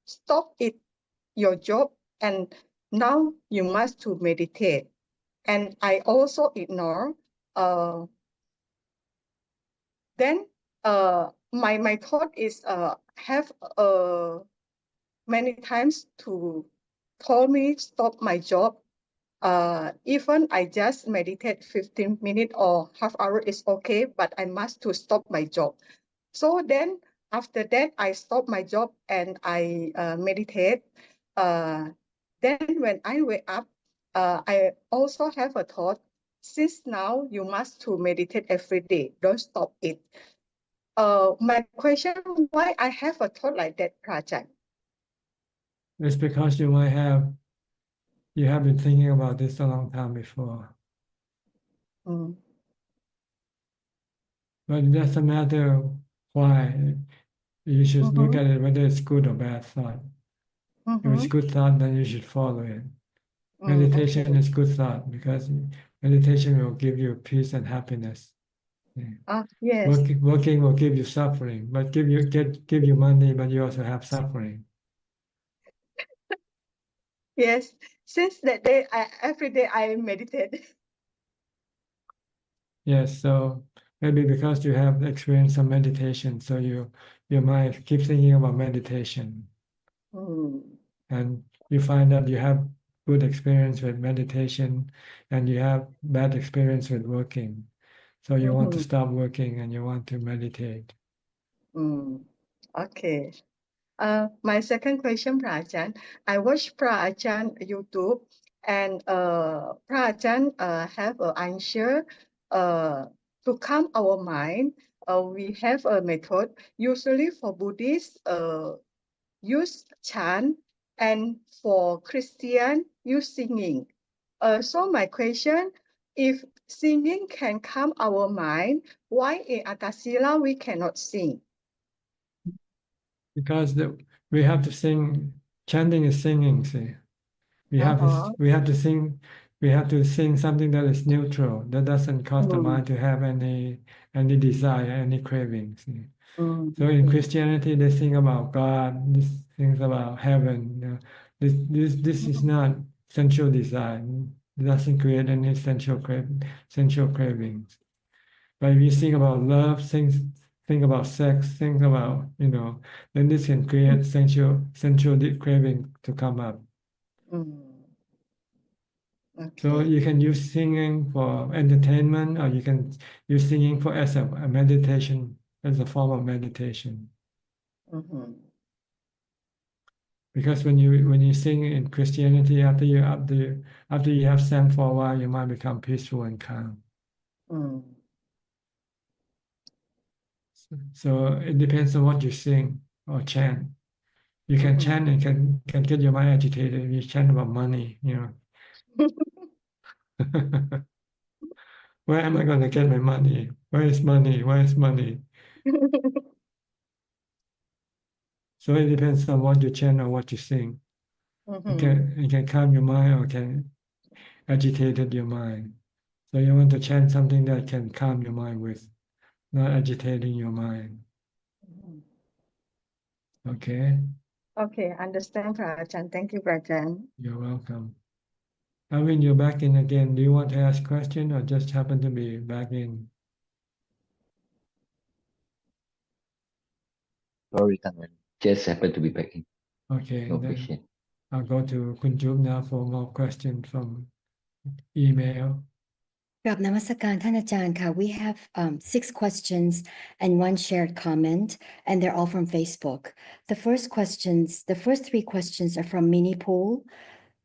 stop it, your job, and now you must to meditate. And I also ignore. Then my thought is have many times to told me stop my job. Even I just meditate 15 minutes or half hour is okay, but I must to stop my job. So then after that, I stop my job and I meditate. Then when I wake up, I also have a thought, since now you must to meditate every day, don't stop it. My question, why I have a thought like that, Prajan? It's because you have been thinking about this a long time before. Mm. But it doesn't matter why. You should look at it whether it's good or bad thought. If it's good thought, then you should follow it. Meditation is good thought because meditation will give you peace and happiness. Yes. Working will give you suffering, but give you money, but you also have suffering. Yes. Since that day, every day I meditate. Yes, so maybe because you have experienced some meditation, so your mind keeps thinking about meditation. And you find that you have good experience with meditation and you have bad experience with working. So you want to stop working and you want to meditate. Okay. My second question, Prajan. I watch Prajan YouTube, and Prajan have an answer to calm our mind. We have a method usually for Buddhists use chant, and for Christian use singing. So my question, if singing can calm our mind, why in Atasila we cannot sing? Because we have to sing, chanting is singing, see. We have to sing something that is neutral, that doesn't cause the mind to have any desire, any cravings. See. So in Christianity, they sing about God, this things about heaven. You know, this is not sensual desire. It doesn't create any sensual cravings. But if you think about love, think about sex, think about, then this can create sensual craving to come up. So you can use singing for entertainment, or you can use singing for as a meditation, as a form of meditation. Because when you sing in Christianity, after you have sang for a while, your mind become peaceful and calm. So it depends on what you sing or chant. You can chant and can get your mind agitated if you chant about money, Where am I going to get my money? Where is money? Where is money? So it depends on what you chant or what you sing. It can calm your mind or can agitate your mind. So you want to chant something that can calm your mind with, not agitating your mind. Okay, Okay, understand, Ajahn. Thank you, Ajahn. you're welcome. Arvin, you're back in again. Do you want to ask a question or just happen to be back in? Sorry, Tangan. Just happened to be back in. Okay, No then question. I'll go to Kunjup now for more questions from email. กราบนมัสการท่านอาจารย์ค่ะ We have 6 questions and 1 shared comment, and they're all from Facebook. The first 3 questions are from Mini Pool.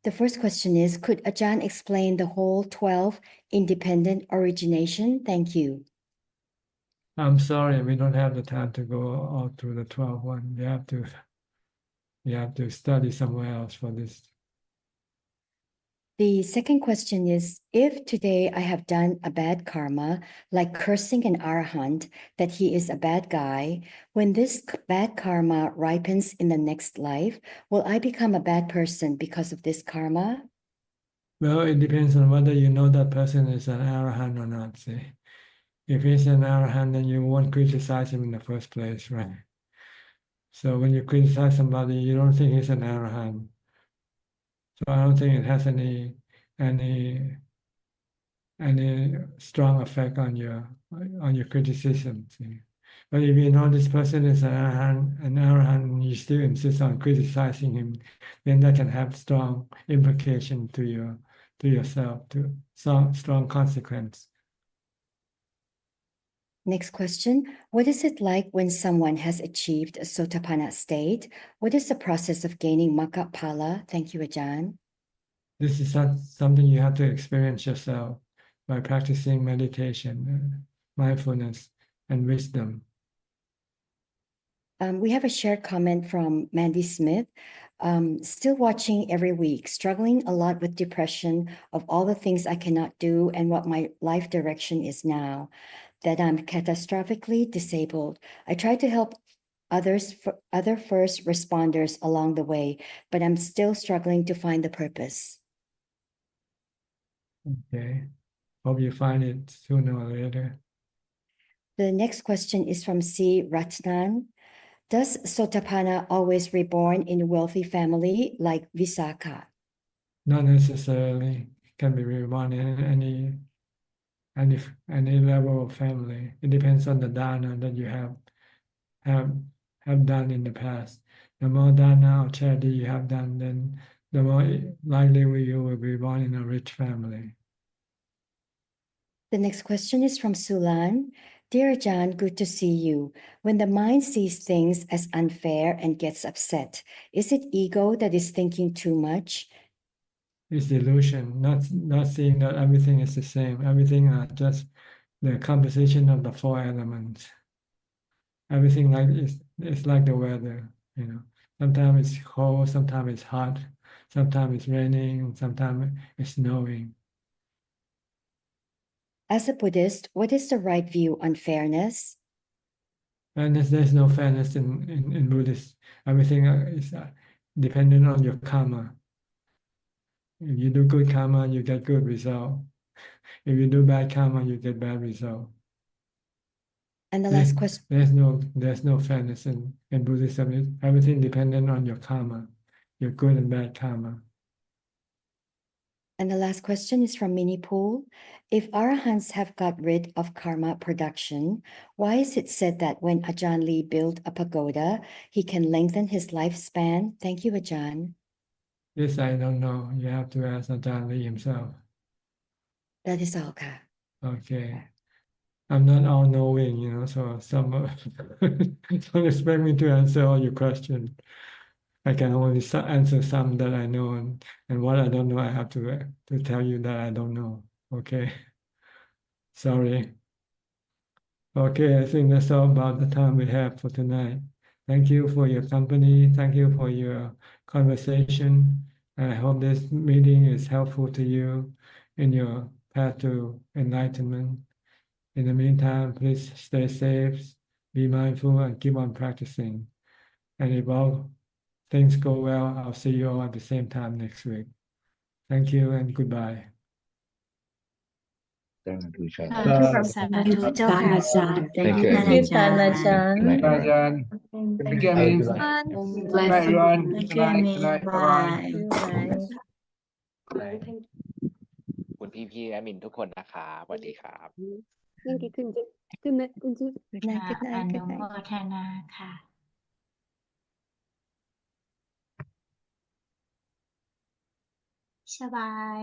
The first question is, could Ajahn explain the whole 12 independent origination? Thank you. I'm sorry, we don't have the time to go all through the 12 one. You have to study somewhere else for this. The second question is, if today I have done a bad karma, like cursing an arahant, that he is a bad guy, when this bad karma ripens in the next life, will I become a bad person because of this karma? Well, it depends on whether you know that person is an arahant or not. See, if he's an arahant, then you won't criticize him in the first place, right? So when you criticize somebody, you don't think he's an arahant. So I don't think it has any strong effect on your criticism. See? But if you know this person is an arahant, and you still insist on criticizing him, then that can have strong implication to yourself, to strong consequence. Next question. What is it like when someone has achieved a Sotapanna state? What is the process of gaining Magga Phala? Thank you, Ajahn. This is something you have to experience yourself by practicing meditation, mindfulness, and wisdom. We have a shared comment from Mandy Smith. Still watching every week, struggling a lot with depression of all the things I cannot do and what my life direction is now, that I'm catastrophically disabled. I try to help other first responders along the way, but I'm still struggling to find the purpose. Okay. Hope you find it sooner or later. The next question is from C. Ratnan. Does Sotapanna always reborn in a wealthy family like Visakha? Not necessarily. It can be reborn in any level of family. It depends on the dana that you have done in the past. The more dana or charity you have done, then the more likely you will be born in a rich family. The next question is from Sulan. Dear Ajahn, good to see you. When the mind sees things as unfair and gets upset, is it ego that is thinking too much? It's delusion, not seeing that everything is the same. Everything are just the composition of the 4 elements. Everything it's like the weather, Sometimes it's cold, sometimes it's hot, sometimes it's raining, sometimes it's snowing. As a Buddhist, what is the right view on fairness? Fairness, there's no fairness in Buddhist. Everything is dependent on your karma. If you do good karma, you get good result. If you do bad karma, you get bad result. And the last question. There's no fairness in Buddhism. Everything dependent on your karma, your good and bad karma. And the last question is from Mini Pool. If arahants have got rid of karma production, why is it said that when Ajahn Lee built a pagoda, he can lengthen his lifespan? Thank you, Ajahn. This I don't know. You have to ask Ajahn Lee himself. That is all, Ka. Okay. I'm not all-knowing, so don't expect me to answer all your questions. I can only answer some that I know, and what I don't know, I have to tell you that I don't know. Okay. Sorry. Okay, I think that's all about the time we have for tonight. Thank you for your company. Thank you for your conversation. And I hope this meeting is helpful to you in your path to enlightenment. In the meantime, please stay safe, be mindful, and keep on practicing. And if all things go well, I'll see you all at the same time next week. Thank you and goodbye. สาธุชา สาธุเจ้าค่ะ Thank you, ท่าน everyone. อาจารย์ Good night, Bye, everyone. Ajahn. Thank you, Amin. Good night, everyone. Good night. Good night. Bye. คุณพี่ๆแอดมินทุกคนนะครับสวัสดีครับ Thank you, Kunju. Good night, Kunju. Good night, good อ night, นุ good โม night. ทนาค่ะ สบาย